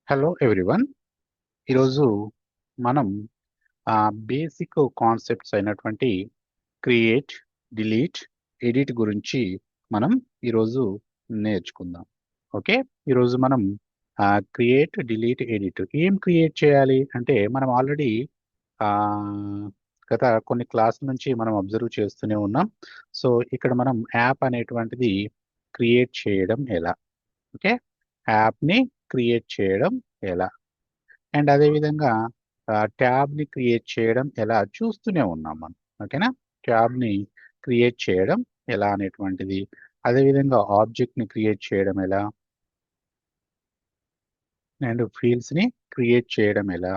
Hello everyone. ఈరోజు మనం basic concepts అయినటువంటి క్రియేట్, డిలీట్, ఎడిట్ గురించి మనం ఈరోజు నేర్చుకుందాం. ఓకే, ఈరోజు మనం క్రియేట్, డిలీట్, ఎడిట్ ఏం క్రియేట్ చేయాలి అంటే మనం ఆల్రెడీ గత కొన్ని క్లాసుల నుంచి మనం అబ్జర్వ్ చేస్తూనే ఉన్నాం. సో ఇక్కడ మనం యాప్ అనేటువంటిది క్రియేట్ చేయడం ఎలా, ఓకే, యాప్ని క్రియేట్ చేయడం ఎలా, అండ్ అదేవిధంగా ట్యాబ్ని క్రియేట్ చేయడం ఎలా చూస్తూనే ఉన్నాం మనం. ఓకేనా, ట్యాబ్ని క్రియేట్ చేయడం ఎలా అనేటువంటిది, అదేవిధంగా ఆబ్జెక్ట్ని క్రియేట్ చేయడం ఎలా, అండ్ ఫీల్డ్స్ని క్రియేట్ చేయడం ఎలా,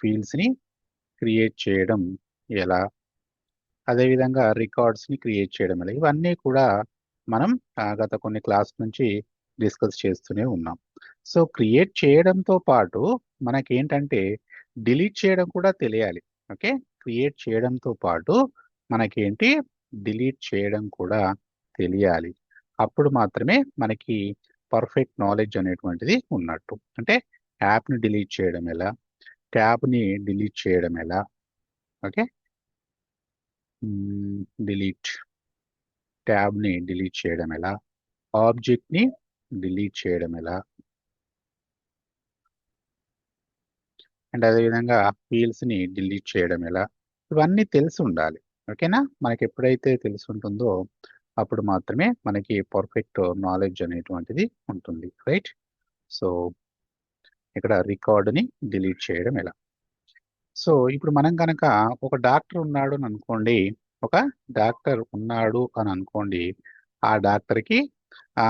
ఫీల్డ్స్ని క్రియేట్ చేయడం ఎలా, అదేవిధంగా రికార్డ్స్ని క్రియేట్ చేయడం ఎలా, ఇవన్నీ కూడా మనం గత కొన్ని క్లాస్ నుంచి డిస్కస్ చేస్తూనే ఉన్నాం. సో క్రియేట్ చేయడంతో పాటు మనకేంటంటే డిలీట్ చేయడం కూడా తెలియాలి. ఓకే, క్రియేట్ చేయడంతో పాటు మనకేంటి డిలీట్ చేయడం కూడా తెలియాలి. అప్పుడు మాత్రమే మనకి పర్ఫెక్ట్ నాలెడ్జ్ అనేటువంటిది ఉన్నట్టు. అంటే యాప్ని డిలీట్ చేయడం ఎలా, ట్యాబ్ని డిలీట్ చేయడం ఎలా, ఓకే, డిలీట్, ట్యాబ్ని డిలీట్ చేయడం ఎలా, ఆబ్జెక్ట్ని డిలీట్ చేయడం ఎలా, అండ్ అదేవిధంగా ఫీల్డ్స్ని డిలీట్ చేయడం ఎలా, ఇవన్నీ తెలిసి ఉండాలి. ఓకేనా, మనకి ఎప్పుడైతే తెలిసి ఉంటుందో అప్పుడు మాత్రమే మనకి పర్ఫెక్ట్ నాలెడ్జ్ అనేటువంటిది ఉంటుంది. రైట్. సో ఇక్కడ రికార్డుని డిలీట్ చేయడం ఎలా. సో ఇప్పుడు మనం కనుక ఒక డాక్టర్ ఉన్నాడు అని అనుకోండి, ఒక డాక్టర్ ఉన్నాడు అని అనుకోండి, ఆ డాక్టర్కి ఆ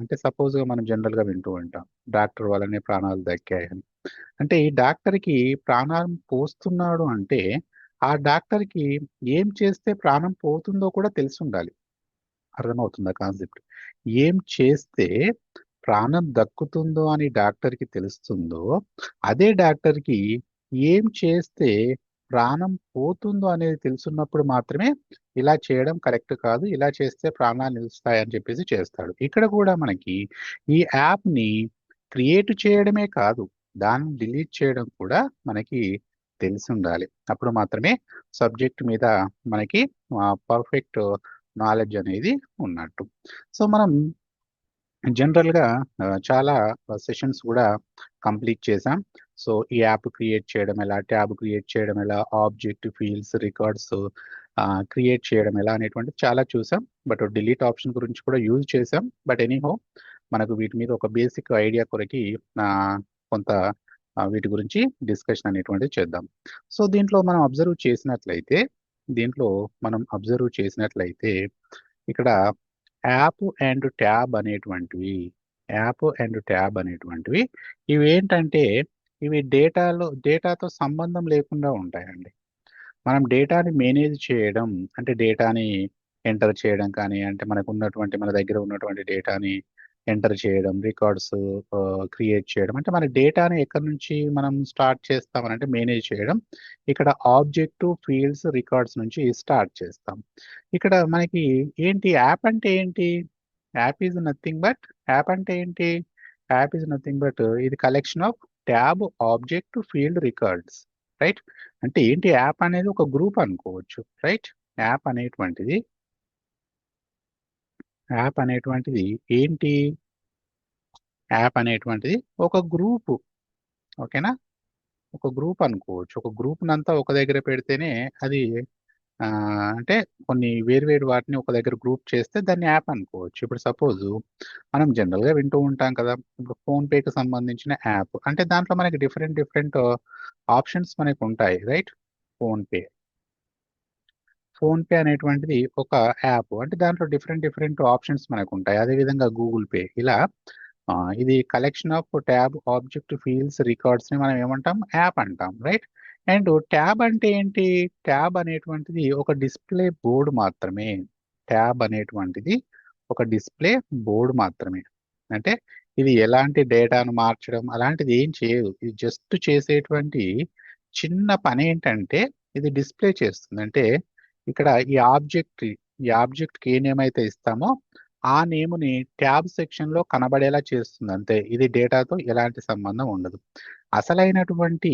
అంటే సపోజ్గా మనం జనరల్గా వింటూ ఉంటాం డాక్టర్ వల్లనే ప్రాణాలు దక్కాయని. అంటే ఈ డాక్టర్కి ప్రాణాలు పోస్తున్నాడు అంటే ఆ డాక్టర్కి ఏం చేస్తే ప్రాణం పోతుందో కూడా తెలిసి ఉండాలి. అర్థమవుతుందా కాన్సెప్ట్? ఏం చేస్తే ప్రాణం దక్కుతుందో అని డాక్టర్కి తెలుస్తుందో, అదే డాక్టర్కి ఏం చేస్తే ప్రాణం పోతుందో అనేది తెలుసున్నప్పుడు మాత్రమే ఇలా చేయడం కరెక్ట్ కాదు, ఇలా చేస్తే ప్రాణాలు నిలుస్తాయని చెప్పేసి చేస్తాడు. ఇక్కడ కూడా మనకి ఈ యాప్ని క్రియేట్ చేయడమే కాదు, దాన్ని డిలీట్ చేయడం కూడా మనకి తెలిసి ఉండాలి. అప్పుడు మాత్రమే సబ్జెక్ట్ మీద మనకి పర్ఫెక్ట్ నాలెడ్జ్ అనేది ఉన్నట్టు. సో మనం జనరల్గా చాలా సెషన్స్ కూడా కంప్లీట్ చేసాం. సో ఈ యాప్ క్రియేట్ చేయడం ఎలా, ట్యాబ్ క్రియేట్ చేయడం ఎలా, ఆబ్జెక్ట్, ఫీల్డ్స్, రికార్డ్స్ క్రియేట్ చేయడం ఎలా అనేటువంటి చాలా చూసాం. బట్ డిలీట్ ఆప్షన్ గురించి కూడా యూజ్ చేసాం. బట్ ఎనీహో మనకు వీటి మీద ఒక బేసిక్ ఐడియా కొరకి కొంత వీటి గురించి డిస్కషన్ అనేటువంటిది చేద్దాం. సో దీంట్లో మనం అబ్జర్వ్ చేసినట్లయితే ఇక్కడ యాప్ అండ్ ట్యాబ్ అనేటువంటివి, ఇవి ఏంటంటే ఇవి డేటాతో సంబంధం లేకుండా ఉంటాయండి. మనం డేటాని మేనేజ్ చేయడం అంటే డేటాని ఎంటర్ చేయడం కానీ, అంటే మన దగ్గర ఉన్నటువంటి డేటాని ఎంటర్ చేయడం, రికార్డ్స్ క్రియేట్ చేయడం, అంటే మన డేటాని ఎక్కడి నుంచి మనం స్టార్ట్ చేస్తామని మేనేజ్ చేయడం. ఇక్కడ ఆబ్జెక్ట్, ఫీల్డ్స్, రికార్డ్స్ నుంచి స్టార్ట్ చేస్తాం. ఇక్కడ మనకి ఏంటి యాప్ అంటే ఏంటి? App is nothing but app అంటే ఏంటి? యాప్ ఈజ్ నథింగ్ బట్ ఇది collection of tab, object, field, records. Right. అంటే ఏంటి, యాప్ అనేది ఒక గ్రూప్ అనుకోవచ్చు. రైట్. యాప్ అనేటువంటిది యాప్ అనేటువంటిది ఏంటి? యాప్ అనేటువంటిది ఒక గ్రూపు. ఓకేనా, ఒక గ్రూప్ అనుకోవచ్చు. ఒక గ్రూప్ నంతా ఒక దగ్గర పెడితేనే అది అంటే కొన్ని వేరు వాటిని ఒక దగ్గర గ్రూప్ చేస్తే దాన్ని యాప్ అనుకోవచ్చు. ఇప్పుడు సపోజ్ మనం జనరల్గా వింటూ ఉంటాం కదా, ఇప్పుడు ఫోన్పేకి సంబంధించిన యాప్ అంటే దాంట్లో మనకి డిఫరెంట్ ఆప్షన్స్ మనకు ఉంటాయి. రైట్. ఫోన్పే ఫోన్పే అనేటువంటిది ఒక యాప్, అంటే దాంట్లో డిఫరెంట్ ఆప్షన్స్ మనకు ఉంటాయి. అదేవిధంగా గూగుల్ పే ఇలా ఇది collection of tab, object, fields, records ని మనం ఏమంటాం? యాప్ అంటాం. రైట్. అండ్ ట్యాబ్ అంటే ఏంటి? ట్యాబ్ అనేటువంటిది ఒక డిస్ప్లే బోర్డు మాత్రమే. ట్యాబ్ అనేటువంటిది ఒక డిస్ప్లే బోర్డు మాత్రమే. అంటే ఇది ఎలాంటి డేటాను మార్చడం అలాంటిది ఏం చేయదు. ఇది జస్ట్ చేసేటువంటి చిన్న పని ఏంటంటే ఇది డిస్ప్లే చేస్తుంది. అంటే ఇక్కడ ఈ ఆబ్జెక్ట్కి ఏ నేమ్ అయితే ఇస్తామో ఆ నేముని ట్యాబ్ సెక్షన్లో కనబడేలా చేస్తుంది అంతే. ఇది డేటాతో ఎలాంటి సంబంధం ఉండదు. అసలైనటువంటి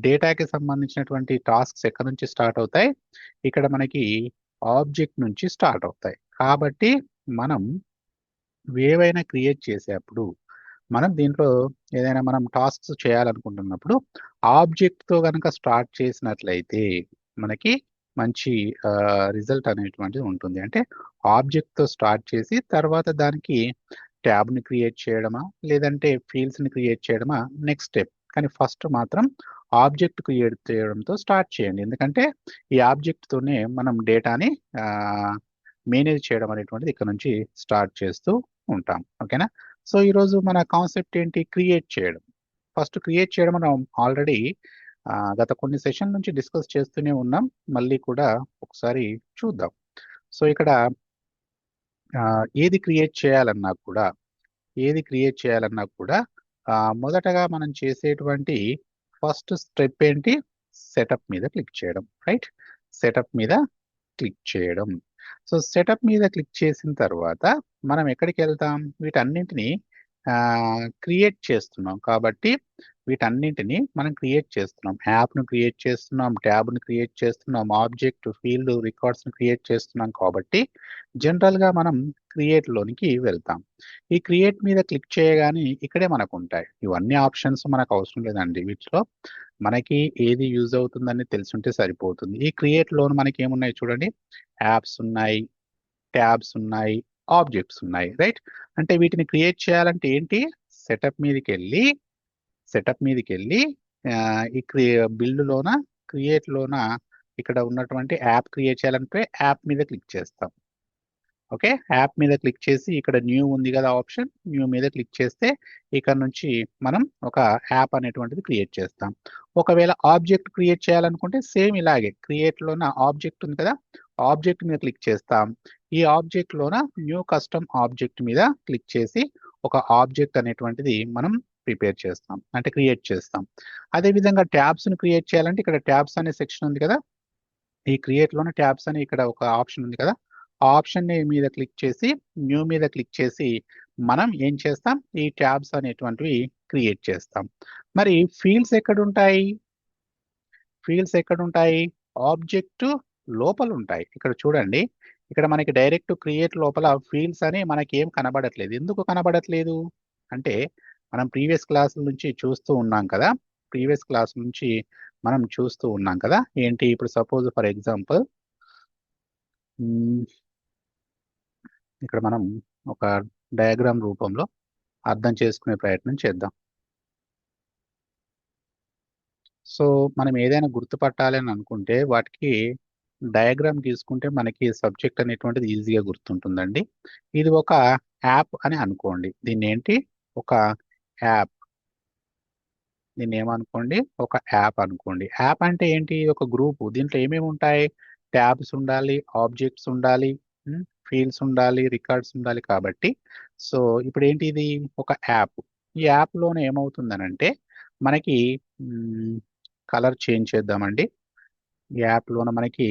డేటాకి సంబంధించినటువంటి టాస్క్స్ ఎక్కడి నుంచి స్టార్ట్ అవుతాయి? ఇక్కడ మనకి ఆబ్జెక్ట్ నుంచి స్టార్ట్ అవుతాయి. కాబట్టి మనం ఏవైనా క్రియేట్ చేసేప్పుడు మనం దీంట్లో ఏదైనా మనం టాస్క్స్ చేయాలనుకుంటున్నప్పుడు ఆబ్జెక్ట్‌తో గనక స్టార్ట్ చేసినట్లయితే మనకి మంచి రిజల్ట్ అనేటువంటిది ఉంటుంది. అంటే ఆబ్జెక్ట్‌తో స్టార్ట్ చేసి తర్వాత దానికి ట్యాబ్‌ని క్రియేట్ చేయడమా, లేదంటే ఫీల్డ్స్‌ని క్రియేట్ చేయడమా నెక్స్ట్ స్టెప్. కానీ ఫస్ట్ మాత్రం ఆబ్జెక్ట్ క్రియేట్ చేయడంతో స్టార్ట్ చేయండి. ఎందుకంటే ఈ ఆబ్జెక్ట్‌తోనే మనం డేటాని ఆహ్, మేనేజ్ చేయడం అనేటువంటిది ఇక్కడ నుంచి స్టార్ట్ చేస్తూ ఉంటాం. ఓకేనా? సో, ఈరోజు మన కాన్సెప్ట్ ఏంటి? క్రియేట్ చేయడం. ఫస్ట్ క్రియేట్ చేయడం మనం ఆల్రెడీ గత కొన్ని సెషన్ నుంచి డిస్కస్ చేస్తూనే ఉన్నాం. మళ్ళీ కూడా ఒకసారి చూద్దాం. సో, ఇక్కడ ఏది క్రియేట్ చేయాలన్నా కూడా, ఏది క్రియేట్ చేయాలన్నా కూడా మొదటగా మనం చేసేటువంటి ఫస్ట్ స్టెప్ ఏంటి? సెటప్ మీద క్లిక్ చేయడం. రైట్? సెటప్ మీద క్లిక్ చేయడం. సో, సెటప్ మీద క్లిక్ చేసిన తర్వాత మనం ఎక్కడికెళ్తాం? వీటన్నింటిని క్రియేట్ చేస్తున్నాం. కాబట్టి వీటన్నింటిని మనం క్రియేట్ చేస్తున్నాం. యాప్‌ను క్రియేట్ చేస్తున్నాం, ట్యాబ్‌ని క్రియేట్ చేస్తున్నాం, ఆబ్జెక్ట్, ఫీల్డ్, రికార్డ్స్‌ని క్రియేట్ చేస్తున్నాం కాబట్టి జనరల్‌గా మనం క్రియేట్‌లోనికి వెళ్తాం. ఈ క్రియేట్ మీద క్లిక్ చేయగానే ఇక్కడే మనకుంటాయి. ఇవన్నీ ఆప్షన్స్ మనకు అవసరం లేదండి. వీటిలో మనకి ఏది యూజ్ అవుతుందని తెలిసుంటే సరిపోతుంది. ఈ క్రియేట్‌లోను మనకేమున్నాయి చూడండి. యాప్స్ ఉన్నాయి, ట్యాబ్స్ ఉన్నాయి, ఆబ్జెక్ట్స్ ఉన్నాయి. రైట్? అంటే వీటిని క్రియేట్ చేయాలంటే ఏంటి? సెటప్ మీదకెళ్ళి, సెటప్ మీదకెళ్ళి ఈ బిల్డ్‌లోన, క్రియేట్‌లోన ఇక్కడ ఉన్నటువంటి యాప్ క్రియేట్ చేయాలంటే యాప్ మీద క్లిక్ చేస్తాం. ఓకే. యాప్ మీద క్లిక్ చేసి ఇక్కడ న్యూ ఉంది గదా ఆప్షన్. న్యూ మీద క్లిక్ చేస్తే ఇక్కడ నుంచి మనం ఒక యాప్ అనేటువంటిది క్రియేట్ చేస్తాం. ఒకవేళ ఆబ్జెక్ట్ క్రియేట్ చేయాలనుకుంటే సేమ్ ఇలాగే క్రియేట్‌లోన ఆబ్జెక్ట్ ఉంది కదా! ఆబ్జెక్ట్ మీద క్లిక్ చేస్తాం. ఈ ఆబ్జెక్ట్‌లోన న్యూ కస్టమ్ ఆబ్జెక్ట్ మీద క్లిక్ చేసి ఒక ఆబ్జెక్ట్ అనేటువంటిది మనం ప్రిపేర్ చేస్తాం. అంటే క్రియేట్ చేస్తాం. అదే విధంగా ట్యాబ్స్‌ని క్రియేట్ చేయాలంటే ఇక్కడ ట్యాబ్స్ అనే సెక్షన్ ఉంది కదా! ఈ క్రియేట్‌లోనే ట్యాబ్స్ అని ఇక్కడ ఒక ఆప్షన్ ఉంది కదా! ఆ ఆప్షన్‌ని మీద క్లిక్ చేసి, న్యూ మీద క్లిక్ చేసి, మనం ఏం చేస్తాం? ఈ ట్యాబ్స్ అనేటువంటివి క్రియేట్ చేస్తాం. మరి ఫీల్డ్స్ ఎక్కడుంటాయి? ఫీల్డ్స్ ఎక్కడుంటాయి? ఆబ్జెక్ట్ లోపలుంటాయి. ఇక్కడ చూడండి. ఇక్కడ మనకి డైరెక్ట్ క్రియేట్ లోపల ఫీల్డ్స్ అని మనకేం కనబడట్లేదు. ఎందుకు కనబడట్లేదు? అంటే మనం ప్రీవియస్ క్లాసుల నుంచి చూస్తూ ఉన్నాం కదా! ప్రీవియస్ క్లాస్ నుంచి మనం చూస్తూ ఉన్నాం కదా! ఏంటి ఇప్పుడు సపోజ్ ఫర్ ఎగ్జాంపుల్ హ్మ్. ఇక్కడ మనం ఒక డయాగ్రామ్ రూపంలో అర్థం చేసుకునే ప్రయత్నం చేద్దాం. సో, మనం ఏదైనా గుర్తుపట్టాలి అని అనుకుంటే వాటికి డయాగ్రామ్ గీసుకుంటే మనకి సబ్జెక్ట్ అనేటువంటిది ఈజీగా గుర్తుంటుందండి. ఇది ఒక యాప్ అని అనుకోండి. దీన్నేంటి? ఒక యాప్. దీన్నేమనుకోండి? ఒక యాప్ అనుకోండి. యాప్ అంటే ఏంటి? ఒక గ్రూపు. దీంట్లో ఏమేమి ఉంటాయి? ట్యాబ్స్ ఉండాలి, ఆబ్జెక్ట్స్ ఉండాలి, ఫీల్డ్స్ ఉండాలి, రికార్డ్స్ ఉండాలి కాబట్టి సో, ఇప్పుడేంటి ఇది? ఒక యాప్. ఈ యాప్‌లోనే ఏమవుతుందనంటే మనకి హ్మ్, కలర్ చేంజ్ చేద్దామండి. ఈ యాప్‌లోన మనకి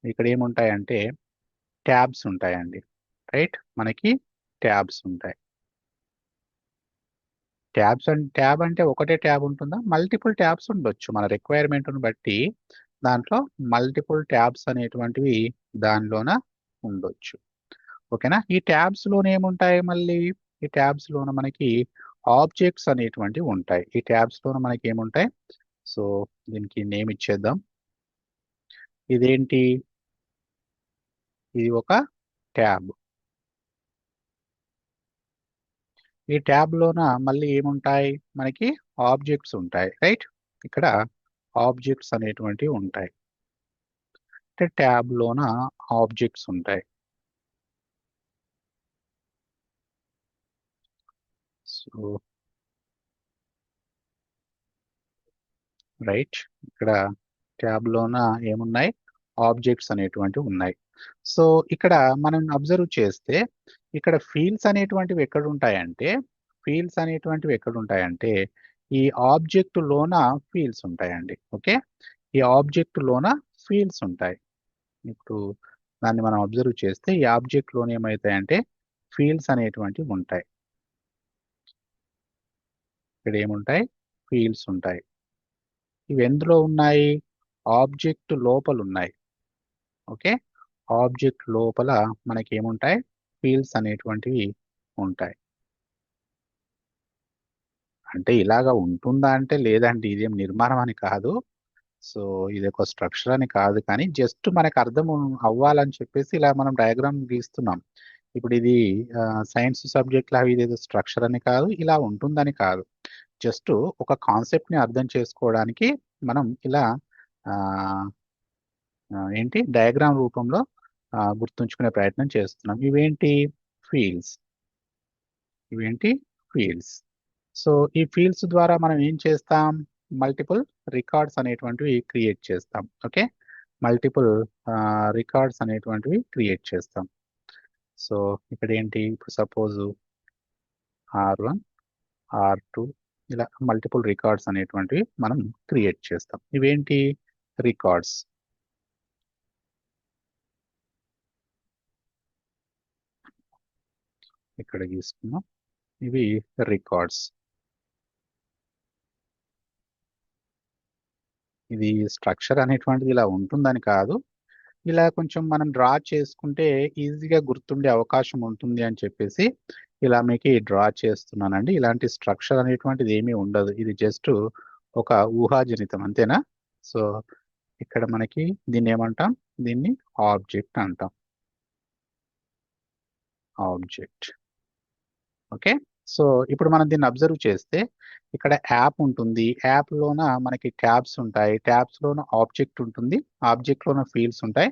ఇక్కడ ఏముంటాయంటే ట్యాబ్స్ ఉంటాయండి. రైట్? మనకి ట్యాబ్స్ ఉంటాయి. ట్యాబ్ అంటే ఒకటే ట్యాబ్ ఉంటుందా? మల్టిపుల్ ట్యాబ్స్ ఉండొచ్చు. మన రిక్వైర్మెంట్‌ని బట్టి దాంట్లో మల్టిపుల్ ట్యాబ్స్ అనేటువంటివి దానిలోన ఉండొచ్చు. ఓకేనా? ఈ ట్యాబ్స్‌లోన ఏముంటాయి మళ్ళీ? ఈ ట్యాబ్స్‌లోన మనకి ఆబ్జెక్ట్స్ అనేటువంటివి ఉంటాయి. ఈ ట్యాబ్స్‌లోన మనకేముంటాయి? సో, దీనికి నేమ్ ఇచ్చేద్దాం. ఇదేంటి? ఇది ఒక ట్యాబ్. ఈ ట్యాబ్‌లోన మళ్ళీ ఏముంటాయి? మనకి ఆబ్జెక్ట్స్ ఉంటాయి. రైట్? ఇక్కడ ఆబ్జెక్ట్స్ అనేటువంటివి ఉంటాయి. అంటే ట్యాబ్‌లోన ఆబ్జెక్ట్స్ ఉంటాయి. So, right. ఇక్కడ ట్యాబ్‌లోన ఏమున్నాయి? ఆబ్జెక్ట్స్ అనేటువంటివి ఉన్నాయి. సో, ఇక్కడ మనం అబ్జర్వ్ చేస్తే ఇక్కడ ఫీల్డ్స్ అనేటువంటివి ఎక్కడుంటాయంటే ఈ ఆబ్జెక్ట్‌లోన ఫీల్డ్స్ ఉంటాయండి. ఓకే. ఈ ఆబ్జెక్ట్‌లోన ఫీల్డ్స్ ఉంటాయి. ఇప్పుడు దాన్ని మనం అబ్జర్వ్ చేస్తే ఈ ఆబ్జెక్ట్‌లోన ఏమైతాయంటే ఫీల్డ్స్ అనేటువంటివి ఉంటాయి. ఇక్కడ ఏముంటాయి? ఫీల్డ్స్ ఉంటాయి. ఇవి ఎందులో ఉన్నాయి? ఆబ్జెక్ట్ లోపల ఉన్నాయి. ఓకే, ఆబ్జెక్ట్ లోపల మనకి ఏముంటాయి? ఫీల్డ్స్ అనేటువంటివి ఉంటాయి. అంటే ఇలాగా ఉంటుందా అంటే లేదండి, ఇదేం నిర్మాణం అని కాదు. సో ఇది ఒక స్ట్రక్చర్ అని కాదు, కానీ జస్ట్ మనకు అర్థం అవ్వాలని చెప్పేసి ఇలా మనం డయాగ్రామ్ గీస్తున్నాం. ఇప్పుడు ఇది సైన్స్ సబ్జెక్ట్ లాగా ఇదేదో స్ట్రక్చర్ అని కాదు, ఇలా ఉంటుందని కాదు. జస్ట్ ఒక కాన్సెప్ట్ ని అర్థం చేసుకోవడానికి మనం ఇలా ఆ, ఏంటి డయాగ్రామ్ రూపంలో గుర్తుంచుకునే ప్రయత్నం చేస్తున్నాం. ఇవేంటి? ఫీల్డ్స్. ఇవేంటి? ఫీల్డ్స్. సో ఈ ఫీల్డ్స్ ద్వారా మనం ఏం చేస్తాం? మల్టిపుల్ రికార్డ్స్ అనేటువంటివి క్రియేట్ చేస్తాం. ఓకే, మల్టిపుల్ రికార్డ్స్ అనేటువంటివి క్రియేట్ చేస్తాం. సో ఇక్కడ ఏంటి? ఇప్పుడు సపోజ్ R1, R2 ఇలా మల్టిపుల్ రికార్డ్స్ అనేటువంటివి మనం క్రియేట్ చేస్తాం. ఇవేంటి? రికార్డ్స్. ఇక్కడ తీసుకున్నాం. ఇవి రికార్డ్స్. ఇది స్ట్రక్చర్ అనేటువంటిది ఇలా ఉంటుందని కాదు, ఇలా కొంచెం మనం డ్రా చేసుకుంటే ఈజీగా గుర్తుండే అవకాశం ఉంటుంది అని చెప్పేసి ఇలా మీకు డ్రా చేస్తున్నానండి. ఇలాంటి స్ట్రక్చర్ అనేటువంటిది ఏమీ ఉండదు, ఇది జస్ట్ ఒక ఊహాజనితం అంతేనా? సో ఇక్కడ మనకి దీన్ని ఏమంటాం? దీన్ని ఆబ్జెక్ట్ అంటాం. ఆబ్జెక్ట్. ఓకే, సో ఇప్పుడు మనం దీన్ని అబ్జర్వ్ చేస్తే ఇక్కడ యాప్ ఉంటుంది. యాప్ లోన మనకి ట్యాబ్స్ ఉంటాయి. ట్యాబ్స్ లోన ఆబ్జెక్ట్ ఉంటుంది. ఆబ్జెక్ట్ లోన ఫీల్డ్స్ ఉంటాయి.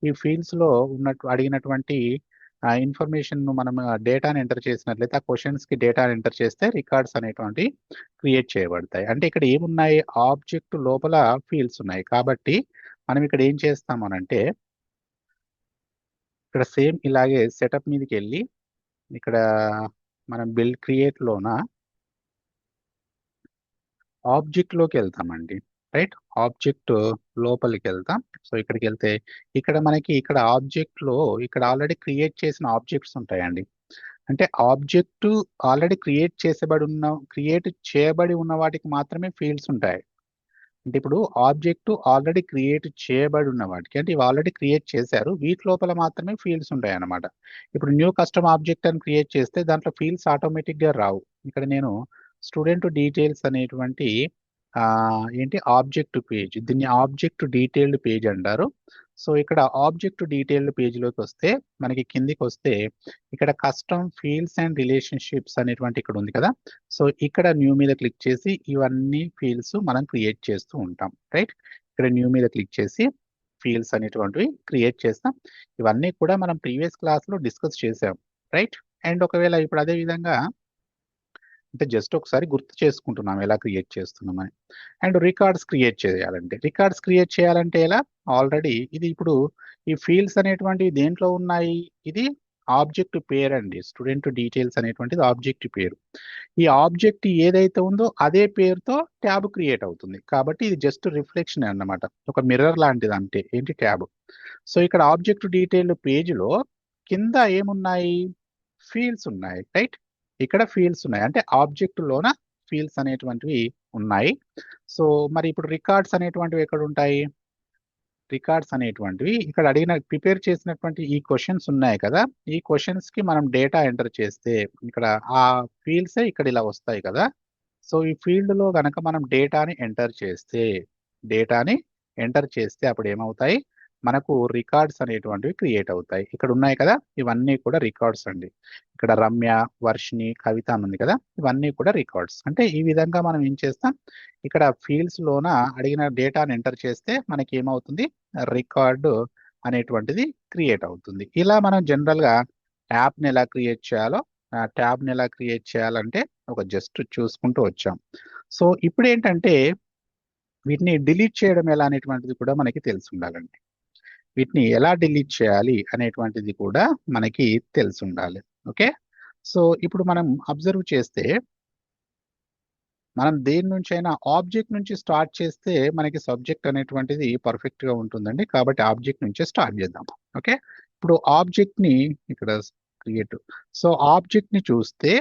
ఈ ఫీల్డ్స్ లో ఉన్నట్టు అడిగినటువంటి ఇన్ఫర్మేషన్ ను మనం డేటాని ఎంటర్ చేసినట్లయితే ఆ క్వశ్చన్స్ కి డేటాని ఎంటర్ చేస్తే రికార్డ్స్ అనేటువంటి క్రియేట్ చేయబడతాయి. అంటే ఇక్కడ ఏమున్నాయి? ఆబ్జెక్ట్ లోపల ఫీల్డ్స్ ఉన్నాయి. కాబట్టి మనం ఇక్కడ ఏం చేస్తామనంటే ఇక్కడ సేమ్ ఇలాగే సెటప్ మీదకి వెళ్ళి ఇక్కడ మనం బిల్డ్ క్రియేట్ లోన ఆబ్జెక్ట్ లోకి వెళ్తామండి. రైట్, ఆబ్జెక్ట్ లోపలికి వెళ్తాం. సో ఇక్కడికి వెళ్తే ఇక్కడ మనకి ఇక్కడ ఆబ్జెక్ట్ లో ఇక్కడ ఆల్రెడీ క్రియేట్ చేసిన ఆబ్జెక్ట్స్ ఉంటాయండి. అంటే ఆబ్జెక్ట్ ఆల్రెడీ క్రియేట్ చేయబడి ఉన్న వాటికి మాత్రమే ఫీల్డ్స్ ఉంటాయి. అంటే ఇప్పుడు ఆబ్జెక్ట్ ఆల్రెడీ క్రియేట్ చేయబడి ఉన్న వాటికి, అంటే ఇవి ఆల్రెడీ క్రియేట్ చేశారు, వీటి లోపల మాత్రమే ఫీల్డ్స్ ఉంటాయి అన్నమాట. ఇప్పుడు న్యూ కస్టమ్ ఆబ్జెక్ట్ అని క్రియేట్ చేస్తే దాంట్లో ఫీల్డ్స్ ఆటోమేటిక్ గా రావు. ఇక్కడ నేను స్టూడెంట్ డీటెయిల్స్ అనేటువంటి ఏంటి ఆబ్జెక్ట్ పేజ్, దీన్ని ఆబ్జెక్ట్ డీటెయిల్డ్ పేజ్ అంటారు. సో ఇక్కడ ఆబ్జెక్ట్ డీటెయిల్డ్ పేజ్లోకి వస్తే మనకి కిందికి వస్తే ఇక్కడ కస్టమ్ ఫీల్డ్స్ అండ్ రిలేషన్షిప్స్ అనేటువంటి ఇక్కడ ఉంది కదా. సో ఇక్కడ న్యూ మీద క్లిక్ చేసి ఇవన్నీ ఫీల్డ్స్ మనం క్రియేట్ చేస్తూ ఉంటాం. రైట్, ఇక్కడ న్యూ మీద క్లిక్ చేసి ఫీల్డ్స్ అనేటువంటివి క్రియేట్ చేస్తాం. ఇవన్నీ కూడా మనం ప్రీవియస్ క్లాస్లో డిస్కస్ చేసాం. రైట్, అండ్ ఒకవేళ ఇప్పుడు అదే విధంగా అంటే జస్ట్ ఒకసారి గుర్తు చేసుకుంటున్నాం ఎలా క్రియేట్ చేస్తున్నామని. అండ్ రికార్డ్స్ క్రియేట్ చేయాలంటే ఎలా? ఆల్రెడీ ఇది ఇప్పుడు ఈ ఫీల్డ్స్ అనేటువంటివి దేంట్లో ఉన్నాయి? ఇది ఆబ్జెక్ట్ పేరు అండి. స్టూడెంట్ డీటెయిల్స్ అనేటువంటిది ఆబ్జెక్ట్ పేరు. ఈ ఆబ్జెక్ట్ ఏదైతే ఉందో అదే పేరుతో ట్యాబ్ క్రియేట్ అవుతుంది. కాబట్టి ఇది జస్ట్ రిఫ్లెక్షన్ అన్నమాట, ఒక మిర్రర్ లాంటిది. అంటే ఏంటి? ట్యాబ్. సో ఇక్కడ ఆబ్జెక్ట్ డీటెయిల్డ్ పేజ్లో కింద ఏమున్నాయి? ఫీల్డ్స్ ఉన్నాయి. రైట్, ఇక్కడ ఫీల్డ్స్ ఉన్నాయి, అంటే ఆబ్జెక్ట్ లోన ఫీల్డ్స్ అనేటువంటివి ఉన్నాయి. సో మరి ఇప్పుడు రికార్డ్స్ అనేటువంటివి ఎక్కడ ఉంటాయి? రికార్డ్స్ అనేటువంటివి ఇక్కడ ప్రిపేర్ చేసినటువంటి ఈ క్వశ్చన్స్ ఉన్నాయి కదా, ఈ క్వశ్చన్స్ కి మనం డేటా ఎంటర్ చేస్తే ఇక్కడ ఆ ఫీల్డ్స్ ఇక్కడ ఇలా వస్తాయి కదా. సో ఈ ఫీల్డ్ లో గనక మనం డేటాని ఎంటర్ చేస్తే అప్పుడు ఏమవుతాయి? మనకు రికార్డ్స్ అనేటువంటివి క్రియేట్ అవుతాయి. ఇక్కడ ఉన్నాయి కదా, ఇవన్నీ కూడా రికార్డ్స్ అండి. ఇక్కడ రమ్య, వర్షిణి, కవిత అని ఉంది కదా, ఇవన్నీ కూడా రికార్డ్స్. అంటే ఈ విధంగా మనం ఏం చేస్తాం? ఇక్కడ ఫీల్డ్స్ లోన అడిగిన డేటాని ఎంటర్ చేస్తే మనకి ఏమవుతుంది? రికార్డు అనేటువంటిది క్రియేట్ అవుతుంది. ఇలా మనం జనరల్ గా యాప్ని ఎలా క్రియేట్ చేయాలో, ట్యాబ్ని ఎలా క్రియేట్ చేయాలంటే ఒక జస్ట్ చూసుకుంటూ వచ్చాం. సో ఇప్పుడు ఏంటంటే వీటిని డిలీట్ చేయడం ఎలా అనేటువంటిది కూడా మనకి తెలిసి ఉండాలండి. వీటిని ఎలా డిలీట్ చేయాలి అనేటువంటిది కూడా మనకి తెలిసి ఉండాలి. ఓకే, సో ఇప్పుడు మనం అబ్జర్వ్ చేస్తే మనం దేని నుంచి అయినా ఆబ్జెక్ట్ నుంచి స్టార్ట్ చేస్తే మనకి సబ్జెక్ట్ అనేటువంటిది పర్ఫెక్ట్ గా ఉంటుందండి. కాబట్టి ఆబ్జెక్ట్ నుంచే స్టార్ట్ చేద్దాం. ఓకే, ఇప్పుడు ఆబ్జెక్ట్ ని ఇక్కడ క్రియేట్. సో ఆబ్జెక్ట్ ని చూస్తే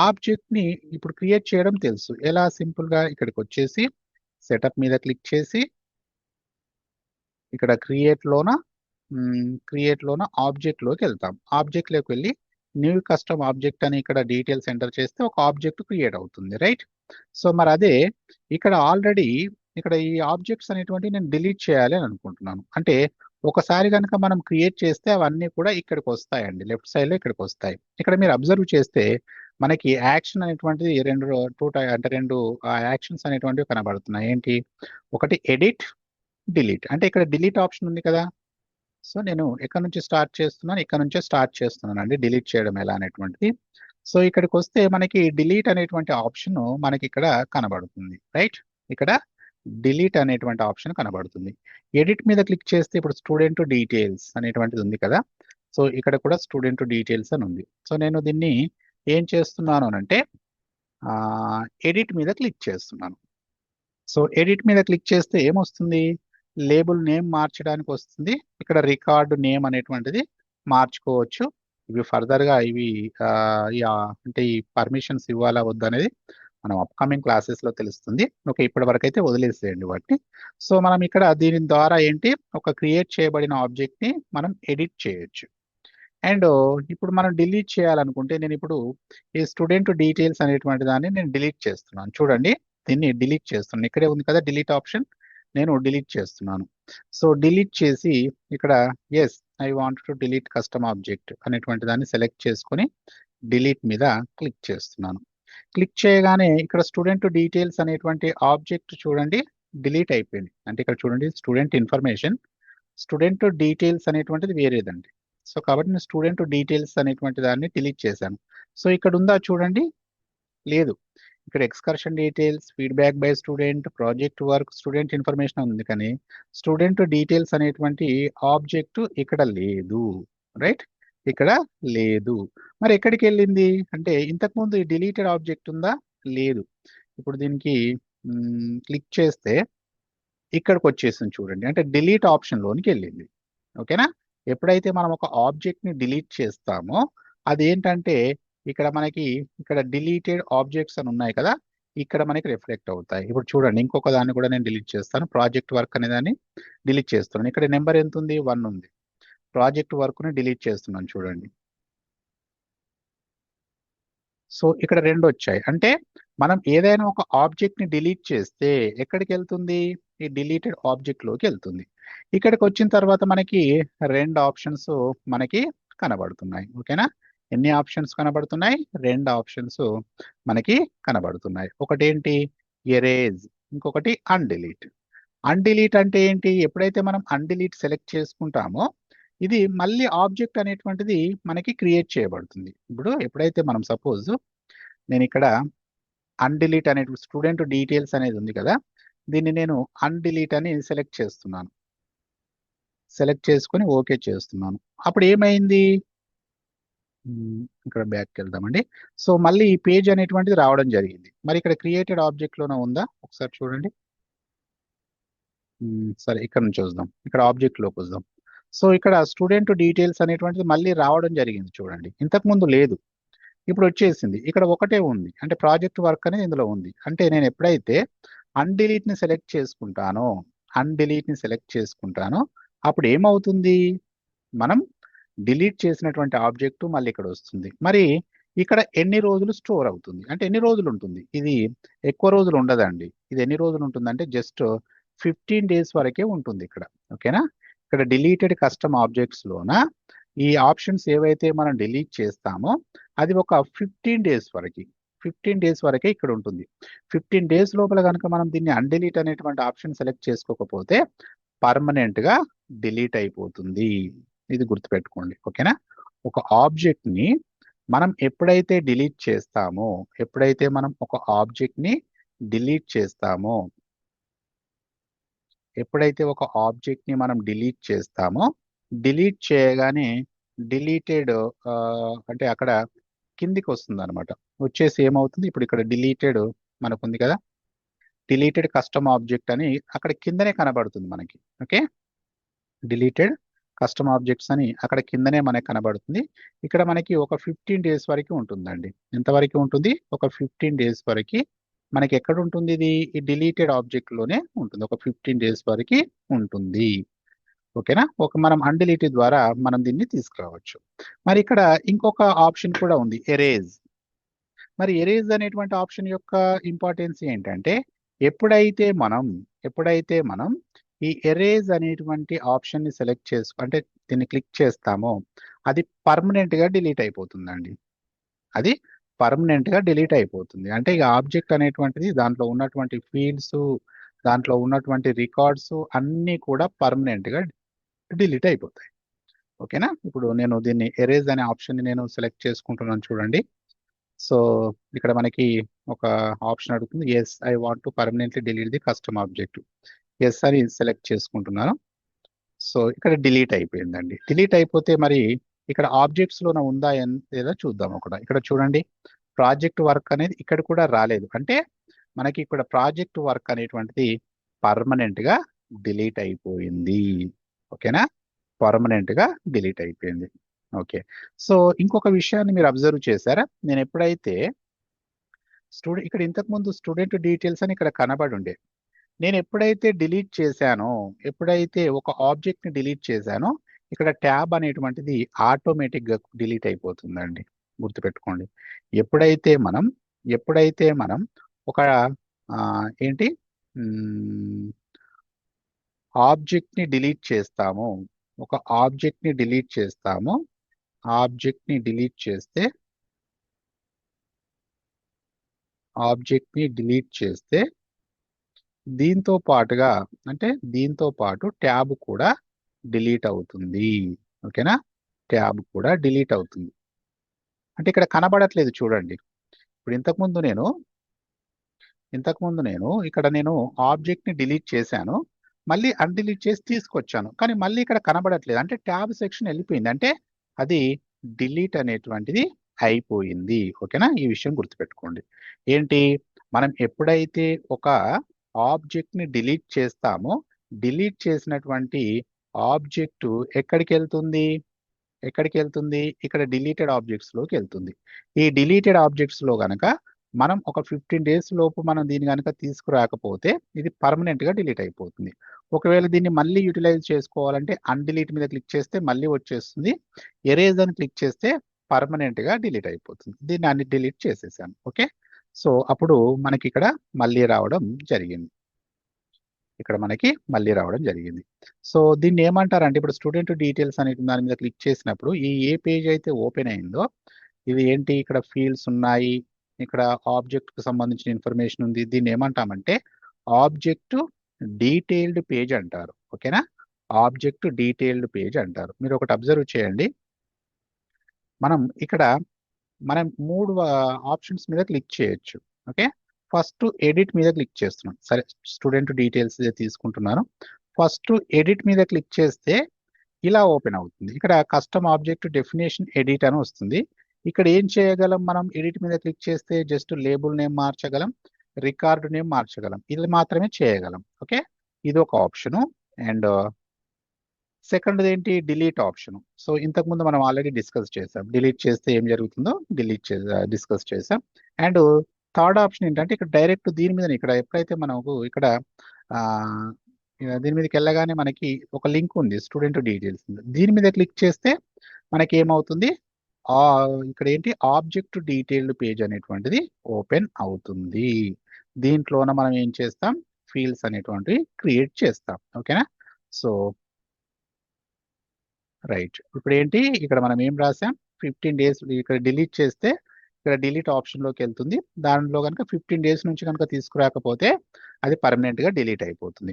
ఆబ్జెక్ట్ ని ఇప్పుడు క్రియేట్ చేయడం తెలుసు. ఎలా? సింపుల్ గా ఇక్కడికి వచ్చేసి సెటప్ మీద క్లిక్ చేసి ఇక్కడ క్రియేట్ లోన ఆబ్జెక్ట్ లోకి వెళ్తాం. ఆబ్జెక్ట్ లోకి వెళ్ళి న్యూ కస్టమ్ ఆబ్జెక్ట్ అని ఇక్కడ డీటెయిల్స్ ఎంటర్ చేస్తే ఒక ఆబ్జెక్ట్ క్రియేట్ అవుతుంది, రైట్? సో మరి అదే ఇక్కడ ఆల్రెడీ ఇక్కడ ఈ ఆబ్జెక్ట్స్ అనేటువంటి నేను డిలీట్ చేయాలి అని అనుకుంటున్నాను. అంటే ఒకసారి కనుక మనం క్రియేట్ చేస్తే అవన్నీ కూడా ఇక్కడికి వస్తాయండి, లెఫ్ట్ సైడ్ లో ఇక్కడికి వస్తాయి. ఇక్కడ మీరు అబ్జర్వ్ చేస్తే మనకి యాక్షన్ అనేటువంటిది రెండు యాక్షన్స్ అనేటువంటివి కనబడుతున్నాయి. ఏంటి? ఒకటి ఎడిట్, డిలీట్. అంటే ఇక్కడ డిలీట్ ఆప్షన్ ఉంది కదా. సో నేను ఎక్కడి నుంచి స్టార్ట్ చేస్తున్నాను? ఇక్కడ నుంచే స్టార్ట్ చేస్తున్నాను అండి డిలీట్ చేయడం ఎలా అనేటువంటిది. సో ఇక్కడికి వస్తే మనకి డిలీట్ అనేటువంటి ఆప్షన్ మనకి ఇక్కడ కనబడుతుంది, రైట్? ఇక్కడ డిలీట్ అనేటువంటి ఆప్షన్ కనబడుతుంది. ఎడిట్ మీద క్లిక్ చేస్తే ఇప్పుడు స్టూడెంట్ డీటెయిల్స్ అనేటువంటిది ఉంది కదా. సో ఇక్కడ కూడా స్టూడెంట్ డీటెయిల్స్ అని ఉంది. సో నేను దీన్ని ఏం చేస్తున్నాను అంటే ఎడిట్ మీద క్లిక్ చేస్తున్నాను. సో ఎడిట్ మీద క్లిక్ చేస్తే ఏమొస్తుంది? లేబుల్ నేమ్ మార్చడానికి వస్తుంది. ఇక్కడ రికార్డు నేమ్ అనేటువంటిది మార్చుకోవచ్చు. ఇవి ఫర్దర్ గా అంటే ఈ పర్మిషన్స్ ఇవ్వాలా వద్దా అనేది మనం అప్కమింగ్ క్లాసెస్ లో తెలుస్తుంది. ఓకే, ఇప్పటి వరకు అయితే వదిలేసేయండి వాటిని. సో మనం ఇక్కడ దీని ద్వారా ఏంటి, ఒక క్రియేట్ చేయబడిన ఆబ్జెక్ట్ ని మనం ఎడిట్ చేయొచ్చు. అండ్ ఇప్పుడు మనం డిలీట్ చేయాలనుకుంటే నేను ఇప్పుడు ఈ స్టూడెంట్ డీటెయిల్స్ అనేటువంటి దాన్ని నేను డిలీట్ చేస్తున్నాను. చూడండి, దీన్ని డిలీట్ చేస్తున్నాను. ఇక్కడే ఉంది కదా డిలీట్ ఆప్షన్, నేను డిలీట్ చేస్తున్నాను. సో డిలీట్ చేసి ఇక్కడ yes I want to delete custom object అనేటువంటి దాన్ని సెలెక్ట్ చేసుకొని డిలీట్ మీద క్లిక్ చేస్తున్నాను. క్లిక్ చేయగానే ఇక్కడ స్టూడెంట్ డీటెయిల్స్ అనేటువంటి ఆబ్జెక్ట్ చూడండి డిలీట్ అయిపోయింది. అంటే ఇక్కడ చూడండి స్టూడెంట్ ఇన్ఫర్మేషన్, స్టూడెంట్ డీటెయిల్స్ అనేటువంటిది వేరేదండి. సో కాబట్టి నేను స్టూడెంట్ డీటెయిల్స్ అనేటువంటి దాన్ని డిలీట్ చేశాను. సో ఇక్కడ ఉందా చూడండి? లేదు. ఇక్కడ excursion details, feedback by student, project work, student information ఉంది, కానీ స్టూడెంట్ డీటెయిల్స్ అనేటువంటి ఆబ్జెక్ట్ ఇక్కడ లేదు, రైట్? ఇక్కడ లేదు. మరి ఎక్కడికి వెళ్ళింది అంటే ఇంతకుముందు ఈ డిలీటెడ్ ఆబ్జెక్ట్ ఉందా? లేదు. ఇప్పుడు దీనికి క్లిక్ చేస్తే ఇక్కడికి వచ్చేసింది చూడండి, అంటే డిలీట్ ఆప్షన్ లోనికి వెళ్ళింది. ఓకేనా? ఎప్పుడైతే మనం ఒక ఆబ్జెక్ట్ ని డిలీట్ చేస్తామో అది ఏంటంటే ఇక్కడ మనకి ఇక్కడ డిలీటెడ్ ఆబ్జెక్ట్స్ అని ఉన్నాయి కదా, ఇక్కడ మనకి రిఫ్లెక్ట్ అవుతాయి. ఇప్పుడు చూడండి ఇంకొక దాన్ని కూడా నేను డిలీట్ చేస్తాను. ప్రాజెక్ట్ వర్క్ అనే దాన్ని డిలీట్ చేస్తున్నాను. ఇక్కడ నెంబర్ ఎంత ఉంది? 1 ఉంది. ప్రాజెక్ట్ వర్క్ ని డిలీట్ చేస్తున్నాను చూడండి. సో ఇక్కడ 2 వచ్చాయి. అంటే మనం ఏదైనా ఒక ఆబ్జెక్ట్ ని డిలీట్ చేస్తే ఎక్కడికి వెళ్తుంది? ఈ డిలీటెడ్ ఆబ్జెక్ట్ లోకి వెళ్తుంది. ఇక్కడికి వచ్చిన తర్వాత మనకి 2 ఆప్షన్స్ మనకి కనబడుతున్నాయి. ఓకేనా? ఎన్ని ఆప్షన్స్ కనబడుతున్నాయి? 2 ఆప్షన్స్ మనకి కనబడుతున్నాయి. ఒకటి ఏంటి? ఎరేజ్, ఇంకొకటి అన్డిలీట్. అన్డిలీట్ అంటే ఏంటి? ఎప్పుడైతే మనం అన్డిలీట్ సెలెక్ట్ చేసుకుంటామో ఇది మళ్ళీ ఆబ్జెక్ట్ అనేటువంటిది మనకి క్రియేట్ చేయబడుతుంది. ఇప్పుడు ఎప్పుడైతే మనం సపోజ్ నేను ఇక్కడ అన్డిలీట్ అనే స్టూడెంట్ డీటెయిల్స్ అనేది ఉంది కదా, దీన్ని నేను అన్డిలీట్ అని సెలెక్ట్ చేస్తున్నాను. సెలెక్ట్ చేసుకొని ఓకే చేస్తున్నాను. అప్పుడు ఏమైంది? ఇక్కడ బ్యాక్కి వెళ్దామండి. సో మళ్ళీ ఈ పేజ్ అనేటువంటిది రావడం జరిగింది. మరి ఇక్కడ క్రియేటెడ్ ఆబ్జెక్ట్ లోనే ఉందా? ఒకసారి చూడండి. సరే, ఇక్కడ నుంచి వద్దాం. ఇక్కడ ఆబ్జెక్ట్ లోకి వద్దాం. సో ఇక్కడ స్టూడెంట్ డీటెయిల్స్ అనేటువంటిది మళ్ళీ రావడం జరిగింది చూడండి. ఇంతకు ముందు లేదు, ఇప్పుడు వచ్చేసింది. ఇక్కడ ఒకటే ఉంది, అంటే ప్రాజెక్ట్ వర్క్ అనేది ఇందులో ఉంది. అంటే నేను ఎప్పుడైతే అన్డిలీట్ ని సెలెక్ట్ చేసుకుంటానో అప్పుడు ఏమవుతుంది? మనం డిలీట్ చేసినటువంటి ఆబ్జెక్ట్ మళ్ళీ ఇక్కడ వస్తుంది. మరి ఇక్కడ ఎన్ని రోజులు స్టోర్ అవుతుంది అంటే ఎన్ని రోజులు ఉంటుంది? ఇది ఎక్కువ రోజులు ఉండదండి. ఇది ఎన్ని రోజులు ఉంటుందంటే జస్ట్ 15 డేస్ వరకే ఉంటుంది ఇక్కడ. ఓకేనా? ఇక్కడ డిలీటెడ్ కస్టమ్ ఆబ్జెక్ట్స్ లోన ఈ ఆప్షన్స్ ఏవైతే మనం డిలీట్ చేస్తామో అది ఒక 15 డేస్ వరకే ఇక్కడ ఉంటుంది. 15 డేస్ లోపల కనుక మనం దీన్ని అన్డిలీట్ అనేటువంటి ఆప్షన్ సెలెక్ట్ చేసుకోకపోతే పర్మనెంట్ గా డిలీట్ అయిపోతుంది. ఇది గుర్తుపెట్టుకోండి. ఓకేనా? ఒక ఆబ్జెక్ట్ ని మనం ఎప్పుడైతే మనం ఒక ఆబ్జెక్ట్ ని డిలీట్ చేస్తామో డిలీట్ చేయగానే డిలీటెడ్ అంటే అక్కడ కిందికి వస్తుంది అనమాట. వచ్చేసి ఏమవుతుంది? ఇప్పుడు ఇక్కడ డిలీటెడ్ మనకు ఉంది కదా, డిలీటెడ్ కస్టమ్ ఆబ్జెక్ట్ అని అక్కడ కిందనే కనబడుతుంది మనకి. ఓకే, డిలీటెడ్ కస్టమ్ ఆబ్జెక్ట్స్ అని అక్కడ కిందనే మనకి కనబడుతుంది. ఇక్కడ మనకి ఒక 15 డేస్ వరకు ఉంటుందండి. ఎంతవరకు ఉంటుంది? ఒక 15 డేస్ వరకు మనకి ఎక్కడ ఉంటుంది ఇది? ఈ డిలీటెడ్ ఆబ్జెక్ట్ లోనే ఉంటుంది. ఒక 15 డేస్ వరకు ఉంటుంది. ఓకేనా? మనం అన్‌డిలీట్ ద్వారా మనం దీన్ని తీసుకురావచ్చు. మరి ఇక్కడ ఇంకొక ఆప్షన్ కూడా ఉంది, ఎరేజ్. మరి ఎరేజ్ అనేటువంటి ఆప్షన్ యొక్క ఇంపార్టెన్స్ ఏంటంటే, ఎప్పుడైతే మనం ఈ ఎరేజ్ అనేటువంటి ఆప్షన్ ని సెలెక్ట్ అంటే దీన్ని క్లిక్ చేస్తామో అది పర్మనెంట్ గా డిలీట్ అయిపోతుందండి. అది పర్మనెంట్ గా డిలీట్ అయిపోతుంది. అంటే ఈ ఆబ్జెక్ట్ అనేటువంటిది దాంట్లో ఉన్నటువంటి ఫీల్డ్స్, దాంట్లో ఉన్నటువంటి రికార్డ్స్ అన్నీ కూడా పర్మనెంట్ గా డిలీట్ అయిపోతాయి. ఓకేనా? ఇప్పుడు నేను దీన్ని ఎరేజ్ అనే ఆప్షన్ ని నేను సెలెక్ట్ చేసుకుంటున్నాను చూడండి. సో ఇక్కడ మనకి ఒక ఆప్షన్ అడుగుతుంది, yes I want to permanently delete the custom object. Yes అని సెలెక్ట్ చేసుకుంటున్నాను. సో ఇక్కడ డిలీట్ అయిపోయిందండి. డిలీట్ అయిపోతే మరి ఇక్కడ ఆబ్జెక్ట్స్ లోన ఉందా లేదా చూద్దాం. ఇక్కడ చూడండి, ప్రాజెక్ట్ వర్క్ అనేది ఇక్కడ కూడా రాలేదు. అంటే మనకి ఇక్కడ ప్రాజెక్ట్ వర్క్ అనేటువంటిది పర్మనెంట్ గా డిలీట్ అయిపోయింది. ఓకేనా? పర్మనెంట్ గా డిలీట్ అయిపోయింది. ఓకే. సో ఇంకొక విషయాన్ని మీరు అబ్జర్వ్ చేశారా? నేను ఎప్పుడైతే ఇక్కడ ఇంతకు ముందు స్టూడెంట్ డీటెయిల్స్ అని ఇక్కడ కనబడి ఉండే, నేను ఎప్పుడైతే డిలీట్ చేశానో, ఎప్పుడైతే ఒక ఆబ్జెక్ట్ ని డిలీట్ చేశానో ఇక్కడ ట్యాబ్ అనేటువంటిది ఆటోమేటిక్ గా డిలీట్ అయిపోతుందండి. గుర్తుపెట్టుకోండి. ఎప్పుడైతే మనం ఒక ఏంటి ఆబ్జెక్ట్ ని డిలీట్ చేస్తామో, ఒక ఆబ్జెక్ట్ ని డిలీట్ చేస్తామో, ఆబ్జెక్ట్ ని డిలీట్ చేస్తే దీంతో పాటుగా, అంటే దీంతో పాటు ట్యాబ్ కూడా డిలీట్ అవుతుంది. ఓకేనా? ట్యాబ్ కూడా డిలీట్ అవుతుంది. అంటే ఇక్కడ కనబడట్లేదు చూడండి. ఇప్పుడు ఇంతకుముందు నేను ఇక్కడ ఆబ్జెక్ట్ ని డిలీట్ చేశాను, మళ్ళీ అన్డిలీట్ చేసి తీసుకొచ్చాను, కానీ మళ్ళీ ఇక్కడ కనబడట్లేదు. అంటే ట్యాబ్ సెక్షన్ వెళ్ళిపోయింది. అంటే అది డిలీట్ అనేటువంటిది అయిపోయింది. ఓకేనా? ఈ విషయం గుర్తుపెట్టుకోండి. ఏంటి, మనం ఎప్పుడైతే ఒక ఆబ్జెక్ట్ ని డిలీట్ చేస్తామో, డిలీట్ చేసినటువంటి ఆబ్జెక్ట్ ఎక్కడికి వెళ్తుంది? ఇక్కడ డిలీటెడ్ ఆబ్జెక్ట్స్ లోకి వెళ్తుంది. ఈ డిలీటెడ్ ఆబ్జెక్ట్స్ లో గనక మనం ఒక 15 డేస్ లోపు మనం దీన్ని కనుక తీసుకురాకపోతే ఇది పర్మనెంట్ గా డిలీట్ అయిపోతుంది. ఒకవేళ దీన్ని మళ్ళీ యూటిలైజ్ చేసుకోవాలంటే అన్డిలీట్ మీద క్లిక్ చేస్తే మళ్ళీ వచ్చేస్తుంది. ఎరేజ్ అని క్లిక్ చేస్తే పర్మనెంట్ గా డిలీట్ అయిపోతుంది. దీన్ని అన్ని డిలీట్ చేసేసాను. ఓకే. సో అప్పుడు మనకి ఇక్కడ మళ్ళీ రావడం జరిగింది. సో దీన్ని ఏమంటారంటే, ఇప్పుడు స్టూడెంట్ డీటెయిల్స్ అనే దాని మీద క్లిక్ చేసినప్పుడు ఏ పేజ్ అయితే ఓపెన్ అయిందో, ఇది ఏంటి, ఇక్కడ ఫీల్డ్స్ ఉన్నాయి, ఇక్కడ ఆబ్జెక్ట్ కు సంబంధించిన ఇన్ఫర్మేషన్ ఉంది. దీన్ని ఏమంటామంటే ఆబ్జెక్ట్ డీటెయిల్డ్ పేజ్ అంటారు. ఓకేనా? ఆబ్జెక్ట్ డీటెయిల్డ్ పేజ్ అంటారు. మీరు ఒకటి అబ్జర్వ్ చేయండి, ఇక్కడ మనం 3 ఆప్షన్స్ మీద క్లిక్ చేయొచ్చు. ఓకే. ఫస్ట్ ఎడిట్ మీద క్లిక్ చేస్తున్నాం. సరే, స్టూడెంట్ డీటెయిల్స్ తీసుకుంటున్నాను. ఫస్ట్ ఎడిట్ మీద క్లిక్ చేస్తే ఇలా ఓపెన్ అవుతుంది. ఇక్కడ కస్టమ్ ఆబ్జెక్ట్ డెఫినేషన్ ఎడిట్ అని వస్తుంది. ఇక్కడ ఏం చేయగలం మనం? ఎడిట్ మీద క్లిక్ చేస్తే జస్ట్ లేబుల్ నేమ్ మార్చగలం, రికార్డ్ నేమ్ మార్చగలం, ఇది మాత్రమే చేయగలం. ఓకే. ఇది ఒక ఆప్షను. అండ్ సెకండ్ ఏంటి, డిలీట్ ఆప్షన్. సో ఇంతకు ముందు మనం ఆల్రెడీ డిస్కస్ చేసాం, డిలీట్ చేస్తే ఏం జరుగుతుందో డిస్కస్ చేసాం. అండ్ థర్డ్ ఆప్షన్ ఏంటంటే, ఇక్కడ డైరెక్ట్ దీని మీద, ఇక్కడ ఎప్పుడైతే మనకు ఇక్కడ దీని మీదకి వెళ్ళగానే మనకి ఒక లింక్ ఉంది, స్టూడెంట్ డీటెయిల్స్. దీని మీద క్లిక్ చేస్తే మనకి ఏమవుతుంది, ఇక్కడ ఏంటి, ఆబ్జెక్ట్ డీటెయిల్డ్ పేజ్ అనేటువంటిది ఓపెన్ అవుతుంది. దీంట్లోన మనం ఏం చేస్తాం, ఫీల్డ్స్ అనేటువంటివి క్రియేట్ చేస్తాం. ఓకేనా? సో రైట్, ఇప్పుడు ఏంటి, ఇక్కడ మనం ఏం రాసాం, 15 డేస్. ఇక్కడ డిలీట్ చేస్తే ఇక్కడ డిలీట్ ఆప్షన్ లోకి వెళ్తుంది. దానిలో కనుక 15 డేస్ నుంచి కనుక తీసుకురాకపోతే అది పర్మనెంట్ గా డిలీట్ అయిపోతుంది.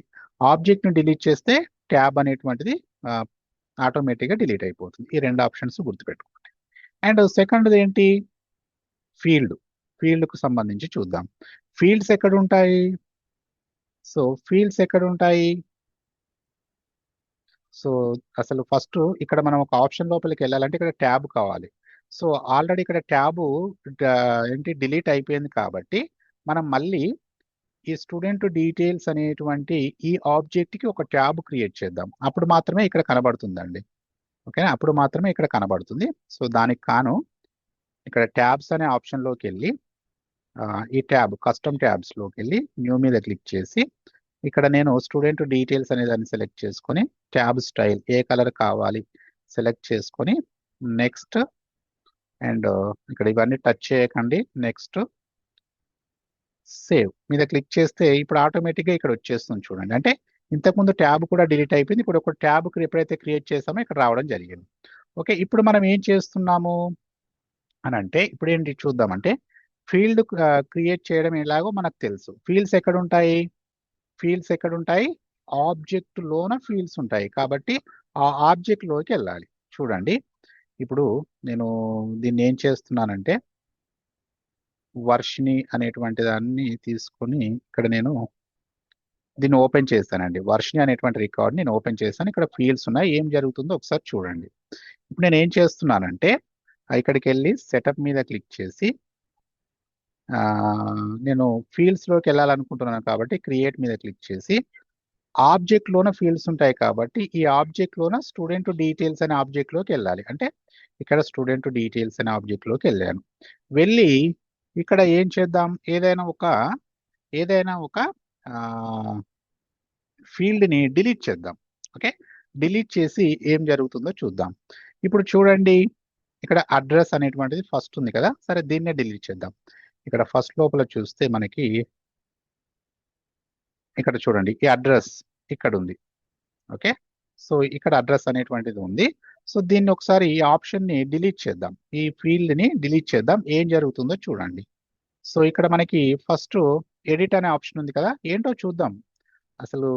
ఆబ్జెక్ట్ ని డిలీట్ చేస్తే ట్యాబ్ అనేటువంటిది ఆటోమేటిక్ గా డిలీట్ అయిపోతుంది. ఈ 2 ఆప్షన్స్ గుర్తుపెట్టుకోండి. అండ్ సెకండ్ ఏంటి, ఫీల్డ్ కు సంబంధించి చూద్దాం. ఫీల్డ్స్ ఎక్కడ ఉంటాయి? సో అసలు ఫస్ట్ ఇక్కడ మనం ఒక ఆప్షన్ లోపలికి వెళ్ళాలంటే ఇక్కడ ట్యాబ్ కావాలి. సో ఆల్రెడీ ఇక్కడ ట్యాబ్ ఏంటి, డిలీట్ అయిపోయింది. కాబట్టి మనం మళ్ళీ ఈ స్టూడెంట్ డీటెయిల్స్ అనేటువంటి ఈ ఆబ్జెక్ట్ కి ఒక ట్యాబ్ క్రియేట్ చేద్దాం. అప్పుడు మాత్రమే ఇక్కడ కనబడుతుందండి. ఓకేనా, అప్పుడు మాత్రమే ఇక్కడ కనబడుతుంది. సో దానికి కాను ఇక్కడ ట్యాబ్స్ అనే ఆప్షన్లోకి వెళ్ళి ఈ ట్యాబ్ కస్టమ్ ట్యాబ్స్లోకి వెళ్ళి న్యూ మీద క్లిక్ చేసి ఇక్కడ నేను స్టూడెంట్ డీటెయిల్స్ అనే దాన్ని సెలెక్ట్ చేసుకొని ట్యాబ్ స్టైల్ ఏ కలర్ కావాలి సెలెక్ట్ చేసుకొని నెక్స్ట్ అండ్ ఇక్కడ ఇవన్నీ టచ్ చేయకండి, నెక్స్ట్ సేవ్ మీద క్లిక్ చేస్తే ఇప్పుడు ఆటోమేటిక్గా ఇక్కడ వచ్చేస్తుంది చూడండి. అంటే ఇంతకుముందు ట్యాబ్ కూడా డిలీట్ అయిపోయింది, ఇప్పుడు ఒక ట్యాబ్ ఎప్పుడైతే క్రియేట్ చేసామో ఇక్కడ రావడం జరిగింది. ఓకే, ఇప్పుడు మనం ఏం చేస్తున్నాము అని అంటే ఇప్పుడు ఏంటి చూద్దామంటే ఫీల్డ్ క్రియేట్ చేయడం ఎలాగో మనకు తెలుసు. ఫీల్డ్స్ ఎక్కడ ఉంటాయి, ఫీల్డ్స్ ఎక్కడ ఉంటాయి, ఆబ్జెక్ట్ లోన ఫీల్డ్స్ ఉంటాయి. కాబట్టి ఆ ఆబ్జెక్ట్ లోకి వెళ్ళాలి. చూడండి ఇప్పుడు నేను దీన్ని ఏం చేస్తున్నానంటే వర్షిని అనేటువంటి దాన్ని తీసుకొని ఇక్కడ నేను దీన్ని ఓపెన్ చేస్తానండి. వర్షిని అనేటువంటి రికార్డ్ నేను ఓపెన్ చేస్తాను. ఇక్కడ ఫీల్డ్స్ ఉన్నాయి, ఏం జరుగుతుందో ఒకసారి చూడండి. ఇప్పుడు నేను ఏం చేస్తున్నానంటే ఇక్కడికి వెళ్ళి సెటప్ మీద క్లిక్ చేసి నేను ఫీల్డ్స్లోకి వెళ్ళాలనుకుంటున్నాను కాబట్టి క్రియేట్ మీద క్లిక్ చేసి ఆబ్జెక్ట్లోన ఫీల్డ్స్ ఉంటాయి కాబట్టి ఈ ఆబ్జెక్ట్లోన స్టూడెంట్ డీటెయిల్స్ అనే ఆబ్జెక్ట్లోకి వెళ్ళాలి. అంటే ఇక్కడ స్టూడెంట్ డీటెయిల్స్ అనే ఆబ్జెక్ట్లోకి వెళ్ళాను. వెళ్ళి ఇక్కడ ఏం చేద్దాం, ఏదైనా ఒక ఫీల్డ్ని డిలీట్ చేద్దాం. ఓకే, డిలీట్ చేసి ఏం జరుగుతుందో చూద్దాం. ఇప్పుడు చూడండి ఇక్కడ అడ్రస్ అనేటువంటిది ఫస్ట్ ఉంది కదా, సరే దీన్నే డిలీట్ చేద్దాం. ఇక్కడ ఫస్ట్ లోపల చూస్తే మనకి ఇక్కడ చూడండి ఈ అడ్రస్ ఇక్కడ ఉంది. ఓకే, సో ఇక్కడ అడ్రస్ అనేటువంటిది ఉంది. సో దీన్ని ఒకసారి ఈ ఆప్షన్ని డిలీట్ చేద్దాం, ఈ ఫీల్డ్ని డిలీట్ చేద్దాం, ఏం జరుగుతుందో చూడండి. సో ఇక్కడ మనకి ఫస్ట్ ఎడిట్ అనే ఆప్షన్ ఉంది కదా, ఏంటో చూద్దాం. అసలు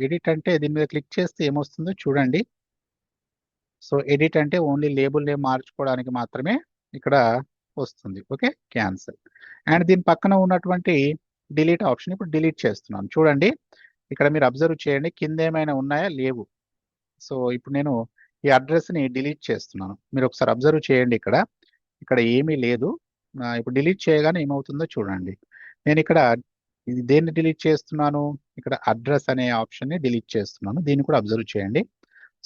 ఎడిట్ అంటే దీని మీద క్లిక్ చేస్తే ఏమొస్తుందో చూడండి. సో ఎడిట్ అంటే ఓన్లీ లేబుల్ నేమ్ మార్చుకోవడానికి మాత్రమే ఇక్కడ వస్తుంది. Okay, cancel. అండ్ దీని పక్కన ఉన్నటువంటి డిలీట్ ఆప్షన్ ఇప్పుడు డిలీట్ చేస్తున్నాను. చూడండి ఇక్కడ మీరు అబ్జర్వ్ చేయండి, కింద ఏమైనా ఉన్నాయా, లేవు. సో ఇప్పుడు నేను ఈ అడ్రస్ని డిలీట్ చేస్తున్నాను. మీరు ఒకసారి అబ్జర్వ్ చేయండి, ఇక్కడ ఏమీ లేదు. ఇప్పుడు డిలీట్ చేయగానే ఏమవుతుందో చూడండి. నేను ఇక్కడ ఇది దేన్ని డిలీట్ చేస్తున్నాను, ఇక్కడ అడ్రస్ అనే ఆప్షన్ని డిలీట్ చేస్తున్నాను. దీన్ని కూడా అబ్జర్వ్ చేయండి.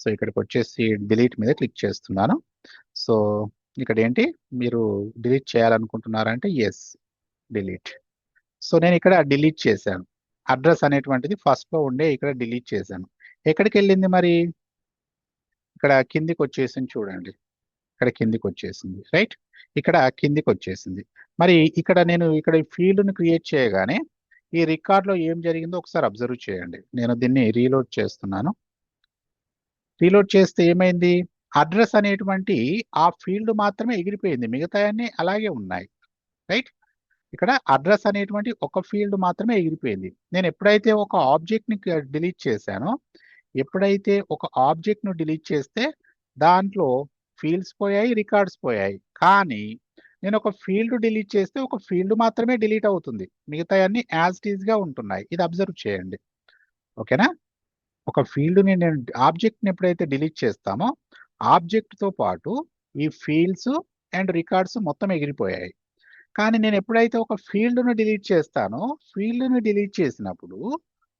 సో ఇక్కడికి వచ్చేసి డిలీట్ మీద క్లిక్ చేస్తున్నాను. సో ఇక్కడ ఏంటి మీరు డిలీట్ చేయాలనుకుంటున్నారంటే ఎస్ డిలీట్. సో నేను ఇక్కడ డిలీట్ చేశాను, అడ్రస్ అనేటువంటిది ఫస్ట్లో ఉండే ఇక్కడ డిలీట్ చేశాను. ఎక్కడికి వెళ్ళింది మరి, ఇక్కడ కిందికి వచ్చేసింది చూడండి, ఇక్కడ కిందికి వచ్చేసింది. రైట్, ఇక్కడ కిందికి వచ్చేసింది. మరి ఇక్కడ నేను ఇక్కడ ఫీల్డ్ను క్రియేట్ చేయగానే ఈ రికార్డ్లో ఏం జరిగిందో ఒకసారి అబ్జర్వ్ చేయండి. నేను దీన్ని రీలోడ్ చేస్తున్నాను. రీలోడ్ చేస్తే ఏమైంది, అడ్రస్ అనేటువంటి ఆ ఫీల్డ్ మాత్రమే ఎగిరిపోయింది, మిగతా అన్ని అలాగే ఉన్నాయి. రైట్, ఇక్కడ అడ్రస్ అనేటువంటి ఒక ఫీల్డ్ మాత్రమే ఎగిరిపోయింది. నేను ఎప్పుడైతే ఒక ఆబ్జెక్ట్ని డిలీట్ చేశానో, ఎప్పుడైతే ఒక ఆబ్జెక్ట్ను డిలీట్ చేస్తే దాంట్లో ఫీల్డ్స్ పోయాయి, రికార్డ్స్ పోయాయి. కానీ నేను ఒక ఫీల్డ్ డిలీట్ చేస్తే ఒక ఫీల్డ్ మాత్రమే డిలీట్ అవుతుంది, మిగతా అన్ని యాజ్ ఇట్ ఈస్గా ఉంటున్నాయి. ఇది అబ్జర్వ్ చేయండి. ఓకేనా, ఒక ఫీల్డ్ని నేను ఆబ్జెక్ట్ని ఎప్పుడైతే డిలీట్ చేస్తామో ఆబ్జెక్ట్తో పాటు ఈ ఫీల్డ్స్ అండ్ రికార్డ్స్ మొత్తం ఎగిరిపోయాయి. కానీ నేను ఎప్పుడైతే ఒక ఫీల్డ్ను డిలీట్ చేస్తానో ఫీల్డ్ను డిలీట్ చేసినప్పుడు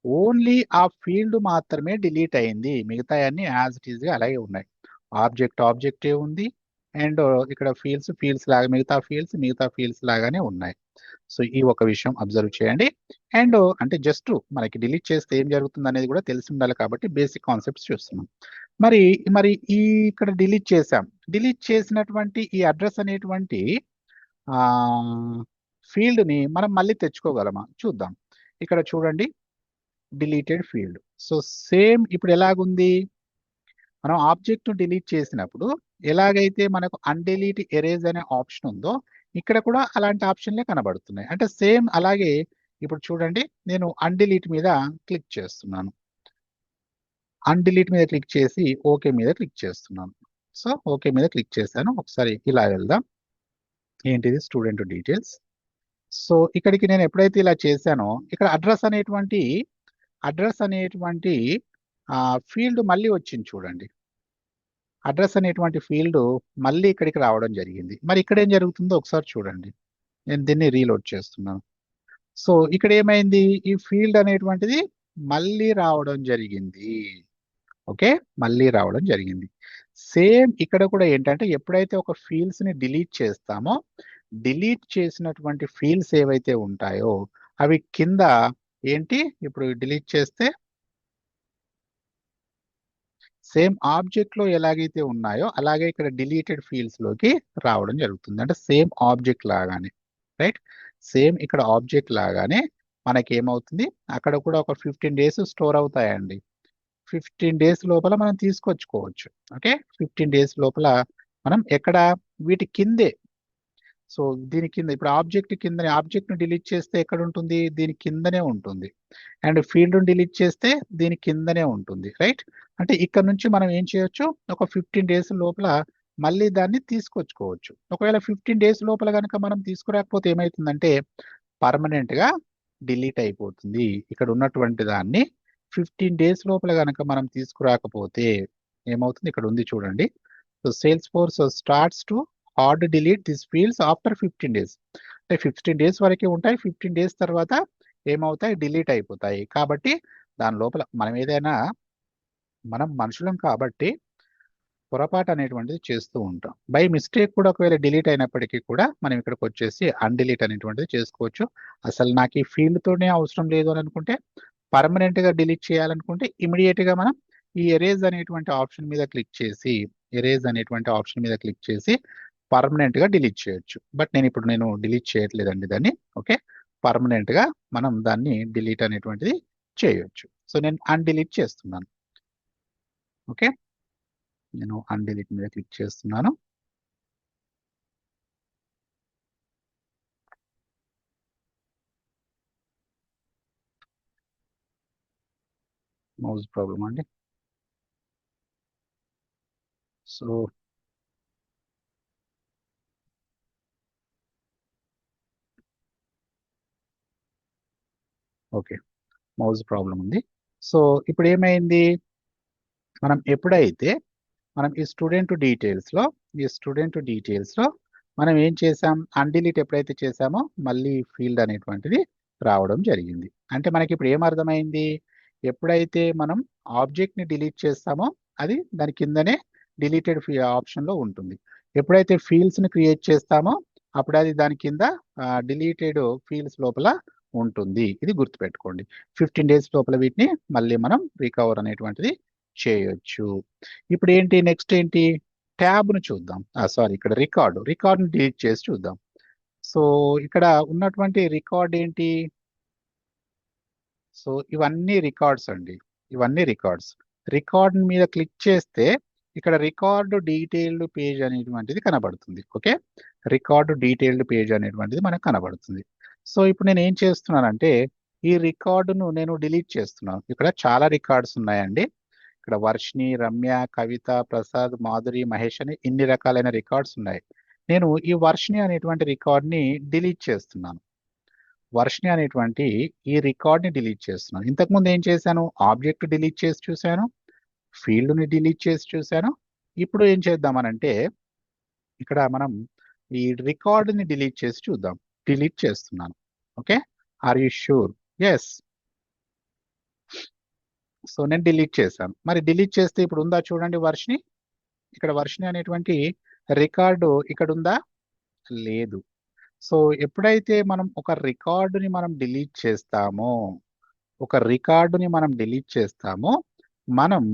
ఓన్లీ ఆ ఫీల్డ్ మాత్రమే డిలీట్ అయింది, మిగతా అన్ని యాజ్ ఇట్ ఈస్గా అలాగే ఉన్నాయి. ఆబ్జెక్టే ఉంది అండ్ ఇక్కడ ఫీల్డ్స్ లాగా మిగతా ఫీల్డ్స్ లాగానే ఉన్నాయి. సో ఈ ఒక విషయం అబ్జర్వ్ చేయండి. అండ్ అంటే జస్ట్ మనకి డిలీట్ చేస్తే ఏం జరుగుతుంది అనేది కూడా తెలిసి ఉండాలి కాబట్టి బేసిక్ కాన్సెప్ట్స్ చూస్తున్నాం. మరి ఈ ఇక్కడ డిలీట్ చేసాం, డిలీట్ చేసినటువంటి ఈ అడ్రస్ అనేటువంటి ఫీల్డ్ని మనం మళ్ళీ తెచ్చుకోగలమా చూద్దాం. ఇక్కడ చూడండి డిలీటెడ్ ఫీల్డ్. సో సేమ్ ఇప్పుడు ఎలాగుంది, మనం ఆబ్జెక్ట్ను డిలీట్ చేసినప్పుడు ఎలాగైతే మనకు అన్డిలీట్ ఎరేజ్ అనే ఆప్షన్ ఉందో ఇక్కడ కూడా అలాంటి ఆప్షన్లే కనబడుతున్నాయి. అంటే సేమ్ అలాగే ఇప్పుడు చూడండి నేను అన్డిలీట్ మీద క్లిక్ చేస్తున్నాను, అన్డిలీట్ మీద క్లిక్ చేసి ఓకే మీద క్లిక్ చేస్తున్నాను. సో ఓకే మీద క్లిక్ చేశాను. ఒకసారి ఇలా వెళ్దాం, ఏంటిది స్టూడెంట్ డీటెయిల్స్. సో ఇక్కడికి నేను ఎప్పుడైతే ఇలా చేశానో ఇక్కడ అడ్రస్ అనేటువంటి ఫీల్డ్ మళ్ళీ వచ్చింది చూడండి, అడ్రస్ అనేటువంటి ఫీల్డ్ మళ్ళీ ఇక్కడికి రావడం జరిగింది. మరి ఇక్కడ ఏం జరుగుతుందో ఒకసారి చూడండి. నేను దీన్ని రీలోడ్ చేస్తున్నాను. సో ఇక్కడ ఏమైంది, ఈ ఫీల్డ్ అనేటువంటిది మళ్ళీ రావడం జరిగింది. ఓకే, మళ్ళీ రావడం జరిగింది. సేమ్ ఇక్కడ కూడా ఏంటంటే ఎప్పుడైతే ఒక ఫీల్డ్స్ ని డిలీట్ చేస్తామో డిలీట్ చేసినటువంటి ఫీల్డ్స్ ఏవైతే ఉంటాయో అవి కింద ఏంటి ఇప్పుడు డిలీట్ చేస్తే సేమ్ ఆబ్జెక్ట్ లో ఎలాగైతే ఉన్నాయో అలాగే ఇక్కడ డిలీటెడ్ ఫీల్డ్స్ లోకి రావడం జరుగుతుంది. అంటే సేమ్ ఆబ్జెక్ట్ లాగానే, రైట్? సేమ్ ఇక్కడ ఆబ్జెక్ట్ లాగానే మనకి ఏమవుతుంది, అక్కడ కూడా ఒక 15 డేస్ స్టోర్ అవుతాయండి. 15 డేస్ లోపల మనం తీసుకొచ్చుకోవచ్చు. ఓకే, 15 డేస్ లోపల మనం ఎక్కడ వీటి కిందే. సో దీని కింద ఇప్పుడు ఆబ్జెక్ట్ కిందనే, ఆబ్జెక్ట్ ను డిలీట్ చేస్తే ఎక్కడ ఉంటుంది, దీని కిందనే ఉంటుంది. అండ్ ఫీల్డ్ ను డిలీట్ చేస్తే దీని కిందనే ఉంటుంది, రైట్? అంటే ఇక్కడ నుంచి మనం ఏం చేయొచ్చు, ఒక 15 డేస్ లోపల మళ్ళీ దాన్ని తీసుకొచ్చుకోవచ్చు. ఒకవేళ 15 డేస్ లోపల కనుక మనం తీసుకురాకపోతే ఏమవుతుందంటే పర్మనెంట్ గా డిలీట్ అయిపోతుంది. ఇక్కడ ఉన్నటువంటి దాన్ని 15 డేస్ లోపల కనుక మనం తీసుకురాకపోతే ఏమవుతుంది, ఇక్కడ ఉంది చూడండి. So sales force starts to hard delete this fields after 15 days. అంటే 15 డేస్ వరకే ఉంటాయి. 15 డేస్ తర్వాత ఏమవుతాయి, డిలీట్ అయిపోతాయి. కాబట్టి దాని లోపల మనం మనుషులం కాబట్టి పొరపాటు అనేటువంటిది చేస్తూ ఉంటాం. బై మిస్టేక్ కూడా ఒకవేళ డిలీట్ అయినప్పటికీ కూడా మనం ఇక్కడికి వచ్చేసి అన్డిలీట్ అనేటువంటిది చేసుకోవచ్చు. అసలు నాకు ఈ ఫీల్డ్ తోనే అవసరం లేదు అని అనుకుంటే, పర్మనెంట్ గా డిలీట్ చేయాలనుకుంటే ఇమీడియట్ గా మనం ఈ ఎరేజ్ అనేటువంటి ఆప్షన్ మీద క్లిక్ చేసి, పర్మనెంట్ గా డిలీట్ చేయొచ్చు. బట్ నేను డిలీట్ చేయట్లేదండి దాన్ని. ఓకే, పర్మనెంట్ గా మనం దాన్ని డిలీట్ అనేటువంటిది చేయొచ్చు. సో నేను అన్డిలీట్ చేస్తున్నాను. ఓకే, నేను అన్డిలీట్ మీద క్లిక్ చేస్తున్నాను. మౌస్ ప్రాబ్లమ్ అండి. సో ఓకే, మౌస్ ప్రాబ్లం ఉంది. సో ఇప్పుడు ఏమైంది, మనం ఎప్పుడైతే మనం ఈ స్టూడెంట్ డీటెయిల్స్ లో మనం ఏం చేసాం, అన్డిలీట్ ఎప్పుడైతే చేసామో మళ్ళీ ఫీల్డ్ అనేటువంటిది రావడం జరిగింది. అంటే మనకి ఇప్పుడు ఏమర్థమైంది, ఎప్పుడైతే మనం ఆబ్జెక్ట్ ని డిలీట్ చేస్తామో అది దాని కిందనే డిలీటెడ్ ఆప్షన్ లో ఉంటుంది. ఎప్పుడైతే ఫీల్డ్స్ ని క్రియేట్ చేస్తామో అప్పుడు అది దాని కింద డిలీటెడ్ ఫీల్డ్స్ లోపల ఉంటుంది. ఇది గుర్తుపెట్టుకోండి. 15 డేస్ లోపల వీటిని మళ్ళీ మనం రికవర్ అనేటువంటిది చేయొచ్చు. ఇప్పుడు ఏంటి, నెక్స్ట్ ఏంటి, ట్యాబ్ ను చూద్దాం. సారీ, ఇక్కడ రికార్డ్ ని డిలీట్ చేసి చూద్దాం. సో ఇక్కడ ఉన్నటువంటి రికార్డ్ ఏంటి, సో ఇవన్నీ రికార్డ్స్ అండి, రికార్డ్ మీద క్లిక్ చేస్తే ఇక్కడ రికార్డు డీటెయిల్డ్ పేజ్ అనేటువంటిది కనబడుతుంది. ఓకే, రికార్డు డీటెయిల్డ్ పేజ్ అనేటువంటిది మనకు కనబడుతుంది. సో ఇప్పుడు నేను ఏం చేస్తున్నానంటే ఈ రికార్డును నేను డిలీట్ చేస్తున్నాను. ఇక్కడ చాలా రికార్డ్స్ ఉన్నాయండి. ఇక్కడ వర్షిణి, రమ్య, కవిత, ప్రసాద్, మాధురి, మహేష్ అని ఇన్ని రకాలైన రికార్డ్స్ ఉన్నాయి. నేను ఈ వర్షిణి అనేటువంటి రికార్డ్ని డిలీట్ చేస్తున్నాను. ఈ రికార్డ్ని డిలీట్ చేస్తున్నాను. ఇంతకుముందు ఏం చేశాను, ఆబ్జెక్ట్ డిలీట్ చేసి చూశాను, ఫీల్డ్ని డిలీట్ చేసి చూశాను. ఇప్పుడు ఏం చేద్దామనంటే ఇక్కడ మనం ఈ రికార్డ్ని డిలీట్ చేసి చూద్దాం. డిలీట్ చేస్తున్నాను. Okay, are you sure? Yes. So నేను డిలీట్ చేశాను. మరి డిలీట్ చేస్తే ఇప్పుడు ఉందా చూడండి వర్షిణి. ఇక్కడ వర్షిణి అనేటువంటి రికార్డు ఇక్కడ ఉందా, లేదు. సో ఎప్పుడైతే మనం ఒక రికార్డుని మనం డిలీట్ చేస్తామో మనం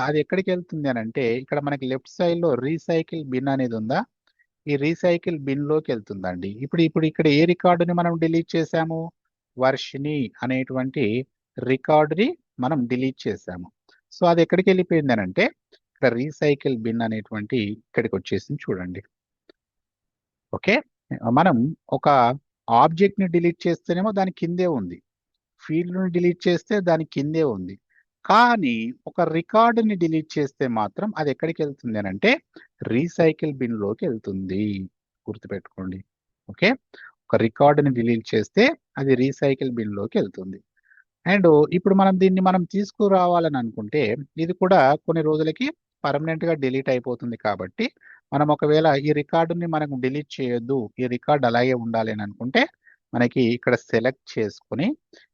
అది ఎక్కడికి వెళ్తుంది అని అంటే ఇక్కడ మనకి లెఫ్ట్ సైడ్ లో రీసైకిల్ బిన్ అనేది ఉందా, ఈ రీసైకిల్ బిన్ లోకి వెళ్తుందండి. ఇప్పుడు ఇక్కడ ఏ రికార్డుని మనం డిలీట్ చేసాము, వర్షిణి అనేటువంటి రికార్డుని మనం డిలీట్ చేసాము. సో అది ఎక్కడికి వెళ్ళిపోయింది అని అంటే ఇక్కడ రీసైకిల్ బిన్ అనేటువంటి ఇక్కడికి వచ్చేసింది చూడండి. ఓకే, మనం ఒక ఆబ్జెక్ట్ ని డిలీట్ చేస్తేనేమో దాని కిందే ఉంది, ఫీల్డ్ ని డిలీట్ చేస్తే దాని కిందే ఉంది. కానీ ఒక రికార్డుని డిలీట్ చేస్తే మాత్రం అది ఎక్కడికి వెళ్తుంది అని అంటే రీసైకిల్ బిన్ లోకి వెళ్తుంది. గుర్తుపెట్టుకోండి. ఓకే, ఒక రికార్డుని డిలీట్ చేస్తే అది రీసైకిల్ బిన్ లోకి వెళ్తుంది. అండ్ ఇప్పుడు దీన్ని మనం తీసుకురావాలని అనుకుంటే ఇది కూడా కొన్ని రోజులకి పర్మనెంట్ గా డిలీట్ అయిపోతుంది. కాబట్టి మనం ఒకవేళ ఈ రికార్డుని మనం డిలీట్ చేయొద్దు, ఈ రికార్డ్ అలాగే ఉండాలి అని అనుకుంటే మనకి ఇక్కడ సెలెక్ట్ చేసుకుని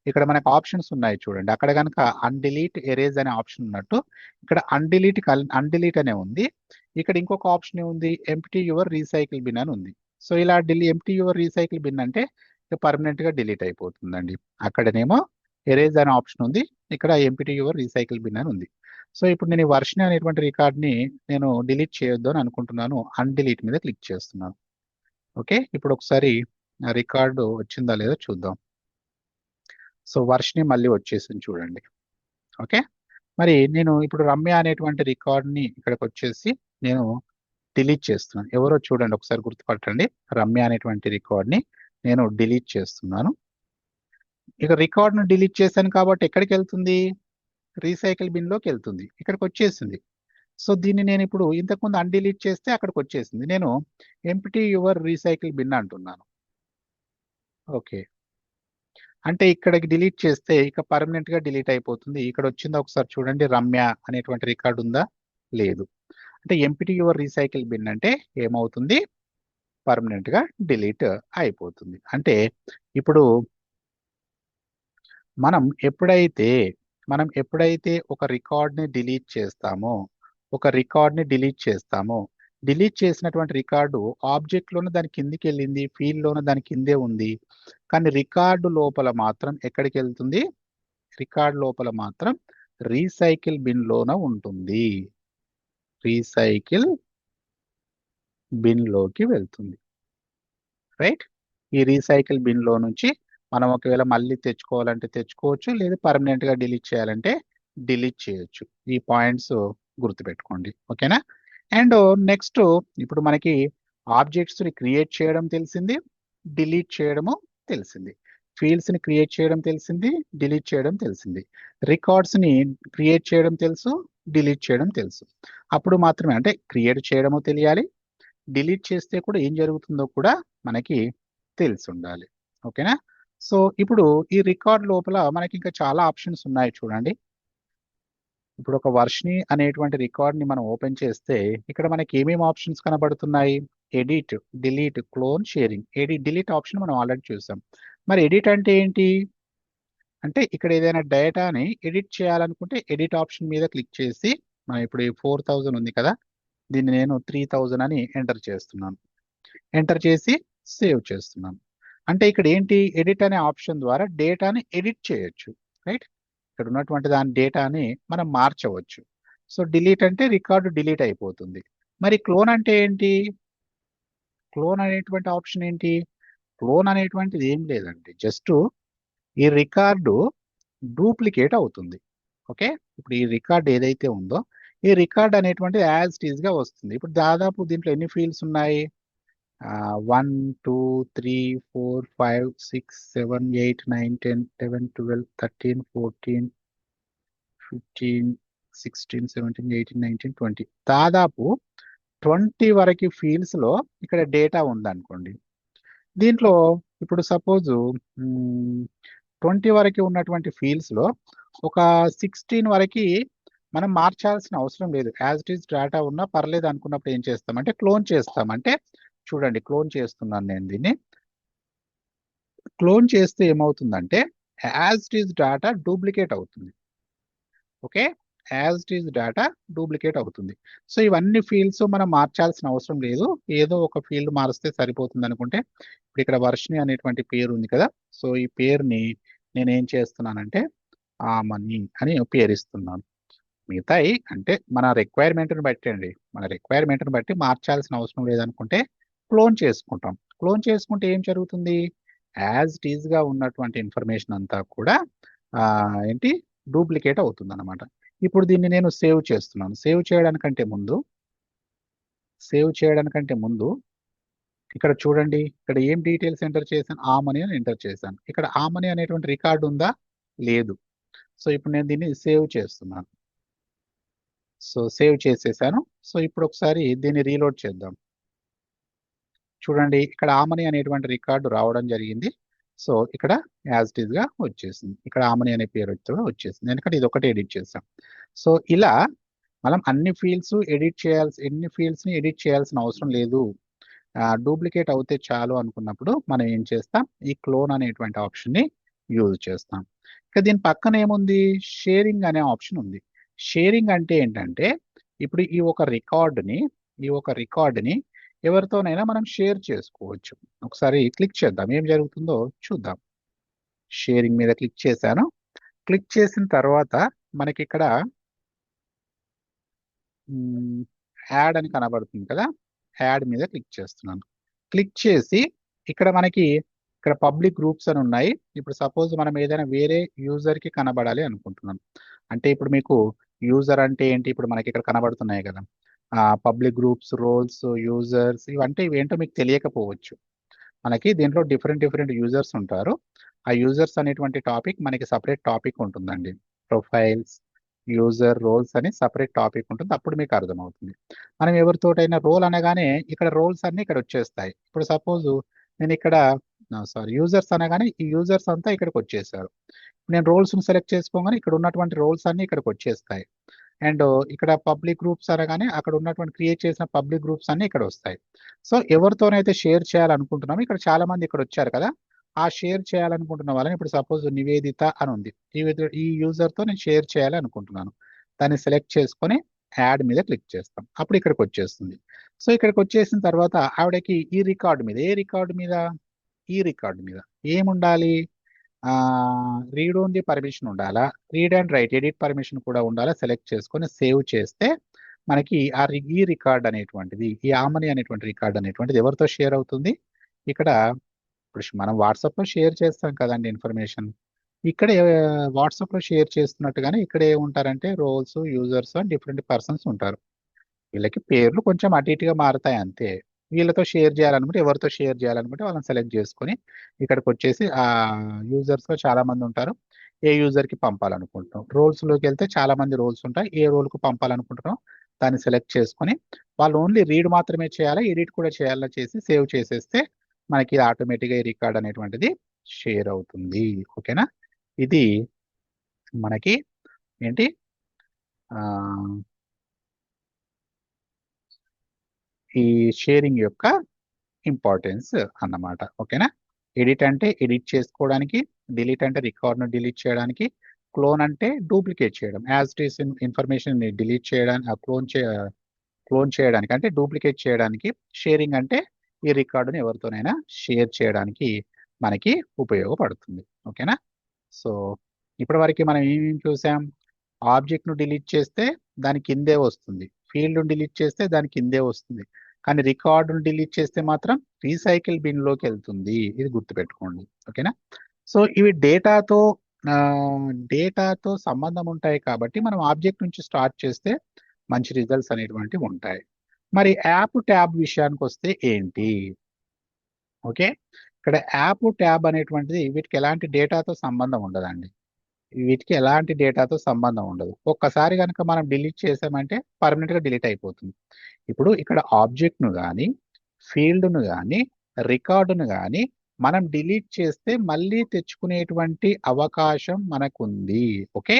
ఇక్కడ మనకు ఆప్షన్స్ ఉన్నాయి చూడండి. అక్కడ కనుక అన్డిలీట్ ఎరేజ్ అనే ఆప్షన్ ఉన్నట్టు ఇక్కడ అన్డిలీట్ అనే ఉంది. ఇక్కడ ఇంకొక ఆప్షన్ ఉంది, ఎంప్టీ యువర్ రీసైకిల్ బిన్ అని ఉంది. సో ఇలా ఎంప్టీ యువర్ రీసైకిల్ బిన్ అంటే పర్మనెంట్ గా డిలీట్ అయిపోతుందండి. అక్కడనేమో ఎరేజ్ అనే ఆప్షన్ ఉంది, ఇక్కడ ఎంప్టీ యువర్ రీసైకిల్ బిన్ అని ఉంది. సో ఇప్పుడు నేను ఈ వర్షన్ అనేటువంటి రికార్డ్ని నేను డిలీట్ చేయొద్దు అని అనుకుంటున్నాను. అన్డిలీట్ మీద క్లిక్ చేస్తున్నాను. ఓకే, ఇప్పుడు ఒకసారి రికార్డు వచ్చిందా లేదా చూద్దాం. సో వర్షని మళ్ళీ వచ్చేసింది చూడండి. ఓకే, మరి నేను ఇప్పుడు రమ్య అనేటువంటి రికార్డ్ని ఇక్కడికి వచ్చేసి నేను డిలీట్ చేస్తున్నాను. ఎవరో చూడండి, ఒకసారి గుర్తుపట్టండి. రమ్య అనేటువంటి రికార్డ్ని నేను డిలీట్ చేస్తున్నాను. ఇక రికార్డ్ను డిలీట్ చేశాను కాబట్టి ఎక్కడికి వెళ్తుంది? రీసైకిల్ బిన్ లోకి వెళ్తుంది. ఇక్కడికి వచ్చేసింది. సో దీన్ని నేను ఇప్పుడు ఇంతకుముందు అన్డిలీట్ చేస్తే అక్కడికి వచ్చేసింది. నేను ఎంప్టీ యువర్ రీసైకిల్ బిన్ అంటున్నాను. ఓకే, అంటే ఇక్కడికి డిలీట్ చేస్తే ఇక పర్మనెంట్ గా డిలీట్ అయిపోతుంది. ఇక్కడ వచ్చిందా ఒకసారి చూడండి, రమ్య అనేటువంటి రికార్డు ఉందా? లేదు. అంటే ఎంప్టీ యువర్ రీసైకిల్ బిన్ అంటే ఏమవుతుంది? పర్మనెంట్ గా డిలీట్ అయిపోతుంది. అంటే ఇప్పుడు మనం ఎప్పుడైతే ఒక రికార్డ్ని డిలీట్ చేస్తామో డిలీట్ చేసినటువంటి రికార్డు ఆబ్జెక్ట్లోనే దాని కిందికి వెళ్ళింది, ఫీల్డ్లోనే దాని కిందే ఉంది. కానీ రికార్డు లోపల మాత్రం ఎక్కడికి వెళ్తుంది? రికార్డు లోపల మాత్రం రీసైకిల్ బిన్లోన ఉంటుంది. రీసైకిల్ బిన్లోకి వెళ్తుంది. రైట్, ఈ రీసైకిల్ బిన్లో నుంచి మనం ఒకవేళ మళ్ళీ తెచ్చుకోవాలంటే తెచ్చుకోవచ్చు, లేదా పర్మనెంట్గా డిలీట్ చేయాలంటే డిలీట్ చేయొచ్చు. ఈ పాయింట్స్ గుర్తుపెట్టుకోండి. ఓకేనా? అండ్ నెక్స్ట్ ఇప్పుడు మనకి ఆబ్జెక్ట్స్ని క్రియేట్ చేయడం తెలిసింది, డిలీట్ చేయడము తెలిసింది. ఫీల్డ్స్ని క్రియేట్ చేయడం తెలిసింది, డిలీట్ చేయడం తెలిసింది. రికార్డ్స్ని క్రియేట్ చేయడం తెలుసు, డిలీట్ చేయడం తెలుసు. అప్పుడు మాత్రమే, అంటే క్రియేట్ చేయడము తెలియాలి, డిలీట్ చేస్తే కూడా ఏం జరుగుతుందో కూడా మనకి తెలిసి ఉండాలి. ఓకేనా? సో ఇప్పుడు ఈ రికార్డ్ లోపల మనకి ఇంకా చాలా ఆప్షన్స్ ఉన్నాయి చూడండి. ఇప్పుడు ఒక వర్షని అనేటువంటి రికార్డ్ని మనం ఓపెన్ చేస్తే ఇక్కడ మనకి ఏమేమి ఆప్షన్స్ కనబడుతున్నాయి? Edit, delete, clone, sharing. Delete option మనం ఆల్రెడీ చూసాం. మరి ఎడిట్ అంటే ఏంటి? అంటే ఇక్కడ ఏదైనా డేటాని ఎడిట్ చేయాలనుకుంటే ఎడిట్ ఆప్షన్ మీద క్లిక్ చేసి, మనం ఇప్పుడు 4000 ఉంది కదా, దీన్ని నేను 3000 అని ఎంటర్ చేస్తున్నాను. ఎంటర్ చేసి సేవ్ చేస్తున్నాను. అంటే ఇక్కడ ఏంటి? ఎడిట్ అనే ఆప్షన్ ద్వారా డేటాని ఎడిట్ చేయొచ్చు. రైట్, ఇక్కడ ఉన్నటువంటి దాని డేటాని మనం మార్చవచ్చు. సో డిలీట్ అంటే రికార్డు డిలీట్ అయిపోతుంది. మరి క్లోన్ అంటే ఏంటి? క్లోన్ అనేటువంటి ఆప్షన్ ఏంటి? క్లోన్ అనేటువంటిది ఏం లేదండి, జస్ట్ ఈ రికార్డు డూప్లికేట్ అవుతుంది. ఓకే, ఇప్పుడు ఈ రికార్డ్ ఏదైతే ఉందో ఈ రికార్డ్ అనేటువంటిది యాజ్ ఇట్ ఈస్ గా వస్తుంది. ఇప్పుడు దాదాపు దీంట్లో ఎన్ని ఫీల్డ్స్ ఉన్నాయి? 1 2 3 4 5 6 7 8 9 10 11 12 13 14 15 16 17 18 19 20, దాదాపు 20 వరకు ఫీల్డ్స్ లో ఇక్కడ డేటా ఉందనుకోండి. దీంట్లో ఇప్పుడు సపోజ్ 20 వరకు ఉన్నటువంటి ఫీల్డ్స్ లో ఒక 16 వరకు మనం మార్చాల్సిన అవసరం లేదు. యాజ్ ఇట్ ఈస్ డేటా ఉన్నా పర్లేదు అనుకున్నప్పుడు ఏం చేస్తామంటే క్లోన్ చేస్తాం. అంటే చూడండి, క్లోన్ చేస్తున్నాను నేను దీన్ని. క్లోన్ చేస్తే ఏమవుతుందంటే as it is data duplicate అవుతుంది. Okay, as it is data duplicate అవుతుంది. సో ఇవన్నీ ఫీల్డ్స్ మనం మార్చాల్సిన అవసరం లేదు, ఏదో ఒక ఫీల్డ్ మారిస్తే సరిపోతుంది అనుకుంటే ఇప్పుడు ఇక్కడ వర్షిని అనేటువంటి పేరు ఉంది కదా, సో ఈ పేరుని నేను ఏం చేస్తున్నానంటే మనీ అని పేరు ఇస్తున్నాను. మిగతాయి అంటే మన రిక్వైర్మెంట్ని బట్టి అండి, మన రిక్వైర్మెంట్ని బట్టి మార్చాల్సిన అవసరం లేదనుకుంటే క్లోన్ చేసుకుంటాం. క్లోన్ చేసుకుంటే ఏం జరుగుతుంది? యాజ్ ఇట్ ఈస్ గా ఉన్నటువంటి ఇన్ఫర్మేషన్ అంతా కూడా ఏంటి డూప్లికేట్ అవుతుంది అనమాట. ఇప్పుడు దీన్ని నేను సేవ్ చేస్తున్నాను. సేవ్ చేయడానికంటే ముందు ఇక్కడ చూడండి, ఇక్కడ ఏం డీటెయిల్స్ ఎంటర్ చేశాను? ఆ మనీ అని ఎంటర్ చేశాను. ఇక్కడ ఆ మనీ అనేటువంటి రికార్డు ఉందా? లేదు. సో ఇప్పుడు నేను దీన్ని సేవ్ చేస్తున్నాను. సో సేవ్ చేసేసాను. సో ఇప్పుడు ఒకసారి దీన్ని రీలోడ్ చేద్దాం. చూడండి, ఇక్కడ ఆమని అనేటువంటి రికార్డు రావడం జరిగింది. సో ఇక్కడ యాజ్ ఇట్ ఈస్ గా వచ్చేసింది. ఇక్కడ ఆమని అనే పేరు వచ్చేసింది, ఎందుకంటే ఇది ఒకటి ఎడిట్ చేసాం. సో ఇలా మనం ఎన్ని ఫీల్డ్స్ ని ఎడిట్ చేయాల్సిన అవసరం లేదు. డూప్లికేట్ అవుతే చాలు అనుకున్నప్పుడు మనం ఏం చేస్తాం, ఈ క్లోన్ అనేటువంటి ఆప్షన్ని యూజ్ చేస్తాం. ఇక దీని పక్కన ఏముంది, షేరింగ్ అనే ఆప్షన్ ఉంది. షేరింగ్ అంటే ఏంటంటే ఇప్పుడు ఈ ఒక రికార్డుని ఎవరితోనైనా మనం షేర్ చేసుకోవచ్చు. ఒకసారి క్లిక్ చేద్దాం, ఏం జరుగుతుందో చూద్దాం. షేరింగ్ మీద క్లిక్ చేశాను. క్లిక్ చేసిన తర్వాత మనకి ఇక్కడ యాడ్ అని కనబడుతుంది కదా, యాడ్ మీద క్లిక్ చేస్తున్నాను. క్లిక్ చేసి ఇక్కడ మనకి ఇక్కడ పబ్లిక్ గ్రూప్స్ అని ఉన్నాయి. ఇప్పుడు సపోజ్ మనం ఏదైనా వేరే యూజర్కి కనబడాలి అనుకుంటున్నాం అంటే ఇప్పుడు మీకు యూజర్ అంటే ఏంటి, ఇప్పుడు మనకి ఇక్కడ కనబడుతున్నాయి కదా పబ్లిక్ గ్రూప్స్, రోల్స్, యూజర్స్, ఇవేంటో మీకు తెలియకపోవచ్చు. మనకి దీంట్లో డిఫరెంట్ డిఫరెంట్ యూజర్స్ ఉంటారు. ఆ యూజర్స్ అనేటువంటి టాపిక్ మనకి సపరేట్ టాపిక్ ఉంటుందండి. ప్రొఫైల్స్, యూజర్, రోల్స్ అని సపరేట్ టాపిక్ ఉంటుంది. అప్పుడు మీకు అర్థమవుతుంది. మనం ఎవరితోటైనా రోల్ అనగానే ఇక్కడ రోల్స్ అన్ని ఇక్కడ వచ్చేస్తాయి. ఇప్పుడు సపోజ్ నేను ఇక్కడ యూజర్స్ అనగానే ఈ యూజర్స్ అంతా ఇక్కడికి వచ్చేసారు. నేను రోల్స్ని సెలెక్ట్ చేసుకోగానే ఇక్కడ ఉన్నటువంటి రోల్స్ అన్ని ఇక్కడికి వచ్చేస్తాయి. అండ్ ఇక్కడ పబ్లిక్ గ్రూప్స్ అనగానే అక్కడ ఉన్నటువంటి క్రియేట్ చేసిన పబ్లిక్ గ్రూప్స్ అన్ని ఇక్కడ వస్తాయి. సో ఎవరితోనైతే షేర్ చేయాలనుకుంటున్నామో ఇక్కడ చాలా మంది ఇక్కడ వచ్చారు కదా, ఆ షేర్ చేయాలనుకుంటున్న వాళ్ళని ఇప్పుడు సపోజ్ నివేదిత అని ఉంది, ఈ యూజర్తో నేను షేర్ చేయాలి అనుకుంటున్నాను. దాన్ని సెలెక్ట్ చేసుకొని యాడ్ మీద క్లిక్ చేస్తాం, అప్పుడు ఇక్కడికి వచ్చేస్తుంది. సో ఇక్కడికి వచ్చేసిన తర్వాత ఆవిడకి ఈ రికార్డు మీద, ఈ రికార్డు మీద ఏముండాలి, రీడ్ ఓన్లీ పర్మిషన్ ఉండాలా, read and right edit permission కూడా ఉండాలా, సెలెక్ట్ చేసుకొని సేవ్ చేస్తే మనకి ఈ రికార్డ్ అనేటువంటిది, ఈ ఆమని అనేటువంటి రికార్డ్ అనేటువంటిది ఎవరితో షేర్ అవుతుంది, ఇక్కడ ఇప్పుడు మనం వాట్సాప్లో షేర్ చేస్తాం కదండి ఇన్ఫర్మేషన్, ఇక్కడ వాట్సాప్లో షేర్ చేస్తున్నట్టుగానే ఇక్కడ ఏముంటారంటే roles, users and different persons ఉంటారు. వీళ్ళకి పేర్లు కొంచెం అటు ఇటుగా మారుతాయి అంతే. వీళ్ళతో షేర్ చేయాలనుకుంటే, ఎవరితో షేర్ చేయాలనుకుంటే వాళ్ళని సెలెక్ట్ చేసుకొని ఇక్కడికి వచ్చేసి యూజర్స్లో చాలా మంది ఉంటారు, ఏ యూజర్కి పంపాలనుకుంటున్నాం. రోల్స్లోకి వెళ్తే చాలా మంది రోల్స్ ఉంటాయి, ఏ రోల్కు పంపాలనుకుంటున్నాం దాన్ని సెలెక్ట్ చేసుకొని వాళ్ళు ఓన్లీ రీడ్ మాత్రమే చేయాలా, ఎడిట్ కూడా చేయాలా చేసి సేవ్ చేసేస్తే మనకి ఆటోమేటిక్గా ఈ రికార్డ్ అనేటువంటిది షేర్ అవుతుంది. ఓకేనా, ఇది మనకి ఏంటి ఈ షేరింగ్ యొక్క ఇంపార్టెన్స్ అన్నమాట. ఓకేనా, ఎడిట్ అంటే ఎడిట్ చేసుకోవడానికి, డిలీట్ అంటే రికార్డ్ను డిలీట్ చేయడానికి, క్లోన్ అంటే డూప్లికేట్ చేయడం, as it is information delete చేయడానికి, క్లోన్ చేయడానికి అంటే డూప్లికేట్ చేయడానికి, షేరింగ్ అంటే ఈ రికార్డుని ఎవరితోనైనా షేర్ చేయడానికి మనకి ఉపయోగపడుతుంది. ఓకేనా, సో ఇప్పటి వరకు మనం ఏమేమి చూసాం, ఆబ్జెక్ట్ను డిలీట్ చేస్తే దాని కిందే వస్తుంది, ఫీల్డ్ను డిలీట్ చేస్తే దాని కిందే వస్తుంది, కానీ రికార్డును డిలీట్ చేస్తే మాత్రం రీసైకిల్ బిన్లోకి వెళ్తుంది. ఇది గుర్తుపెట్టుకోండి. ఓకేనా, సో ఇవి డేటాతో సంబంధం ఉంటాయి కాబట్టి మనం ఆబ్జెక్ట్ నుంచి స్టార్ట్ చేస్తే మంచి రిజల్ట్స్ అనేటువంటివి ఉంటాయి. మరి యాప్ ట్యాబ్ విషయానికి వస్తే ఏంటి, ఓకే, ఇక్కడ యాప్ ట్యాబ్ అనేటువంటిది వీటికి ఎలాంటి డేటాతో సంబంధం ఉండదండి. వీటికి ఎలాంటి డేటాతో సంబంధం ఉండదు. ఒక్కసారి కనుక మనం డిలీట్ చేసామంటే పర్మనెంట్గా డిలీట్ అయిపోతుంది. ఇప్పుడు ఇక్కడ ఆబ్జెక్ట్ను కానీ, ఫీల్డ్ను కానీ, రికార్డును కానీ మనం డిలీట్ చేస్తే మళ్ళీ తెచ్చుకునేటువంటి అవకాశం మనకుంది. ఓకే,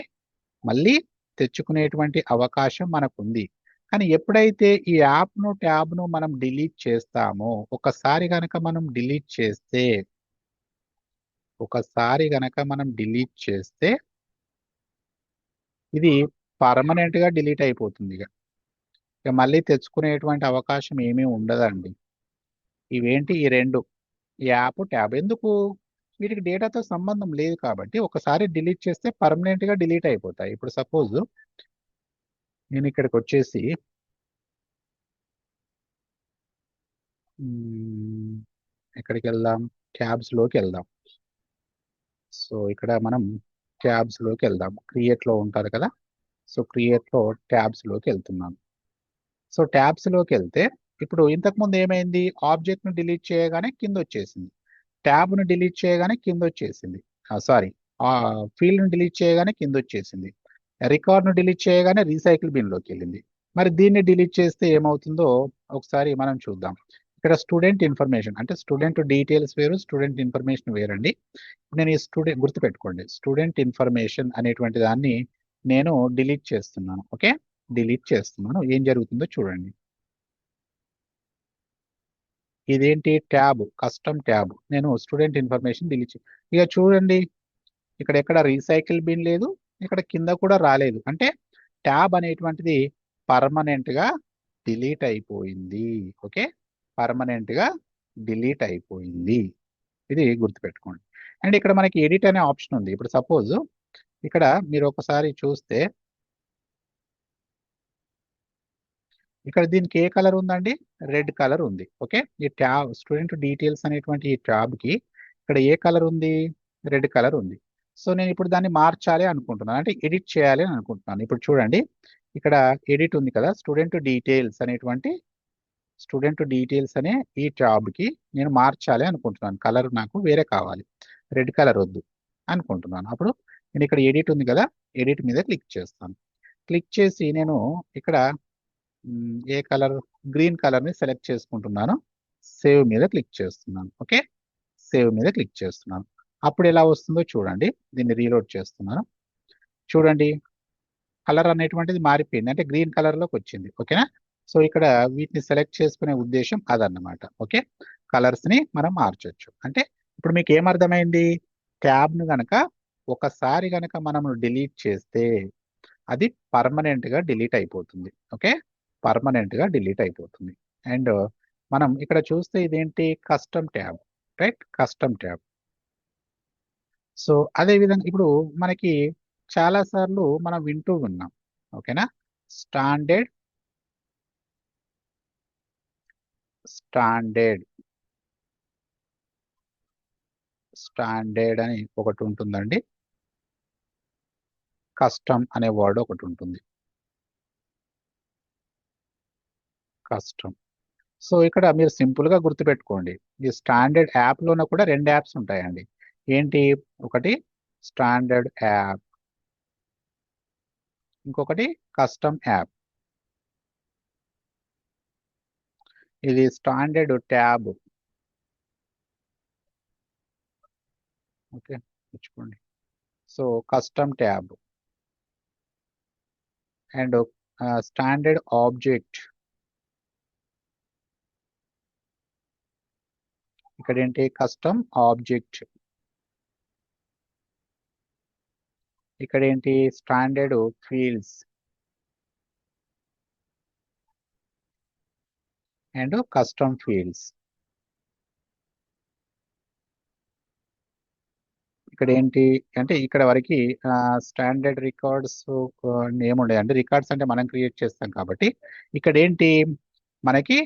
మళ్ళీ తెచ్చుకునేటువంటి అవకాశం మనకుంది. కానీ ఎప్పుడైతే ఈ యాప్ను ట్యాబ్ను మనం డిలీట్ చేస్తామో, ఒకసారి గనక మనం డిలీట్ చేస్తే ఇది పర్మనెంట్ గా డిలీట్ అయిపోతుంది. ఇక మళ్ళీ తెచ్చుకునేటువంటి అవకాశం ఏమీ ఉండదండి. ఇవేంటి, ఈ రెండు, యాప్ ట్యాబ్. ఎందుకు, వీటికి డేటాతో సంబంధం లేదు కాబట్టి ఒకసారి డిలీట్ చేస్తే పర్మనెంట్ గా డిలీట్ అయిపోతాయి. ఇప్పుడు సపోజ్ నేను ఇక్కడికి వచ్చేసి ఎక్కడికి వెళ్దాం, ట్యాబ్స్ లోకి వెళ్దాం. సో ఇక్కడ మనం ట్యాబ్స్ లోకి వెళ్దాం, క్రియేట్ లో ఉంటారు కదా, సో క్రియేట్ లో ట్యాబ్స్ లోకి వెళ్తున్నాను. సో ట్యాబ్స్ లోకి వెళ్తే ఇప్పుడు ఇంతకుముందు ఏమైంది, ఆబ్జెక్ట్ ను డిలీట్ చేయగానే కింద వచ్చేసింది, ట్యాబ్ ను డిలీట్ చేయగానే కింద వచ్చేసింది, సారీ ఫీల్డ్ ను డిలీట్ చేయగానే కింద వచ్చేసింది, రికార్డ్ ను డిలీట్ చేయగానే రీసైకిల్ బిన్ లోకి వెళ్ళింది. మరి దీన్ని డిలీట్ చేస్తే ఏమవుతుందో ఒకసారి మనం చూద్దాం. ఇక్కడ స్టూడెంట్ ఇన్ఫర్మేషన్ అంటే స్టూడెంట్ డీటెయిల్స్ వేరు, స్టూడెంట్ ఇన్ఫర్మేషన్ వేరండి. నేను ఈ గుర్తుపెట్టుకోండి, స్టూడెంట్ ఇన్ఫర్మేషన్ అనేటువంటి దాన్ని నేను డిలీట్ చేస్తున్నాను. ఓకే, డిలీట్ చేస్తున్నాను, ఏం జరుగుతుందో చూడండి. ఇదేంటి ట్యాబ్, కస్టమ్ ట్యాబ్. నేను స్టూడెంట్ ఇన్ఫర్మేషన్ డిలీట్. ఇక చూడండి, ఇక్కడ ఎక్కడ రీసైకిల్ బిన్ లేదు, ఇక్కడ కింద కూడా రాలేదు. అంటే ట్యాబ్ అనేటువంటిది పర్మనెంట్ గా డిలీట్ అయిపోయింది. ఓకే, పర్మనెంట్ గా డిలీట్ అయిపోయింది. ఇది గుర్తుపెట్టుకోండి. అండ్ ఇక్కడ మనకి ఎడిట్ అనే ఆప్షన్ ఉంది. ఇప్పుడు సపోజ్ ఇక్కడ మీరు ఒకసారి చూస్తే ఇక్కడ దీనికి ఏ కలర్ ఉందండి? రెడ్ కలర్ ఉంది. ఓకే, ఈ ట్యాబ్ స్టూడెంట్ డీటెయిల్స్ అనేటువంటి ఈ ట్యాబ్ కి ఇక్కడ ఏ కలర్ ఉంది? రెడ్ కలర్ ఉంది. సో నేను ఇప్పుడు దాన్ని మార్చాలి అనుకుంటున్నాను, అంటే ఎడిట్ చేయాలి అని అనుకుంటున్నాను. ఇప్పుడు చూడండి, ఇక్కడ ఎడిట్ ఉంది కదా, స్టూడెంట్ డీటెయిల్స్ అనేటువంటి స్టూడెంట్ డీటెయిల్స్ అనే ఈ ట్యాబ్ కి నేను మార్చాలి అనుకుంటున్నాను. కలర్ నాకు వేరే కావాలి, రెడ్ కలర్ వద్దు అనుకుంటున్నాను. అప్పుడు నేను ఇక్కడ ఎడిట్ ఉంది కదా, ఎడిట్ మీద క్లిక్ చేస్తాను. క్లిక్ చేసి నేను ఇక్కడ ఏ కలర్? గ్రీన్ కలర్ ని సెలెక్ట్ చేసుకుంటున్నాను. సేవ్ మీద క్లిక్ చేస్తున్నాను. ఓకే, సేవ్ మీద క్లిక్ చేస్తున్నాను. అప్పుడు ఎలా వస్తుందో చూడండి. దీన్ని రీలోడ్ చేస్తున్నాను. చూడండి, కలర్ అనేటువంటిది మారిపోయింది, అంటే గ్రీన్ కలర్ లోకి వచ్చింది. ఓకేనా? సో ఇక్కడ వీటిని సెలెక్ట్ చేసుకునే ఉద్దేశం అదన్నమాట. ఓకే, కలర్స్ ని మనం మార్చొచ్చు. అంటే ఇప్పుడు మీకు ఏమర్థమైంది? ట్యాబ్ ను గనక ఒకసారి గనక మనం డిలీట్ చేస్తే అది పర్మనెంట్ గా డిలీట్ అయిపోతుంది. ఓకే, పర్మనెంట్ గా డిలీట్ అయిపోతుంది. అండ్ మనం ఇక్కడ చూస్తే ఇదేంటి? Custom tab, right? Custom tab. So అదే విధంగా ఇప్పుడు మనకి చాలా సార్లు మనం వింటూ ఉన్నాం. ఓకేనా? స్టాండర్డ్ స్టాండర్డ్ స్టాండర్డ్ అని ఒకటి ఉంటుందండి, కస్టమ్ అనే వర్డ్ ఒకటి ఉంటుంది. కస్టమ్. సో ఇక్కడ మీరు సింపుల్ గా గుర్తుపెట్టుకోండి, ఈ స్టాండర్డ్ యాప్ లోన కూడా రెండు యాప్స్ ఉంటాయండి. ఏంటి? ఒకటి స్టాండర్డ్ యాప్, ఇంకొకటి కస్టమ్ యాప్. ఇది స్టాండర్డ్ ట్యాబ్. ఓకే, తెచ్చుకోండి. So custom tab and standard object. ఇక్కడ ఏంటి? Custom object. ఇక్కడ ఏంటి? Standard fields and custom fields. ఇక్కడ ఏంటి అంటే ఇక్కడ వరకు స్టాండర్డ్ రికార్డ్స్ ఏముండే అంటే, రికార్డ్స్ అంటే మనం క్రియేట్ చేస్తాం కాబట్టి ఇక్కడ ఏంటి మనకి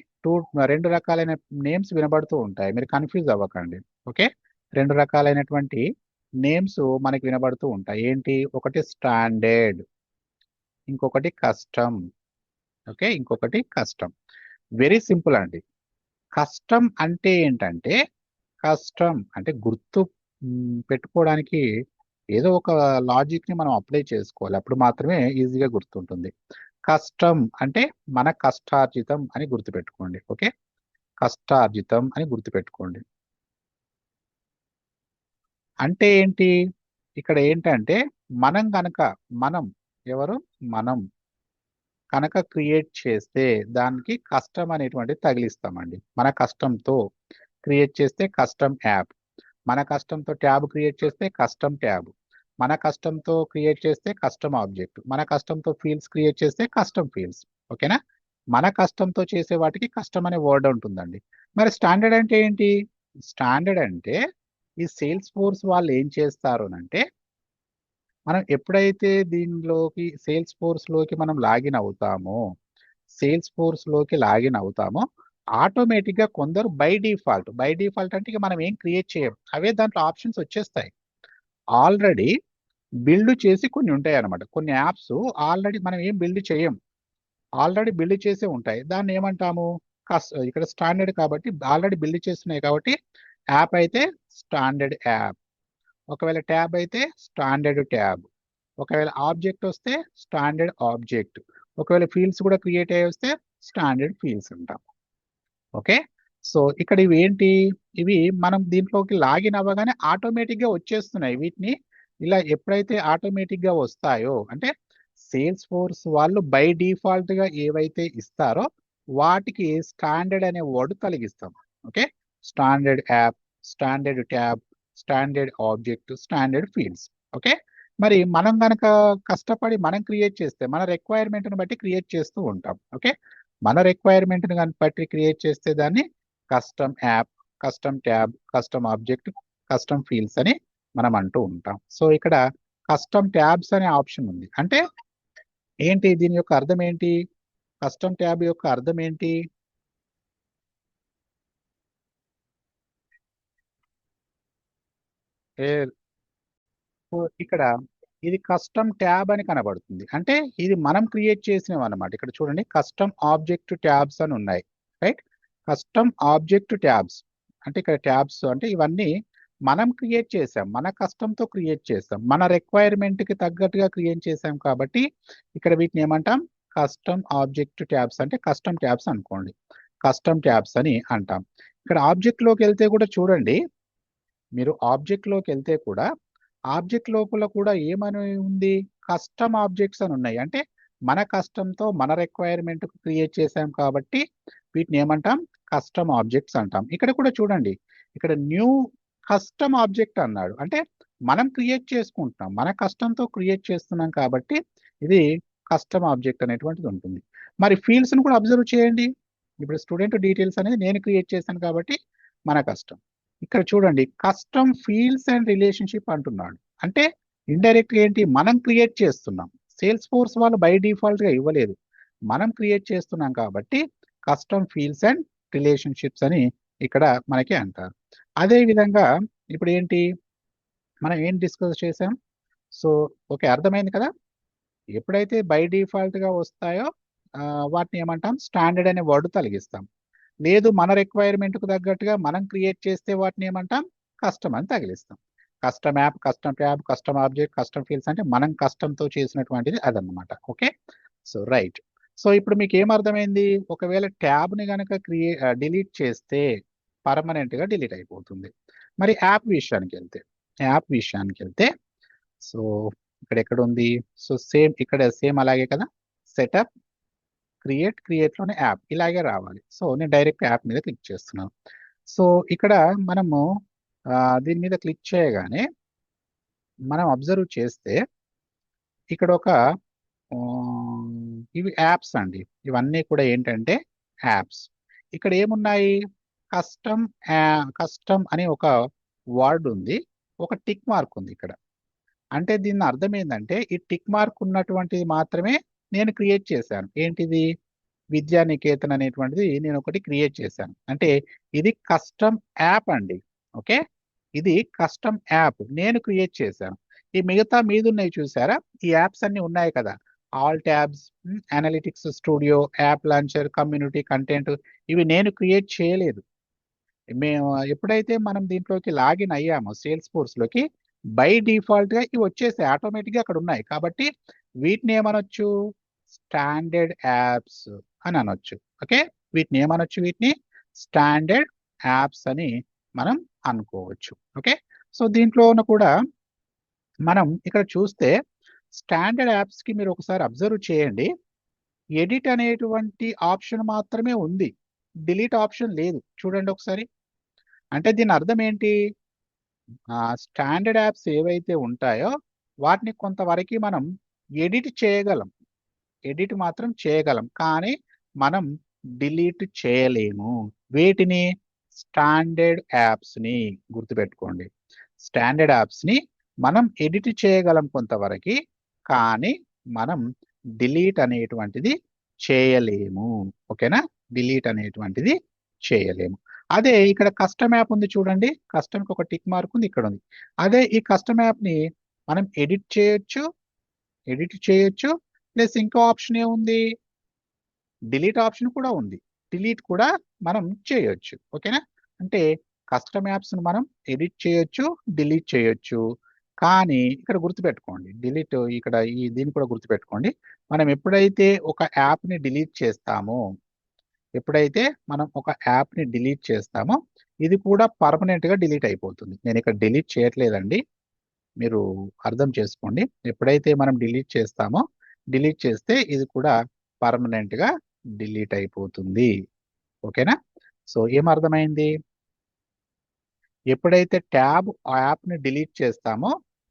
రెండు రకాలైన నేమ్స్ వినబడుతూ ఉంటాయి. మీరు కన్ఫ్యూజ్ అవ్వకండి. ఓకే, రెండు రకాలైనటువంటి నేమ్స్ మనకి వినబడుతూ ఉంటాయి. ఏంటి? ఒకటి స్టాండర్డ్, ఇంకొకటి కస్టమ్. ఓకే, ఇంకొకటి కస్టమ్. వెరీ సింపుల్ అండి. కస్టమ్ అంటే ఏంటంటే, కస్టమ్ అంటే గుర్తు పెట్టుకోవడానికి ఏదో ఒక లాజిక్ ని మనం అప్లై చేసుకోవాలి, అప్పుడు మాత్రమే ఈజీగా గుర్తుంటుంది. కస్టమ్ అంటే మన కష్టార్జితం అని గుర్తుపెట్టుకోండి. ఓకే, కష్టార్జితం అని గుర్తుపెట్టుకోండి. అంటే ఏంటి? ఇక్కడ ఏంటంటే మనం కనుక ఎవరు? మనం కనుక క్రియేట్ చేస్తే దానికి కస్టమ్ అనేటువంటిది తగిలిస్తామండి. మన కష్టంతో క్రియేట్ చేస్తే కస్టమ్ యాప్, మన కష్టంతో ట్యాబ్ క్రియేట్ చేస్తే కస్టమ్ ట్యాబ్, మన కష్టంతో క్రియేట్ చేస్తే కస్టమ్ ఆబ్జెక్ట్, మన కష్టంతో ఫీల్డ్స్ క్రియేట్ చేస్తే కస్టమ్ ఫీల్డ్స్. ఓకేనా? మన కష్టంతో చేసే వాటికి కస్టమ్ అనే వర్డ్ ఉంటుందండి. మరి స్టాండర్డ్ అంటే ఏంటి? స్టాండర్డ్ అంటే ఈ సేల్స్ ఫోర్స్ వాళ్ళు ఏం చేస్తారు అంటే, మనం ఎప్పుడైతే దీనిలోకి సేల్స్ ఫోర్స్ లోకి మనం లాగిన్ అవుతామో, సేల్స్ ఫోర్స్ లోకి లాగిన్ అవుతామో ఆటోమేటిక్ గా కొందరు బై డిఫాల్ట్ అంటే ఇక మనం ఏం క్రియేట్ చేయం, అవే దాంట్లో ఆప్షన్స్ వచ్చేస్తాయి. ఆల్రెడీ బిల్డ్ చేసి కొన్ని ఉంటాయి అన్నమాట. కొన్ని యాప్స్ ఆల్రెడీ మనం ఏం బిల్డ్ చేయం, ఆల్రెడీ బిల్డ్ చేసే ఉంటాయి. దాన్ని ఏమంటాము? ఇక్కడ స్టాండర్డ్ కాబట్టి ఆల్రెడీ బిల్డ్ చేస్తున్నాయి కాబట్టి యాప్ అయితే స్టాండర్డ్ యాప్, ఒకవేళ ట్యాబ్ అయితే స్టాండర్డ్ ట్యాబ్, ఒకవేళ ఆబ్జెక్ట్ వస్తే స్టాండర్డ్ ఆబ్జెక్ట్, ఒకవేళ ఫీల్డ్స్ కూడా క్రియేట్ అయ్యి వస్తే స్టాండర్డ్ ఫీల్డ్స్ అంటాం. ఓకే, సో ఇక్కడ ఇవి ఏంటి? ఇవి మనం దీంట్లోకి లాగిన్ అవ్వగానే ఆటోమేటిక్ గా వచ్చేస్తున్నాయి. వీటిని ఇలా ఎప్పుడైతే ఆటోమేటిక్ గా వస్తాయో అంటే సేల్స్ ఫోర్స్ వాళ్ళు బై డిఫాల్ట్ గా ఏవైతే ఇస్తారో వాటికి స్టాండర్డ్ అనే వర్డ్ తొలగిస్తాం. Okay, standard app, standard tab, standard object, standard fields. Okay, మరి మనం గనక కష్టపడి మనం క్రియేట్ చేస్తే మన రిక్వైర్మెంట్ని బట్టి క్రియేట్ చేస్తూ ఉంటాం. ఓకే, మన రిక్వైర్మెంట్ని బట్టి క్రియేట్ చేస్తే దాన్ని custom app, custom tab, custom object, custom fields అని మనం అంటూ ఉంటాం. సో ఇక్కడ కస్టమ్ ట్యాబ్స్ అనే ఆప్షన్ ఉంది. అంటే ఏంటి దీని యొక్క అర్థం ఏంటి? కస్టమ్ ట్యాబ్ యొక్క అర్థం ఏంటి? ఏ- సో ఇక్కడ ఇది కస్టమ్ ట్యాబ్ అని కనబడుతుంది. అంటే ఇది మనం క్రియేట్ చేసినవి అన్నమాట. ఇక్కడ చూడండి, కస్టమ్ ఆబ్జెక్ట్ ట్యాబ్స్ అని ఉన్నాయి. రైట్, కస్టమ్ ఆబ్జెక్ట్ ట్యాబ్స్ అంటే ఇక్కడ ట్యాబ్స్ అంటే ఇవన్నీ మనం క్రియేట్ చేసాం, మన కస్టమ్తో క్రియేట్ చేసాం, మన రిక్వైర్మెంట్కి తగ్గట్టుగా క్రియేట్ చేసాం. కాబట్టి ఇక్కడ వీటిని ఏమంటాం? కస్టమ్ ఆబ్జెక్ట్ ట్యాబ్స్ అంటే కస్టమ్ ట్యాబ్స్ అనుకోండి, కస్టమ్ ట్యాబ్స్ అని అంటాం. ఇక్కడ ఆబ్జెక్ట్లోకి వెళ్తే కూడా చూడండి, మీరు ఆబ్జెక్ట్లోకి వెళ్తే కూడా ఆబ్జెక్ట్ లోపల కూడా ఏమని ఉంది? కస్టమ్ ఆబ్జెక్ట్స్ అని ఉన్నాయి. అంటే మన కస్టమ్తో మన రిక్వైర్మెంట్ క్రియేట్ చేసాం కాబట్టి వీటిని ఏమంటాం? కస్టమ్ ఆబ్జెక్ట్స్ అంటాం. ఇక్కడ కూడా చూడండి, ఇక్కడ న్యూ కస్టమ్ ఆబ్జెక్ట్ అన్నాడు. అంటే మనం క్రియేట్ చేసుకుంటున్నాం, మన కస్టమ్తో క్రియేట్ చేస్తున్నాం కాబట్టి ఇది కస్టమ్ ఆబ్జెక్ట్ అనేటువంటిది ఉంటుంది. మరి ఫీల్డ్స్ని కూడా అబ్జర్వ్ చేయండి. ఇప్పుడు స్టూడెంట్ డీటెయిల్స్ అనేది నేను క్రియేట్ చేశాను కాబట్టి మన కస్టమ్. ఇక్కడ చూడండి, కస్టమ్ ఫీల్డ్స్ అండ్ రిలేషన్షిప్ అంటున్నాడు. అంటే ఇండైరెక్ట్ ఏంటి? మనం క్రియేట్ చేస్తున్నాం, సేల్స్ ఫోర్స్ వాళ్ళు బై డిఫాల్ట్ గా ఇవ్వలేదు, మనం క్రియేట్ చేస్తున్నాం కాబట్టి కస్టమ్ ఫీల్డ్స్ అండ్ రిలేషన్షిప్స్ అని ఇక్కడ మనకి అంటారు. అదే విధంగా ఇప్పుడు ఏంటి, మనం ఏం డిస్కస్ చేసాం? సో ఓకే, అర్థమైంది కదా. ఎప్పుడైతే బై డిఫాల్ట్ గా వస్తాయో వాటిని ఏమంటాం? స్టాండర్డ్ అనే వర్డ్ తొలగిస్తాం. లేదు, మన రిక్వైర్మెంట్కు తగ్గట్టుగా మనం క్రియేట్ చేస్తే వాటిని ఏమంటాం? కస్టమ్ అని తగిలిస్తాం. Custom app, custom tab, custom object, custom fields అంటే మనం కస్టమ్తో చేసినటువంటిది అదన్నమాట. Okay, so right. సో ఇప్పుడు మీకు ఏమర్థమైంది? ఒకవేళ ట్యాబ్ని కనుక డిలీట్ చేస్తే పర్మనెంట్గా డిలీట్ అయిపోతుంది. మరి యాప్ విషయానికి వెళ్తే సో ఇక్కడ ఎక్కడ ఉంది? సో సేమ్ ఇక్కడ సేమ్ అలాగే కదా, సెటప్, క్రియేట్లోనే యాప్ ఇలాగే రావాలి. సో నేను డైరెక్ట్ యాప్ మీద క్లిక్ చేస్తున్నాను. సో ఇక్కడ మనము దీని మీద క్లిక్ చేయగానే మనం అబ్జర్వ్ చేస్తే ఇక్కడ ఒక ఇవి యాప్స్ అండి. ఇవన్నీ కూడా ఏంటంటే యాప్స్. ఇక్కడ ఏమున్నాయి? కస్టమ్, కస్టమ్ అని ఒక వర్డ్ ఉంది, ఒక టిక్ మార్క్ ఉంది ఇక్కడ. అంటే దీని అర్థం ఏంటంటే ఈ టిక్ మార్క్ ఉన్నటువంటిది మాత్రమే నేను క్రియేట్ చేశాను. ఏంటిది? విద్యానికేతన్ అనేటువంటిది నేను ఒకటి క్రియేట్ చేశాను. అంటే ఇది కస్టమ్ యాప్ అండి. ఓకే, ఇది కస్టమ్ యాప్ నేను క్రియేట్ చేశాను. ఈ మిగతా మీద ఉన్నాయి చూసారా, ఈ యాప్స్ అన్ని ఉన్నాయి కదా, all tabs, analytics studio, app launcher, community, content, ఇవి నేను క్రియేట్ చేయలేదు. మేము ఎప్పుడైతే మనం దీంట్లోకి లాగిన్ అయ్యామో సేల్స్ ఫోర్స్ లోకి, బై డిఫాల్ట్ గా ఇవి వచ్చేసాయి, ఆటోమేటిక్ గా అక్కడ ఉన్నాయి. కాబట్టి వీటిని ఏమనొచ్చు? స్టాండర్డ్ యాప్స్ అని అనొచ్చు. ఓకే, వీటిని ఏమనొచ్చు? వీటిని స్టాండర్డ్ యాప్స్ అని మనం అనుకోవచ్చు. ఓకే, సో దీంట్లో కూడా మనం ఇక్కడ చూస్తే స్టాండర్డ్ యాప్స్ కి మీరు ఒకసారి అబ్జర్వ్ చేయండి, ఎడిట్ అనేటువంటి ఆప్షన్ మాత్రమే ఉంది, డిలీట్ ఆప్షన్ లేదు. చూడండి ఒకసారి. అంటే దీని అర్థం ఏంటి? స్టాండర్డ్ యాప్స్ ఏవైతే ఉంటాయో వాటిని కొంతవరకు మనం ఎడిట్ చేయగలం, ఎడిట్ మాత్రం చేయగలం, కానీ మనం డిలీట్ చేయలేము. వేటిని? స్టాండర్డ్ యాప్స్ని. గుర్తుపెట్టుకోండి, స్టాండర్డ్ యాప్స్ని మనం ఎడిట్ చేయగలం కొంతవరకు, కానీ మనం డిలీట్ అనేటువంటిది చేయలేము. ఓకేనా, డిలీట్ అనేటువంటిది చేయలేము. అదే ఇక్కడ కస్టమ్ యాప్ ఉంది చూడండి, కస్టమ్కి ఒక టిక్ మార్క్ ఉంది, ఇక్కడ ఉంది. అదే ఈ కస్టమ్ యాప్ని మనం ఎడిట్ చేయొచ్చు, ప్లస్ ఇంకో ఆప్షన్ ఏముంది? డిలీట్ ఆప్షన్ కూడా ఉంది, డిలీట్ కూడా మనం చేయొచ్చు. ఓకేనా, అంటే కస్టమ్ యాప్స్ని మనం ఎడిట్ చేయొచ్చు, డిలీట్ చేయొచ్చు. కానీ ఇక్కడ గుర్తుపెట్టుకోండి, డిలీట్ ఇక్కడ ఈ దీన్ని కూడా గుర్తుపెట్టుకోండి, మనం ఎప్పుడైతే ఒక యాప్ని డిలీట్ చేస్తామో, ఎప్పుడైతే మనం ఒక యాప్ని డిలీట్ చేస్తామో ఇది కూడా పర్మనెంట్గా డిలీట్ అయిపోతుంది. నేను ఇక్కడ డిలీట్ చేయట్లేదండి, మీరు అర్థం చేసుకోండి. ఎప్పుడైతే మనం డిలీట్ చేస్తామో, డిలీట్ చేస్తే ఇది కూడా పర్మనెంట్గా డిలీట్ అయిపోతుంది. ఓకేనా, సో ఏమర్థమైంది? ఎప్పుడైతే ట్యాబ్ యాప్ని డిలీట్ చేస్తామో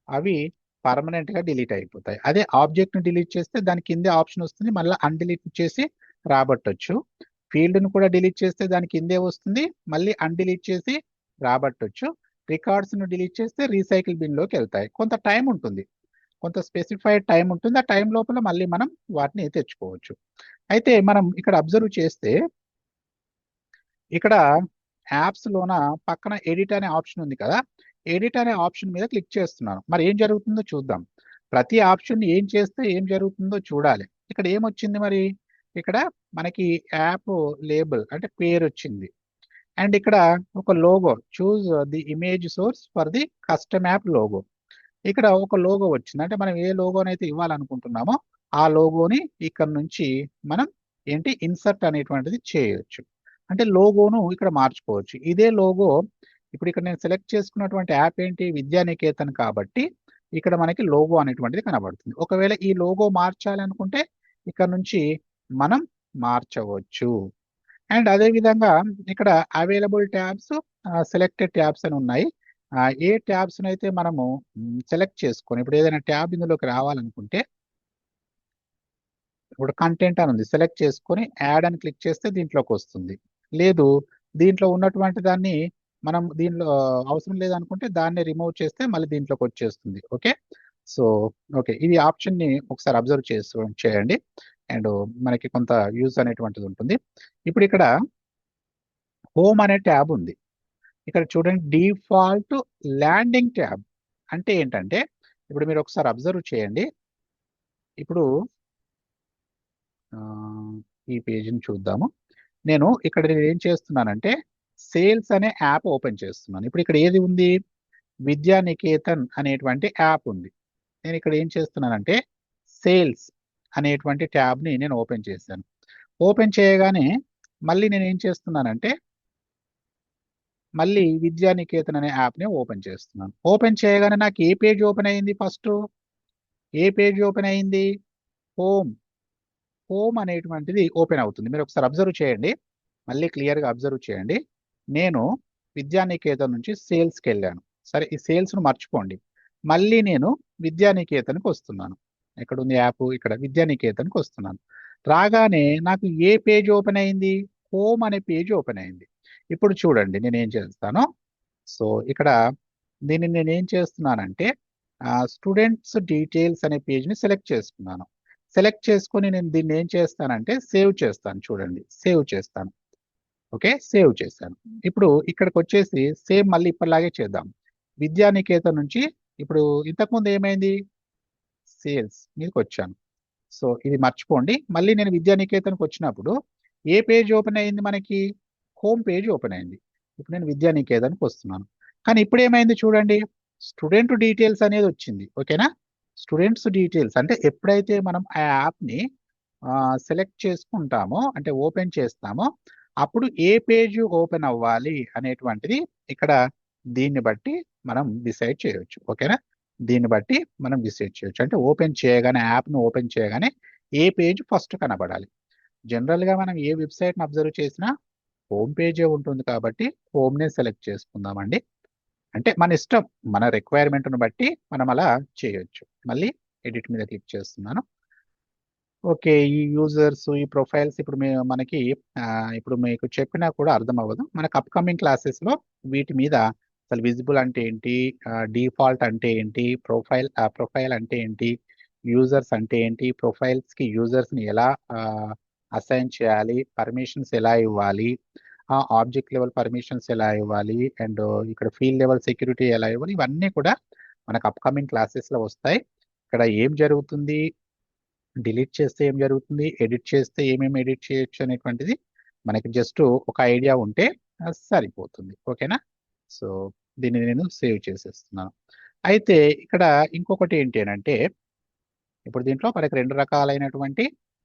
అవి పర్మనెంట్గా డిలీట్ అయిపోతాయి. అదే ఆబ్జెక్ట్ని డిలీట్ చేస్తే దాని కిందే ఆప్షన్ వస్తుంది, మళ్ళీ అన్డిలీట్ చేసి రాబట్టొచ్చు. ఫీల్డ్ను కూడా డిలీట్ చేస్తే దాని కిందే వస్తుంది, మళ్ళీ అన్డిలీట్ చేసి రాబట్టొచ్చు. రికార్డ్స్ను డిలీట్ చేస్తే రీసైకిల్ బిన్లోకి వెళ్తాయి. కొంత టైం ఉంటుంది, కొంత స్పెసిఫైడ్ టైం ఉంటుంది. ఆ టైం లోపల మళ్ళీ మనం వాటిని తెచ్చుకోవచ్చు. అయితే మనం ఇక్కడ అబ్జర్వ్ చేస్తే ఇక్కడ యాప్స్ లోన పక్కన ఎడిట్ అనే ఆప్షన్ ఉంది కదా, ఎడిట్ అనే ఆప్షన్ మీద క్లిక్ చేస్తున్నాను. మరి ఏం జరుగుతుందో చూద్దాం. ప్రతి ఆప్షన్ ఏం చేస్తే ఏం జరుగుతుందో చూడాలి. ఇక్కడ ఏమొచ్చింది మరి? ఇక్కడ మనకి యాప్ లేబుల్ అంటే పేరు వచ్చింది. అండ్ ఇక్కడ ఒక logo, choose the image source for the custom app logo. ఇక్కడ ఒక లోగో వచ్చింది. అంటే మనం ఏ లోగోనైతే ఇవ్వాలనుకుంటున్నామో ఆ లోగోని ఇక్కడ నుంచి మనం ఏంటి ఇన్సర్ట్ అనేటువంటిది చేయొచ్చు. అంటే లోగోను ఇక్కడ మార్చుకోవచ్చు. ఇదే లోగో ఇప్పుడు ఇక్కడ నేను సెలెక్ట్ చేసుకున్నటువంటి యాప్ ఏంటి? విద్యానికేతన్ కాబట్టి ఇక్కడ మనకి లోగో అనేటువంటిది కనబడుతుంది. ఒకవేళ ఈ లోగో మార్చాలి అనుకుంటే ఇక్కడ నుంచి మనం మార్చవచ్చు. అండ్ అదే విధంగా ఇక్కడ అవైలబుల్ ట్యాబ్స్, సెలెక్టెడ్ ట్యాబ్స్ అని ఉన్నాయి. ఏ ట్యాబ్స్ అయితే మనము సెలెక్ట్ చేసుకొని ఇప్పుడు ఏదైనా ట్యాబ్ ఇందులోకి రావాలనుకుంటే ఇప్పుడు కంటెంట్ అని ఉంది, సెలెక్ట్ చేసుకొని యాడ్ అని క్లిక్ చేస్తే దీంట్లోకి వస్తుంది. లేదు దీంట్లో ఉన్నటువంటి దాన్ని మనం దీనిలో అవసరం లేదనుకుంటే దాన్ని రిమూవ్ చేస్తే మళ్ళీ దీంట్లోకి వచ్చేస్తుంది. ఓకే, సో ఓకే, ఇది ఆప్షన్ని ఒకసారి అబ్జర్వ్ చేయండి అండ్ మనకి కొంత యూజ్ అనేటువంటిది ఉంటుంది. ఇప్పుడు ఇక్కడ హోమ్ అనే ట్యాబ్ ఉంది. ఇక్కడ చూడండి, డిఫాల్ట్ ల్యాండింగ్ ట్యాబ్ అంటే ఏంటంటే ఇప్పుడు మీరు ఒకసారి అబ్జర్వ్ చేయండి. ఇప్పుడు ఈ పేజీని చూద్దాము. నేను ఇక్కడ ఏం చేస్తున్నానంటే సేల్స్ అనే యాప్ ఓపెన్ చేస్తున్నాను. ఇప్పుడు ఇక్కడ ఏది ఉంది? విద్యానికేతన్ అనేటువంటి యాప్ ఉంది. నేను ఇక్కడ ఏం చేస్తున్నానంటే సేల్స్ అనేటువంటి ట్యాబ్ని నేను ఓపెన్ చేశాను. ఓపెన్ చేయగానే మళ్ళీ నేను ఏం చేస్తున్నానంటే మళ్ళీ విద్యానికేతన్ అనే యాప్ని ఓపెన్ చేస్తున్నాను. ఓపెన్ చేయగానే నాకు ఏ పేజ్ ఓపెన్ అయింది? ఫస్ట్ ఏ పేజ్ ఓపెన్ అయింది? హోమ్. హోమ్ అనేటువంటిది ఓపెన్ అవుతుంది. మీరు ఒకసారి అబ్జర్వ్ చేయండి, మళ్ళీ క్లియర్గా అబ్జర్వ్ చేయండి. నేను విద్యానికేతన్ నుంచి సేల్స్కి వెళ్ళాను. సరే, ఈ సేల్స్ను మర్చిపోండి. మళ్ళీ నేను విద్యానికేతన్కి వస్తున్నాను. ఎక్కడ ఉంది యాప్? ఇక్కడ విద్యానికేతన్కి వస్తున్నాను. రాగానే నాకు ఏ పేజ్ ఓపెన్ అయింది? హోమ్ అనే పేజ్ ఓపెన్ అయింది. ఇప్పుడు చూడండి నేను ఏం చేస్తాను. సో ఇక్కడ దీన్ని నేను ఏం చేస్తున్నానంటే స్టూడెంట్స్ డీటెయిల్స్ అనే పేజ్ని సెలెక్ట్ చేసుకున్నాను. సెలెక్ట్ చేసుకొని నేను దీన్ని ఏం చేస్తానంటే సేవ్ చేస్తాను. చూడండి, సేవ్ చేస్తాను. ఓకే, సేవ్ చేశాను. ఇప్పుడు ఇక్కడికి వచ్చేసి సేమ్ మళ్ళీ ఇప్పటిలాగే చేద్దాం. విద్యానికేతన్ నుంచి ఇప్పుడు ఇంతకుముందు ఏమైంది? సేల్స్ మీదకి వచ్చాను. సో ఇది మర్చిపోండి. మళ్ళీ నేను విద్యానికేతన్కి వచ్చినప్పుడు ఏ పేజ్ ఓపెన్ అయింది మనకి? హోమ్ పేజ్ ఓపెన్ అయింది. ఇప్పుడు నేను విద్యానికేతన్కి వస్తున్నాను. కానీ ఇప్పుడు ఏమైంది చూడండి, స్టూడెంట్ డీటెయిల్స్ అనేది వచ్చింది. ఓకేనా? స్టూడెంట్స్ డీటెయిల్స్ అంటే ఎప్పుడైతే మనం ఆ యాప్ని సెలెక్ట్ చేసుకుంటామో అంటే ఓపెన్ చేస్తామో అప్పుడు ఏ పేజ్ ఓపెన్ అవ్వాలి అనేటువంటిది ఇక్కడ దీన్ని బట్టి మనం డిసైడ్ చేయవచ్చు. ఓకేనా? దీన్ని బట్టి మనం డిసైడ్ చేయొచ్చు. అంటే ఓపెన్ చేయగానే యాప్ను ఓపెన్ చేయగానే ఏ పేజ్ ఫస్ట్ కనబడాలి. జనరల్గా మనం ఏ వెబ్సైట్ని అబ్జర్వ్ చేసినా హోమ్ పేజే ఉంటుంది కాబట్టి హోమ్నే సెలెక్ట్ చేసుకుందామండి. అంటే మన ఇష్టం, మన రిక్వైర్మెంట్ను బట్టి మనం అలా చేయొచ్చు. మళ్ళీ ఎడిట్ మీద క్లిక్ చేస్తున్నాను. ఓకే, ఈ యూజర్స్ ఈ ప్రొఫైల్స్ ఇప్పుడు మనకి ఇప్పుడు మీకు చెప్పినా కూడా అర్థం అవ్వదు. మనకు అప్కమింగ్ క్లాసెస్లో వీటి మీద అసలు విజిబుల్ అంటే ఏంటి, డిఫాల్ట్ అంటే ఏంటి, ప్రొఫైల్ అంటే ఏంటి, యూజర్స్ అంటే ఏంటి, ప్రొఫైల్స్కి యూజర్స్ని ఎలా అసైన్ చేయాలి, పర్మిషన్స్ ఎలా ఇవ్వాలి, ఆబ్జెక్ట్ లెవెల్ పర్మిషన్స్ ఎలా ఇవ్వాలి, అండ్ ఇక్కడ ఫీల్డ్ లెవెల్ సెక్యూరిటీ ఎలా ఇవ్వాలి, ఇవన్నీ కూడా మనకు అప్కమింగ్ క్లాసెస్లో వస్తాయి. ఇక్కడ ఏం జరుగుతుంది, డిలీట్ చేస్తే ఏం జరుగుతుంది, ఎడిట్ చేస్తే ఏమేమి ఎడిట్ చేయొచ్చు అనేటువంటిది మనకి జస్ట్ ఒక ఐడియా ఉంటే సరిపోతుంది. ఓకేనా? సో దీన్ని నేను సేవ్ చేసేస్తున్నాను. అయితే ఇక్కడ ఇంకొకటి ఏంటి అంటే ఇప్పుడు దీంట్లో మనకి రెండు రకాలైనటువంటి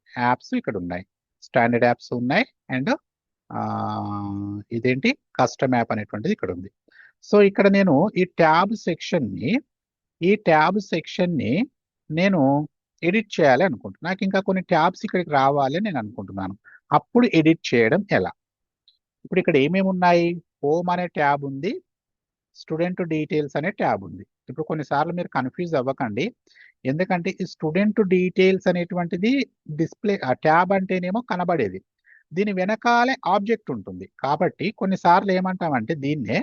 యాప్స్ ఇక్కడ ఉన్నాయి. స్టాండర్డ్ యాప్స్ ఉన్నాయి అండ్ ఇదేంటి కస్టమ్ యాప్ అనేటువంటిది ఇక్కడ ఉంది. సో ఇక్కడ నేను ఈ ట్యాబ్ సెక్షన్ని నేను ఎడిట్ చేయాలి అనుకుంటున్నాను. నాకు ఇంకా కొన్ని ట్యాబ్స్ ఇక్కడికి రావాలి అని నేను అనుకుంటున్నాను. అప్పుడు ఎడిట్ చేయడం ఎలా? ఇప్పుడు ఇక్కడ ఏమేమి ఉన్నాయి? హోమ్ అనే ట్యాబ్ ఉంది, స్టూడెంట్ డీటెయిల్స్ అనే ట్యాబ్ ఉంది. ఇప్పుడు కొన్నిసార్లు మీరు కన్ఫ్యూజ్ అవ్వకండి, ఎందుకంటే ఈ స్టూడెంట్ డీటెయిల్స్ అనేటువంటిది డిస్ప్లే, ఆ ట్యాబ్ అంటేనేమో కనబడేది, దీని వెనకాలే ఆబ్జెక్ట్ ఉంటుంది. కాబట్టి కొన్నిసార్లు ఏమంటామంటే దీన్నే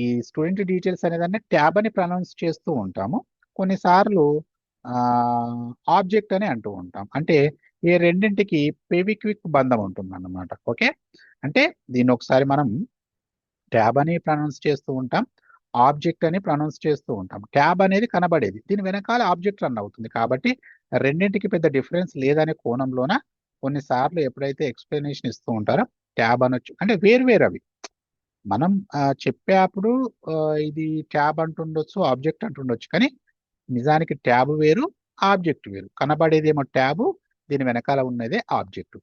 ఈ స్టూడెంట్ డీటెయిల్స్ అనేదాన్ని ట్యాబ్ అని ప్రొనౌన్స్ చేస్తూ ఉంటాము, కొన్నిసార్లు ఆబ్జెక్ట్ అని అంటూ ఉంటాం. అంటే ఈ రెండింటికి పెవిక్విక్ బంధం ఉంటుంది అన్నమాట. ఓకే, అంటే దీన్ని ఒకసారి మనం ట్యాబ్ అని ప్రొనౌన్స్ చేస్తూ ఉంటాం, ఆబ్జెక్ట్ అని ప్రొనౌన్స్ చేస్తూ ఉంటాం. ట్యాబ్ అనేది కనబడేది, దీని వెనకాల ఆబ్జెక్ట్ రన్ అవుతుంది. కాబట్టి రెండింటికి పెద్ద డిఫరెన్స్ లేదనే కోణంలోన కొన్నిసార్లు ఎప్పుడైతే ఎక్స్ప్లెనేషన్ ఇస్తూ ఉంటారో ట్యాబ్ అనొచ్చు, అంటే వేరు అవి. మనం చెప్పేప్పుడు ఇది ట్యాబ్ అంటుండొచ్చు, ఆబ్జెక్ట్ అంటుండొచ్చు, కానీ నిజానికి ట్యాబ్ వేరు, ఆబ్జెక్ట్ వేరు. కనబడేదేమో ట్యాబ్, దీని వెనకాల ఉన్నదే ఆబ్జెక్ట్.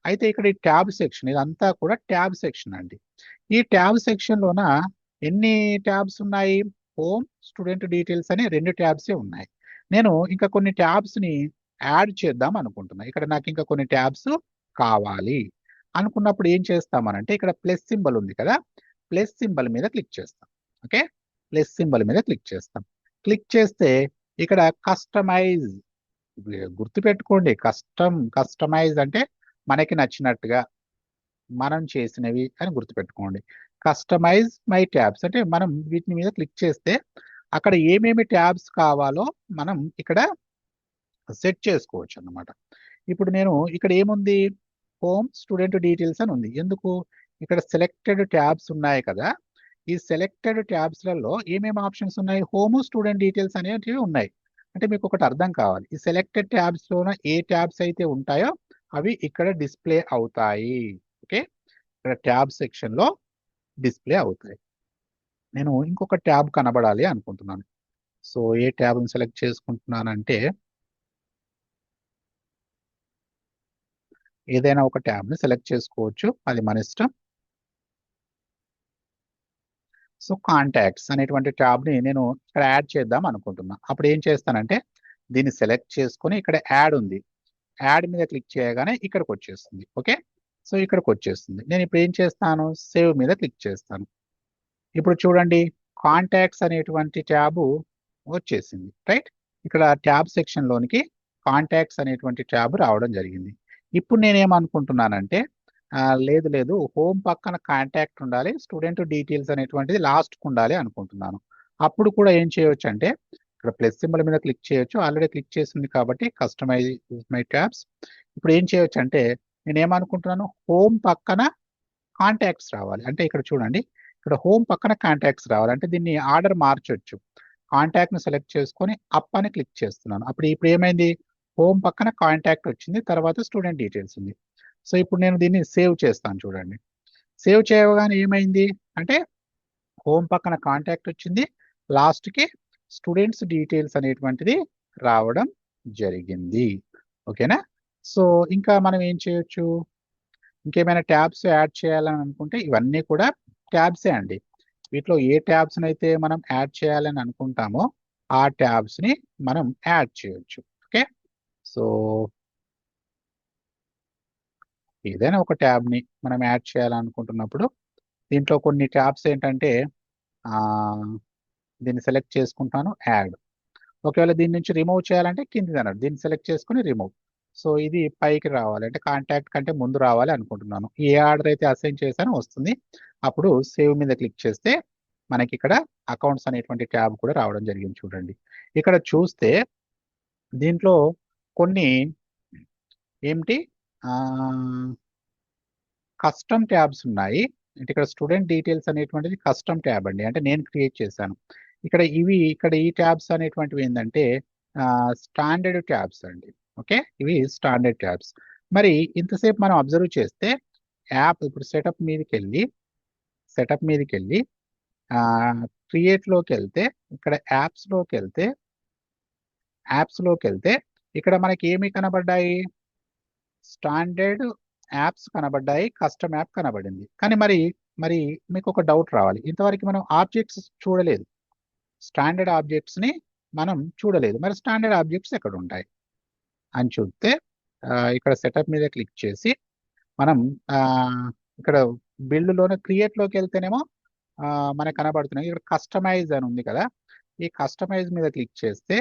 అయితే ఇక్కడ ఈ ట్యాబ్ సెక్షన్, ఇదంతా కూడా ట్యాబ్ సెక్షన్ అండి. ఈ ట్యాబ్ సెక్షన్ లోన ఎన్ని ట్యాబ్స్ ఉన్నాయి? హోమ్, స్టూడెంట్ డీటెయిల్స్ అనే 2 ట్యాబ్సే ఉన్నాయి. నేను ఇంకా కొన్ని ట్యాబ్స్ ని యాడ్ చేద్దాం అనుకుంటున్నా. ఇక్కడ నాకు ఇంకా కొన్ని ట్యాబ్స్ కావాలి అనుకున్నప్పుడు ఏం చేస్తామనంటే, ఇక్కడ ప్లస్ సింబల్ ఉంది కదా, ప్లస్ సింబల్ మీద క్లిక్ చేస్తాం. ఓకే, ప్లస్ సింబల్ మీద క్లిక్ చేస్తాం. క్లిక్ చేస్తే ఇక్కడ కస్టమైజ్, గుర్తుపెట్టుకోండి, కస్టమైజ్ అంటే మనకి నచ్చినట్టుగా మనం చేసినవి అని గుర్తుపెట్టుకోండి. కస్టమైజ్ మై ట్యాబ్స్ అంటే మనం వీటి మీద క్లిక్ చేస్తే అక్కడ ఏమేమి ట్యాబ్స్ కావాలో మనం ఇక్కడ సెట్ చేసుకోవచ్చు అన్నమాట. ఇప్పుడు నేను ఇక్కడ ఏముంది, హోమ్, స్టూడెంట్ డీటెయిల్స్ అని ఉంది. ఎందుకు? ఇక్కడ సెలెక్టెడ్ ట్యాబ్స్ ఉన్నాయి కదా, ఈ సెలెక్టెడ్ ట్యాబ్స్లలో ఏమేమి ఆప్షన్స్ ఉన్నాయి? హోమ్, స్టూడెంట్ డీటెయిల్స్ అనేటివి ఉన్నాయి. అంటే మీకు ఒకటి అర్థం కావాలి, ఈ సెలెక్టెడ్ ట్యాబ్స్ లోన ఏ ట్యాబ్స్ అయితే ఉంటాయో అవి ఇక్కడ డిస్ప్లే అవుతాయి. ఓకే, ఇక్కడ ట్యాబ్ సెక్షన్ లో డిస్ప్లే అవుతాయి. నేను ఇంకొక ట్యాబ్ కనబడాలి అనుకుంటున్నాను. సో ఏ ట్యాబ్ని సెలెక్ట్ చేసుకుంటున్నానంటే, ఏదైనా ఒక ట్యాబ్ని సెలెక్ట్ చేసుకోవచ్చు, అది మన ఇష్టం. సో కాంటాక్ట్స్ అనేటువంటి ట్యాబ్ని నేను ఇక్కడ యాడ్ చేద్దాం అనుకుంటున్నా. అప్పుడు ఏం చేస్తానంటే దీన్ని సెలెక్ట్ చేసుకొని ఇక్కడ యాడ్ ఉంది, యాడ్ మీద క్లిక్ చేయగానే ఇక్కడికి వచ్చేస్తుంది. ఓకే, సో ఇక్కడికి వచ్చేస్తుంది. నేను ఇప్పుడు ఏం చేస్తాను, సేవ్ మీద క్లిక్ చేస్తాను. ఇప్పుడు చూడండి, కాంటాక్ట్స్ అనేటువంటి ట్యాబ్ వచ్చేసింది. రైట్, ఇక్కడ ట్యాబ్ సెక్షన్ లోనికి కాంటాక్ట్స్ అనేటువంటి ట్యాబ్ రావడం జరిగింది. ఇప్పుడు నేనేమనుకుంటున్నానంటే లేదు హోమ్ పక్కన కాంటాక్ట్ ఉండాలి, స్టూడెంట్ డీటెయిల్స్ అనేటువంటిది లాస్ట్కి ఉండాలి అనుకుంటున్నాను. అప్పుడు కూడా ఏం చేయొచ్చు అంటే ఇక్కడ ప్లస్ సింబల్ మీద క్లిక్ చేయొచ్చు, ఆల్రెడీ క్లిక్ చేసింది కాబట్టి కస్టమైజ్ మై ట్యాబ్స్. ఇప్పుడు ఏం చేయొచ్చు అంటే నేను ఏమనుకుంటున్నాను, హోమ్ పక్కన కాంటాక్ట్స్ రావాలి. అంటే ఇక్కడ చూడండి, ఇక్కడ హోమ్ పక్కన కాంటాక్ట్స్ రావాలి, అంటే దీన్ని ఆర్డర్ మార్చొచ్చు. కాంటాక్ట్ ను సెలెక్ట్ చేసుకొని అప్ అని క్లిక్ చేస్తున్నాను. ఇప్పుడు ఏమైంది, హోమ్ పక్కన కాంటాక్ట్ వచ్చింది, తర్వాత స్టూడెంట్ డీటెయిల్స్ ఉంది. సో ఇప్పుడు నేను దీన్ని సేవ్ చేస్తాను. చూడండి, సేవ్ చేయగానే ఏమైంది అంటే హోమ్ పక్కన కాంటాక్ట్ వచ్చింది, లాస్ట్ కి స్టూడెంట్స్ డీటెయిల్స్ అనేటువంటిది రావడం జరిగింది. ఓకేనా? సో ఇంకా మనం ఏం చేయొచ్చు, ఇంకేమైనా ట్యాబ్స్ యాడ్ చేయాలని అనుకుంటే ఇవన్నీ కూడా ట్యాబ్సే అండి. వీటిలో ఏ ట్యాబ్స్ అయితే మనం యాడ్ చేయాలని అనుకుంటామో ఆ ట్యాబ్స్ ని మనం యాడ్ చేయొచ్చు. ఓకే, సో ఏదైనా ఒక ట్యాబ్ ని మనం యాడ్ చేయాలనుకుంటున్నప్పుడు దీంట్లో కొన్ని ట్యాబ్స్ ఏంటంటే ఆ దీన్ని సెలెక్ట్ చేసుకుంటాను, యాడ్. ఒకవేళ దీని నుంచి రిమూవ్ చేయాలంటే కింది అన్నట్టు దీన్ని సెలెక్ట్ చేసుకుని రిమూవ్. సో ఇది పైకి రావాలి అంటే కాంటాక్ట్ కంటే ముందు రావాలి అనుకుంటున్నాను. ఏ ఆర్డర్ అయితే అసైన్ చేశానో వస్తుంది. అప్పుడు సేవ్ మీద క్లిక్ చేస్తే మనకి ఇక్కడ అకౌంట్స్ అనేటువంటి ట్యాబ్ కూడా రావడం జరిగింది. చూడండి, ఇక్కడ చూస్తే దీంట్లో కొన్ని ఏమిటి కస్టమ్ ట్యాబ్స్ ఉన్నాయి. అంటే ఇక్కడ స్టూడెంట్ డీటెయిల్స్ అనేటువంటిది కస్టమ్ ట్యాబ్ అండి, అంటే నేను క్రియేట్ చేశాను. ఇక్కడ ఈ ట్యాబ్స్ అనేటువంటివి ఏంటంటే స్టాండర్డ్ ట్యాబ్స్ అండి. ఓకే, ఇవి స్టాండర్డ్ ట్యాబ్స్. మరి ఇంతసేపు మనం అబ్జర్వ్ చేస్తే యాప్ ఇప్పుడు సెటప్ మీదకి వెళ్ళి క్రియేట్ లోకి వెళ్తే ఇక్కడ యాప్స్ లోకి వెళ్తే ఇక్కడ మనకి ఏమి కనబడ్డాయి, స్టాండర్డ్ యాప్స్ కనబడ్డాయి, కస్టమ్ యాప్ కనబడింది. కానీ మరి మీకు ఒక డౌట్ రావాలి, ఇంతవరకు మనం ఆబ్జెక్ట్స్ చూడలేదు, స్టాండర్డ్ ఆబ్జెక్ట్స్ ని మనం చూడలేదు. మరి స్టాండర్డ్ ఆబ్జెక్ట్స్ ఎక్కడ ఉంటాయి అని చూస్తే ఇక్కడ సెటప్ మీద క్లిక్ చేసి మనం ఇక్కడ బిల్డ్లోనే క్రియేట్లోకి వెళ్తేనేమో మనకు కనబడుతున్నాయి. ఇక్కడ కస్టమైజ్ అని ఉంది కదా, ఈ కస్టమైజ్ మీద క్లిక్ చేస్తే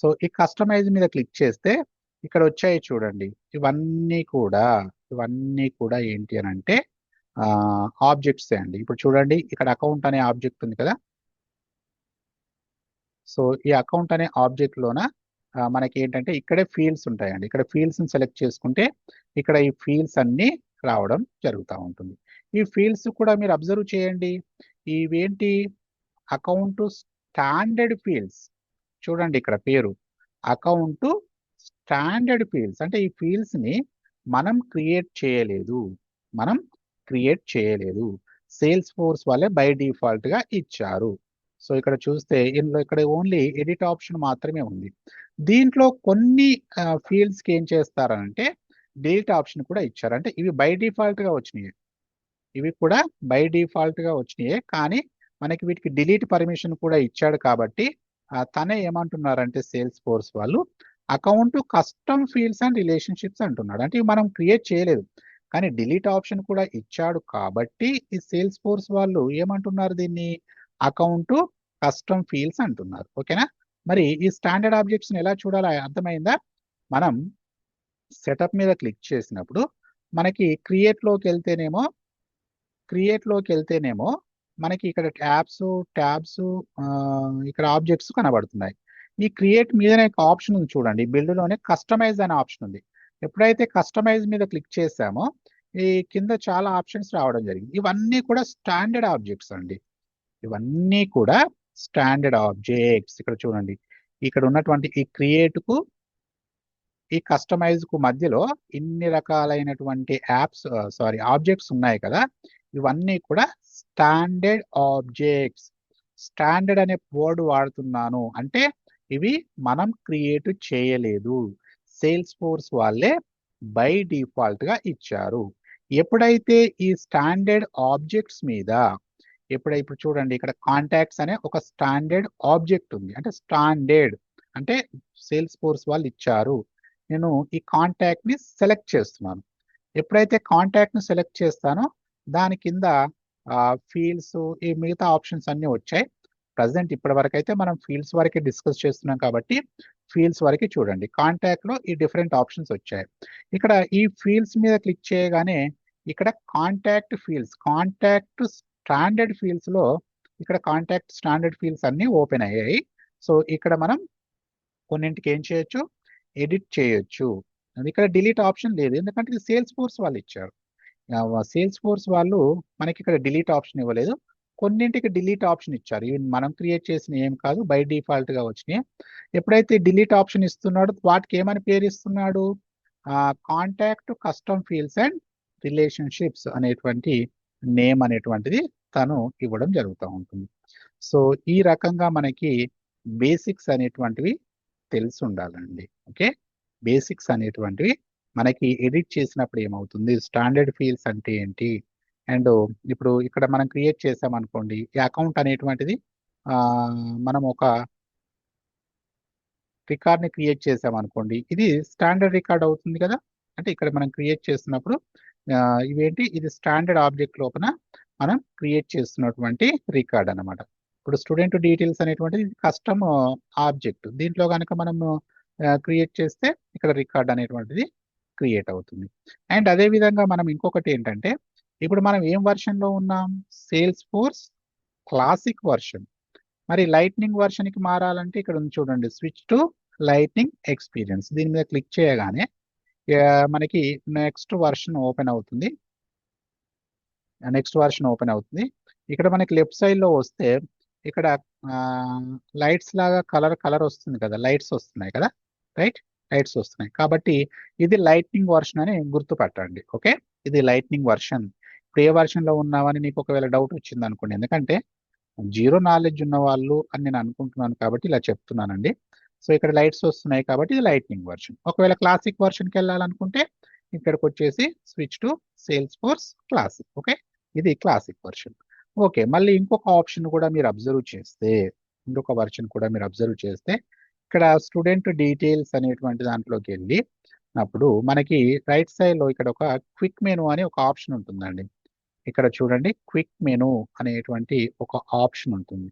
సో ఈ కస్టమైజ్ మీద క్లిక్ చేస్తే ఇక్కడ వచ్చాయి చూడండి. ఇవన్నీ కూడా ఏంటి అని అంటే ఆబ్జెక్ట్సే అండి. ఇప్పుడు చూడండి, ఇక్కడ అకౌంట్ అనే ఆబ్జెక్ట్ ఉంది కదా. సో ఈ అకౌంట్ అనే ఆబ్జెక్ట్ లోన మనకి ఏంటంటే ఇక్కడే ఫీల్డ్స్ ఉంటాయండి. ఇక్కడ ఫీల్డ్స్ ని సెలెక్ట్ చేసుకుంటే ఇక్కడ ఈ ఫీల్డ్స్ అన్ని రావడం జరుగుతూ ఉంటుంది. ఈ ఫీల్డ్స్ కూడా మీరు అబ్జర్వ్ చేయండి. ఇవేంటి, అకౌంట్ స్టాండర్డ్ ఫీల్డ్స్. చూడండి ఇక్కడ పేరు అకౌంట్ స్టాండర్డ్ ఫీల్డ్స్, అంటే ఈ ఫీల్డ్స్ ని మనం క్రియేట్ చేయలేదు. సేల్స్ ఫోర్స్ వాళ్ళే బై డిఫాల్ట్ గా ఇచ్చారు. సో ఇక్కడ చూస్తే ఇక్కడ ఓన్లీ ఎడిట్ ఆప్షన్ మాత్రమే ఉంది. దీంట్లో కొన్ని ఫీల్డ్స్ కి ఏం చేస్తారంటే డిలీట్ ఆప్షన్ కూడా ఇచ్చారు. అంటే ఇవి బై డిఫాల్ట్ గా వచ్చినాయి, కానీ మనకి వీటికి డిలీట్ పర్మిషన్ కూడా ఇచ్చాడు. కాబట్టి తనే ఏమంటున్నారంటే సేల్స్ ఫోర్స్ వాళ్ళు account custom fields and relationships అంటున్నాడు. అంటే ఇవి మనం క్రియేట్ చేయలేదు, కానీ డిలీట్ ఆప్షన్ కూడా ఇచ్చాడు. కాబట్టి ఈ సేల్స్ ఫోర్స్ వాళ్ళు ఏమంటున్నారు, దీన్ని అకౌంట్ కస్టమ్ ఫీల్డ్స్ అంటున్నారు. ఓకేనా. మరి ఈ స్టాండర్డ్ ఆబ్జెక్ట్స్ ఎలా చూడాలో అర్థమైందా? మనం సెటప్ మీద క్లిక్ చేసినప్పుడు మనకి క్రియేట్లోకి వెళ్తేనేమో మనకి ఇక్కడ ట్యాబ్స్ ఇక్కడ ఆబ్జెక్ట్స్ కనబడుతున్నాయి. ఈ క్రియేట్ మీదనే ఒక ఆప్షన్ ఉంది చూడండి, బిల్డ్లోనే కస్టమైజ్ అనే ఆప్షన్ ఉంది. ఎప్పుడైతే కస్టమైజ్ మీద క్లిక్ చేసామో ఈ కింద చాలా ఆప్షన్స్ రావడం జరిగింది. ఇవన్నీ కూడా స్టాండర్డ్ ఆబ్జెక్ట్స్ అండి. ఇక్కడ చూడండి, ఇక్కడ ఉన్నటువంటి ఈ క్రియేట్ కు ఈ కస్టమైజ్ కు మధ్యలో ఇన్ని రకాలైనటువంటి ఆబ్జెక్ట్స్ ఉన్నాయి కదా. ఇవన్నీ కూడా స్టాండర్డ్ ఆబ్జెక్ట్స్. స్టాండర్డ్ అనే వర్డ్ వాడుతున్నాను అంటే ఇవి మనం క్రియేట్ చేయలేదు, సేల్స్ ఫోర్స్ వాళ్ళే బై డిఫాల్ట్ గా ఇచ్చారు. ఎప్పుడైతే ఈ స్టాండర్డ్ ఆబ్జెక్ట్స్ మీద ఇప్పుడు చూడండి, ఇక్కడ కాంటాక్ట్స్ అనే ఒక స్టాండర్డ్ ఆబ్జెక్ట్ ఉంది. అంటే స్టాండర్డ్ అంటే సేల్స్ ఫోర్స్ వాళ్ళు ఇచ్చారు. నేను ఈ కాంటాక్ట్ ని సెలెక్ట్ చేస్తున్నాను. ఎప్పుడైతే కాంటాక్ట్ ని సెలెక్ట్ చేస్తానో దాని కింద ఫీల్డ్స్, ఈ మిగతా ఆప్షన్స్ అన్ని వచ్చాయి. ప్రజెంట్ ఇప్పటి వరకు అయితే మనం ఫీల్డ్స్ వరకే డిస్కస్ చేస్తున్నాం కాబట్టి ఫీల్డ్స్ వరకు చూడండి. కాంటాక్ట్ లో ఈ డిఫరెంట్ ఆప్షన్స్ వచ్చాయి. ఇక్కడ ఈ ఫీల్డ్స్ మీద క్లిక్ చేయగానే ఇక్కడ కాంటాక్ట్ స్టాండర్డ్ ఫీల్డ్స్ లో ఇక్కడ కాంటాక్ట్ స్టాండర్డ్ ఫీల్డ్స్ అన్ని ఓపెన్ అయ్యాయి. సో ఇక్కడ మనం కొన్నింటికి ఏం చేయొచ్చు, ఎడిట్ చేయొచ్చు. ఇక్కడ డిలీట్ ఆప్షన్ లేదు, ఎందుకంటే ఇది సేల్స్ ఫోర్స్ వాళ్ళు ఇచ్చారు. సేల్స్ ఫోర్స్ వాళ్ళు మనకి ఇక్కడ డిలీట్ ఆప్షన్ ఇవ్వలేదు, కొన్నింటికి డిలీట్ ఆప్షన్ ఇచ్చారు. ఇవి మనం క్రియేట్ చేసిన ఏం కాదు, బై డిఫాల్ట్ గా వచ్చినాయి. ఎప్పుడైతే డిలీట్ ఆప్షన్ ఇస్తున్నాడో వాటికి ఏమని పేరు ఇస్తున్నాడు, contact custom fields and relationships అనేటువంటి నేమ్ అనేటువంటిది తను ఇవ్వడం జరుగుతూ ఉంటుంది. సో ఈ రకంగా మనకి బేసిక్స్ అనేటువంటివి తెలిసి ఉండాలండి. ఓకే, బేసిక్స్ అనేటువంటివి మనకి ఎడిట్ చేసినప్పుడు ఏమవుతుంది, స్టాండర్డ్ ఫీల్డ్స్ అంటే ఏంటి, అండ్ ఇప్పుడు ఇక్కడ మనం క్రియేట్ చేసామనుకోండి, ఈ అకౌంట్ అనేటువంటిది మనం ఒక రికార్డ్ని క్రియేట్ చేసామనుకోండి, ఇది స్టాండర్డ్ రికార్డ్ అవుతుంది కదా. అంటే ఇక్కడ మనం క్రియేట్ చేస్తున్నప్పుడు ఇవేంటి, ఇది స్టాండర్డ్ ఆబ్జెక్ట్ లోపల మనం క్రియేట్ చేస్తున్నటువంటి రికార్డ్ అన్నమాట. ఇప్పుడు స్టూడెంట్ డీటెయిల్స్ అనేటువంటిది కస్టమ్ ఆబ్జెక్ట్, దీంట్లో కనుక మనం క్రియేట్ చేస్తే ఇక్కడ రికార్డ్ అనేటువంటిది క్రియేట్ అవుతుంది. అండ్ అదే విధంగా మనం ఇంకొకటి ఏంటంటే, ఇప్పుడు మనం ఏం వర్షన్లో ఉన్నాం, సేల్స్ ఫోర్స్ క్లాసిక్ వర్షన్. మరి లైట్నింగ్ వర్షన్కి మారాలంటే ఇక్కడ ఉంది చూడండి, స్విచ్ టు లైట్నింగ్ ఎక్స్పీరియన్స్. దీని మీద క్లిక్ చేయగానే మనకి నెక్స్ట్ వర్షన్ ఓపెన్ అవుతుంది. ఇక్కడ మనకి లెఫ్ట్ సైడ్ లో వస్తే ఇక్కడ లైట్స్ లాగా కలర్ వస్తుంది కదా, లైట్స్ వస్తున్నాయి కదా, రైట్, లైట్స్ వస్తున్నాయి. కాబట్టి ఇది లైట్నింగ్ వర్షన్ అని గుర్తుపట్టండి. ఓకే, ఇది లైట్నింగ్ వర్షన్. ఇప్పుడు ఏ వర్షన్ లో ఉన్నామని నీకు ఒకవేళ డౌట్ వచ్చింది అనుకోండి, ఎందుకంటే జీరో నాలెడ్జ్ ఉన్న వాళ్ళు అని నేను అనుకుంటున్నాను కాబట్టి ఇలా చెప్తున్నానండి. సో ఇక్కడ లైట్స్ వస్తున్నాయి కాబట్టి ఇది లైట్నింగ్ వర్షన్. ఒకవేళ క్లాసిక్ వర్షన్కి వెళ్ళాలనుకుంటే ఇక్కడికి వచ్చేసి switch to sales force classic. Okay, ఇది క్లాసిక్ వర్షన్. ఓకే, మళ్ళీ ఇంకొక ఆప్షన్ కూడా మీరు అబ్జర్వ్ చేస్తే ఇక్కడ స్టూడెంట్ డీటెయిల్స్ అనేటువంటి దాంట్లోకి వెళ్ళి అప్పుడు మనకి రైట్ సైడ్లో ఇక్కడ ఒక క్విక్ మెనూ అని ఒక ఆప్షన్ ఉంటుందండి. ఇక్కడ చూడండి క్విక్ మెనూ అనేటువంటి ఒక ఆప్షన్ ఉంటుంది.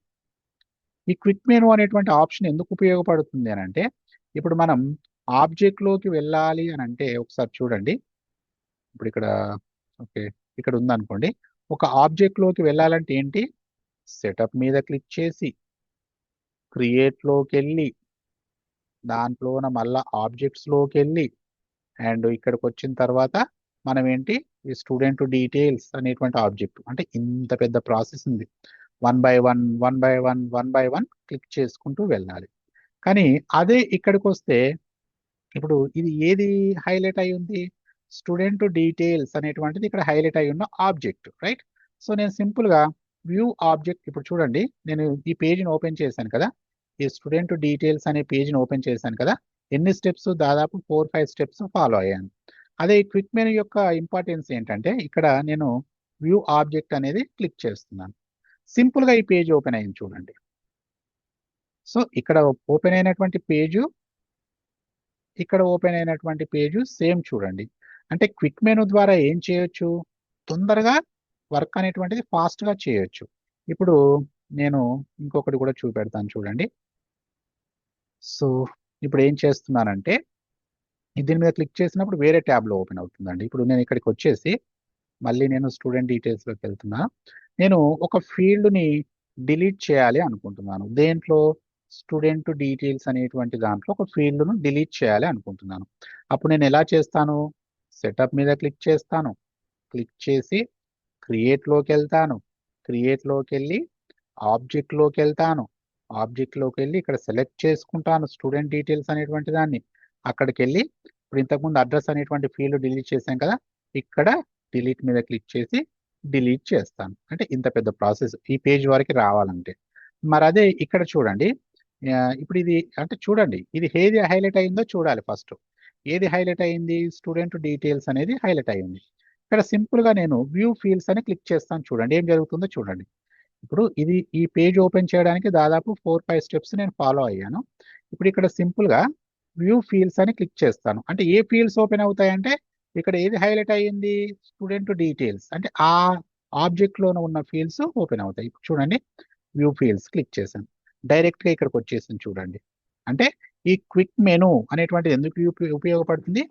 ఈ క్విక్ మెనూ అనేటువంటి ఆప్షన్ ఎందుకు ఉపయోగపడుతుంది అని అంటే, ఇప్పుడు మనం ఆబ్జెక్ట్లోకి వెళ్ళాలి అని అంటే ఒకసారి చూడండి. ఇప్పుడు ఇక్కడ ఓకే, ఇక్కడ ఉందనుకోండి. ఒక ఆబ్జెక్ట్లోకి వెళ్ళాలంటే ఏంటి, సెటప్ మీద క్లిక్ చేసి క్రియేట్లోకి వెళ్ళి దాంట్లోన మళ్ళా ఆబ్జెక్ట్స్లోకి వెళ్ళి అండ్ ఇక్కడికి వచ్చిన తర్వాత మనం ఏంటి, ఈ స్టూడెంట్ డీటెయిల్స్ అనేటువంటి ఆబ్జెక్ట్ అంటే ఇంత పెద్ద ప్రాసెస్ ఉంది. వన్ బై వన్ క్లిక్ చేసుకుంటూ వెళ్ళాలి. కానీ అదే ఇక్కడికి వస్తే ఇప్పుడు ఇది ఏది హైలైట్ అయి ఉంది, స్టూడెంట్ డీటెయిల్స్ అనేటువంటిది ఇక్కడ హైలైట్ అయి ఉన్న ఆబ్జెక్ట్, రైట్. సో నేను సింపుల్ గా వ్యూ ఆబ్జెక్ట్, ఇప్పుడు చూడండి నేను ఈ పేజీని ఓపెన్ చేశాను కదా, ఈ స్టూడెంట్ డీటెయిల్స్ అనే పేజీని ఓపెన్ చేశాను కదా, ఎన్ని స్టెప్స్, దాదాపు 4-5 స్టెప్స్ ఫాలో అయ్యాను. అదే ఈ క్విక్ మెనూ యొక్క ఇంపార్టెన్స్ ఏంటంటే ఇక్కడ నేను వ్యూ ఆబ్జెక్ట్ అనేది క్లిక్ చేస్తున్నాను, సింపుల్ గా ఈ పేజ్ ఓపెన్ అయింది చూడండి. సో ఇక్కడ ఓపెన్ అయినటువంటి పేజు, ఇక్కడ ఓపెన్ అయినటువంటి పేజ్ సేమ్ చూడండి. అంటే క్విక్ మెనూ ద్వారా ఏం చేయొచ్చు, తొందరగా వర్క్ అనేటువంటిది ఫాస్ట్ గా చేయొచ్చు. ఇప్పుడు నేను ఇంకొకటి కూడా చూపెడతాను చూడండి. సో ఇప్పుడు ఏం చేస్తున్నానంటే దీని మీద క్లిక్ చేసినప్పుడు వేరే ట్యాబ్ లో ఓపెన్ అవుతుందండి. ఇప్పుడు నేను ఇక్కడికి వచ్చేసి మళ్ళీ నేను స్టూడెంట్ డీటెయిల్స్ లోకి వెళ్తున్నా. నేను ఒక ఫీల్డ్ ని డిలీట్ చేయాలి అనుకుంటున్నాను. దేంట్లో, స్టూడెంట్ డీటెయిల్స్ అనేటువంటి దాంట్లో ఒక ఫీల్డ్ ను డిలీట్ చేయాలి అనుకుంటున్నాను. అప్పుడు నేను ఎలా చేస్తాను, సెటప్ మీద క్లిక్ చేస్తాను, క్లిక్ చేసి క్రియేట్ లోకి వెళ్తాను, క్రియేట్ లోకి వెళ్ళి ఆబ్జెక్ట్ లోకి వెళ్తాను, ఆబ్జెక్ట్ లోకి వెళ్ళి ఇక్కడ సెలెక్ట్ చేసుకుంటాను స్టూడెంట్ డీటెయిల్స్ అనేటువంటి దాన్ని. అక్కడికి వెళ్ళి ఇప్పుడు ఇంతకుముందు అడ్రస్ అనేటువంటి ఫీల్డ్ డిలీట్ చేశాం కదా, ఇక్కడ డిలీట్ మీద క్లిక్ చేసి డిలీట్ చేస్తాను. అంటే ఇంత పెద్ద ప్రాసెస్ ఈ పేజ్ వరకు రావాలంటే. మరి అదే ఇక్కడ చూడండి, ఇప్పుడు ఇది అంటే చూడండి ఇది ఏది హైలైట్ అయిందో చూడాలి ఫస్ట్. ఏది హైలైట్ అయింది, స్టూడెంట్ డీటెయిల్స్ అనేది హైలైట్ అయింది. ఇక్కడ సింపుల్ గా నేను వ్యూ ఫీల్డ్స్ అని క్లిక్ చేస్తాను, చూడండి ఏం జరుగుతుందో చూడండి. ఇప్పుడు ఇది ఈ పేజ్ ఓపెన్ చేయడానికి దాదాపు 4-5 స్టెప్స్ నేను ఫాలో అయ్యాను. ఇప్పుడు ఇక్కడ సింపుల్ గా వ్యూ ఫీల్డ్స్ అని క్లిక్ చేస్తాను. అంటే ఏ ఫీల్డ్స్ ఓపెన్ అవుతాయంటే ఇక్కడ ఏది హైలైట్ అయ్యింది, స్టూడెంట్ డీటెయిల్స్, అంటే ఆ ఆబ్జెక్ట్ లోన ఉన్న ఫీల్డ్స్ ఓపెన్ అవుతాయి. ఇప్పుడు చూడండి వ్యూ ఫీల్డ్స్ క్లిక్ చేశాను, డైరెక్ట్ గా ఇక్కడికి వచ్చేసింది చూడండి. అంటే ఈ క్విక్ మెనూ అనేటువంటిది ఎందుకు ఉపయోగపడుతుంది,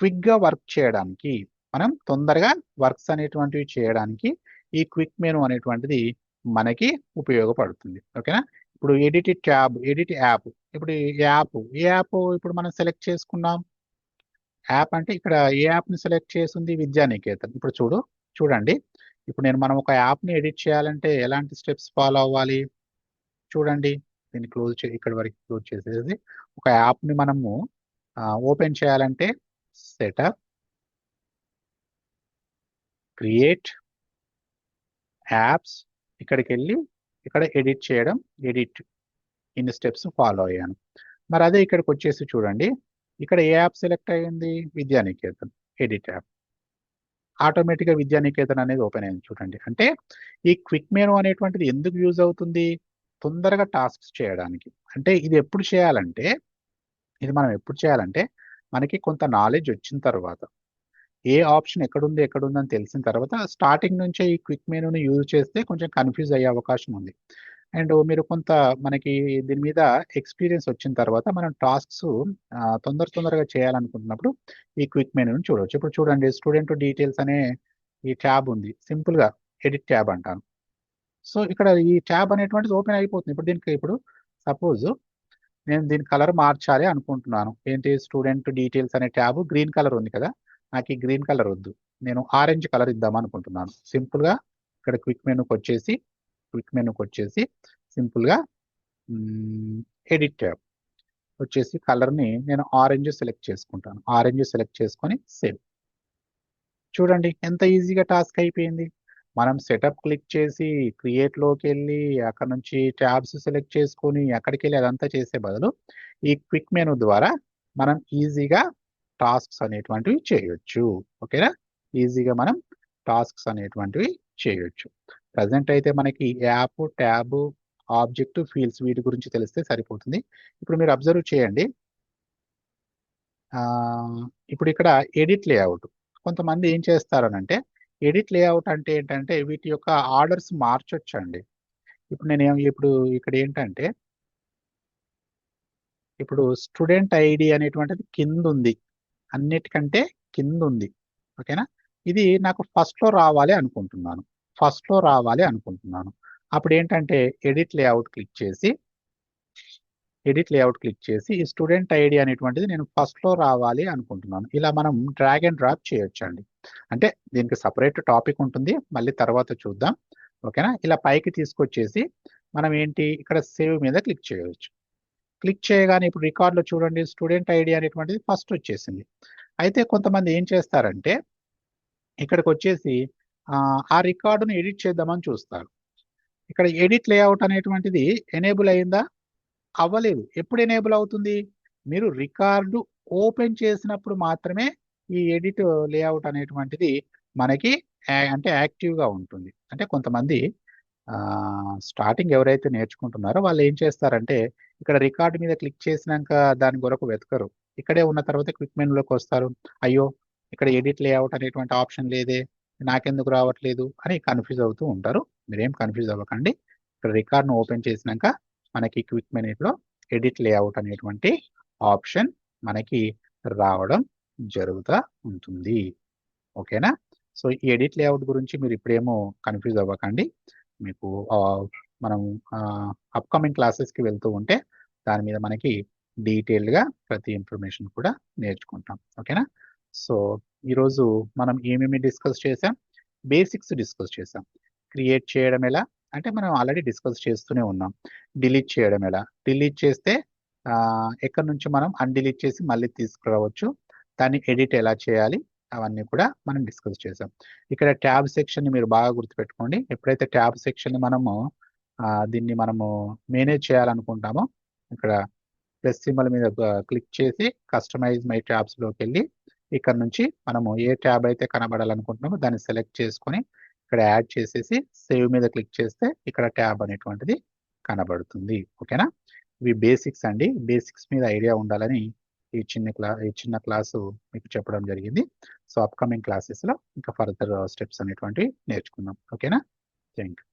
క్విక్ గా వర్క్ చేయడానికి, మనం తొందరగా వర్క్స్ అనేటువంటివి చేయడానికి ఈ క్విక్ మెనూ అనేటువంటిది మనకి ఉపయోగపడుతుంది. ఓకేనా. ఇప్పుడు ఎడిట్ ట్యాబ్, ఎడిట్ యాప్, ఇప్పుడు ఈ యాప్, ఏ యాప్ ఇప్పుడు మనం సెలెక్ట్ చేసుకున్నాం, యాప్ అంటే ఇక్కడ ఏ యాప్ ని సెలెక్ట్ చేసింది, విద్యానికేతన్. ఇప్పుడు చూడండి ఇప్పుడు మనం ఒక యాప్ ని ఎడిట్ చేయాలంటే ఎలాంటి స్టెప్స్ ఫాలో అవ్వాలి చూడండి. దీన్ని ఇక్కడ వరకు క్లోజ్ చేసేది. ఒక యాప్ ని మనము ఓపెన్ చేయాలంటే సెటప్, క్రియేట్ యాప్స్, ఇక్కడికి వెళ్ళి ఇక్కడ ఎడిట్ చేయడం, ఎడిట్, ఇన్ని స్టెప్స్ ఫాలో అయ్యాను. మరి అదే ఇక్కడికి వచ్చేసి చూడండి, ఇక్కడ ఏ యాప్ సెలెక్ట్ అయ్యింది, విద్యానికేతన్, ఎడిట్ యాప్, ఆటోమేటిక్గా విద్యానికేతన్ అనేది ఓపెన్ అయింది చూడండి. అంటే ఈ క్విక్ మెనూ అనేటువంటిది ఎందుకు యూజ్ అవుతుంది, తొందరగా టాస్క్స్ చేయడానికి. అంటే ఇది ఎప్పుడు చేయాలంటే, ఇది మనం ఎప్పుడు చేయాలంటే మనకి కొంత నాలెడ్జ్ వచ్చిన తర్వాత, ఏ ఆప్షన్ ఎక్కడుంది అని తెలిసిన తర్వాత స్టార్టింగ్ నుంచే ఈ క్విక్ మెనూని యూజ్ చేస్తే కొంచెం కన్ఫ్యూజ్ అయ్యే అవకాశం ఉంది. అండ్ మీరు కొంత మనకి దీని మీద ఎక్స్పీరియన్స్ వచ్చిన తర్వాత మనం టాస్క్స్ తొందరగా చేయాలనుకుంటున్నప్పుడు ఈ క్విక్ మెనూని చూడవచ్చు. ఇప్పుడు చూడండి స్టూడెంట్ డీటెయిల్స్ అనే ఈ ట్యాబ్ ఉంది, సింపుల్ గా ఎడిట్ ట్యాబ్ అంటాను. సో ఇక్కడ ఈ ట్యాబ్ అనేటువంటిది ఓపెన్ అయిపోతుంది. ఇప్పుడు దీనికి ఇప్పుడు సపోజ్ నేను దీని కలర్ మార్చాలి అనుకుంటున్నాను. ఏంటి, స్టూడెంట్ డీటెయిల్స్ అనే ట్యాబ్ గ్రీన్ కలర్ ఉంది కదా, నాకు ఈ గ్రీన్ కలర్ వద్దు, నేను ఆరెంజ్ కలర్ ఇద్దాం అనుకుంటున్నాను. సింపుల్ గా ఇక్కడ క్విక్ మెనూకి వచ్చేసి సింపుల్ గా ఎడిట్ ట్యాబ్ వచ్చేసి కలర్ ని నేను ఆరెంజ్ సెలెక్ట్ చేసుకుంటాను. ఆరెంజ్ సెలెక్ట్ చేసుకొని సేవ్. చూడండి ఎంత ఈజీగా టాస్క్ అయిపోయింది. మనం సెటప్ క్లిక్ చేసి క్రియేట్ లోకి వెళ్ళి అక్కడ నుంచి ట్యాబ్స్ సెలెక్ట్ చేసుకొని అక్కడికి వెళ్ళి అదంతా చేసే బదులు ఈ క్విక్ మెనూ ద్వారా మనం ఈజీగా టాస్క్స్ అనేటువంటివి చేయొచ్చు. ఓకేనా, ఈజీగా మనం టాస్క్స్ అనేటువంటివి చేయొచ్చు. ప్రజెంట్ అయితే మనకి యాప్, ట్యాబ్, ఆబ్జెక్ట్, ఫీల్డ్స్ వీటి గురించి తెలిస్తే సరిపోతుంది. ఇప్పుడు మీరు అబ్జర్వ్ చేయండి, ఇప్పుడు ఇక్కడ ఎడిట్ లేఅవుట్. కొంతమంది ఏం చేస్తారనంటే ఎడిట్ లేఅవుట్ అంటే ఏంటంటే వీటి యొక్క ఆర్డర్స్ మార్చొచ్చండి. ఇప్పుడు ఇక్కడ ఏంటంటే ఇప్పుడు స్టూడెంట్ ఐడి అనేటువంటిది కింద ఉంది, అన్నిటికంటే కింద ఉంది. ఓకేనా? ఇది నాకు ఫస్ట్ లో రావాలి అనుకుంటున్నాను. అప్పుడు ఏంటంటే ఎడిట్ లేఅవుట్ క్లిక్ చేసి ఈ స్టూడెంట్ ఐడి అనేటువంటిది నేను ఫస్ట్ లో రావాలి అనుకుంటున్నాను. ఇలా మనం డ్రాగ్ అండ్ డ్రాప్ చేయొచ్చండి. అంటే దీనికి సపరేట్ టాపిక్ ఉంటుంది, మళ్ళీ తర్వాత చూద్దాం. ఓకేనా? ఇలా పైకి తీసుకొచ్చేసి మనం ఏంటి ఇక్కడ సేవ్ మీద క్లిక్ చేయవచ్చు. క్లిక్ చేయగానే ఇప్పుడు రికార్డులో చూడండి స్టూడెంట్ ఐడి అనేటువంటిది ఫస్ట్ వచ్చేసింది. అయితే కొంతమంది ఏం చేస్తారంటే ఇక్కడికి వచ్చేసి ఆ రికార్డును ఎడిట్ చేద్దామని చూస్తారు. ఇక్కడ ఎడిట్ లేఅవుట్ అనేటువంటిది ఎనేబుల్ అయిందా? అవ్వలేదు. ఎప్పుడు ఎనేబుల్ అవుతుంది? మీరు రికార్డు ఓపెన్ చేసినప్పుడు మాత్రమే ఈ ఎడిట్ లేఅవుట్ అనేటువంటిది మనకి అంటే యాక్టివ్గా ఉంటుంది. అంటే కొంతమంది స్టార్టింగ్ ఎవరైతే నేర్చుకుంటున్నారో వాళ్ళు ఏం చేస్తారంటే ఇక్కడ రికార్డు మీద క్లిక్ చేసినాక దాని కొరకు వెతకరు. ఇక్కడే ఉన్న తర్వాత క్విక్ మెనూలోకి వస్తారు. అయ్యో, ఇక్కడ ఎడిట్ లేఅవుట్ అనేటువంటి ఆప్షన్ లేదే, నాకెందుకు రావట్లేదు అని కన్ఫ్యూజ్ అవుతూ ఉంటారు. మీరేం కన్ఫ్యూజ్ అవ్వకండి. ఇక్కడ రికార్డ్ను ఓపెన్ చేసినాక మనకి క్విక్ మెనూలో ఎడిట్ లేఅవుట్ అనేటువంటి ఆప్షన్ మనకి రావడం జరుగుతూ ఉంటుంది. ఓకేనా? సో ఈ ఎడిట్ లేఅవుట్ గురించి మీరు ఇప్పుడేమో కన్ఫ్యూజ్ అవ్వకండి. మీకు మనం అప్కమింగ్ క్లాసెస్కి వెళ్తూ ఉంటే దాని మీద మనకి డీటెయిల్డ్గా ప్రతి ఇన్ఫర్మేషన్ కూడా నేర్చుకుంటాం. ఓకేనా? సో ఈరోజు మనం ఏమేమి డిస్కస్ చేసాం? బేసిక్స్ డిస్కస్ చేసాం. క్రియేట్ చేయడం ఎలా అంటే మనం ఆల్రెడీ డిస్కస్ చేస్తూనే ఉన్నాం. డిలీట్ చేయడం ఎలా? డిలీట్ చేస్తే ఎక్కడి నుంచి మనం అన్డిలీట్ చేసి మళ్ళీ తీసుకురావచ్చు. దాన్ని ఎడిట్ ఎలా చేయాలి? అవన్నీ కూడా మనం డిస్కస్ చేసాం. ఇక్కడ ట్యాబ్ సెక్షన్ని మీరు బాగా గుర్తుపెట్టుకోండి. ఎప్పుడైతే ట్యాబ్ సెక్షన్ని దీన్ని మనము మేనేజ్ చేయాలనుకుంటామో ఇక్కడ ప్లస్ సింబల్ మీద క్లిక్ చేసి కస్టమైజ్ మై ట్యాబ్స్లోకి వెళ్ళి ఇక్కడ నుంచి మనము ఏ ట్యాబ్ అయితే కనబడాలనుకుంటున్నామో దాన్ని సెలెక్ట్ చేసుకొని ఇక్కడ యాడ్ చేసేసి సేవ్ మీద క్లిక్ చేస్తే ఇక్కడ ట్యాబ్ అనేటువంటిది కనబడుతుంది. ఓకేనా? ఇవి బేసిక్స్ అండి. బేసిక్స్ మీద ఐడియా ఉండాలని ఈ చిన్న క్లాసు మీకు చెప్పడం జరిగింది. సో అప్కమింగ్ క్లాసెస్లో ఇంకా ఫర్దర్ స్టెప్స్ అనేటువంటివి నేర్చుకుందాం. ఓకేనా? Thank you.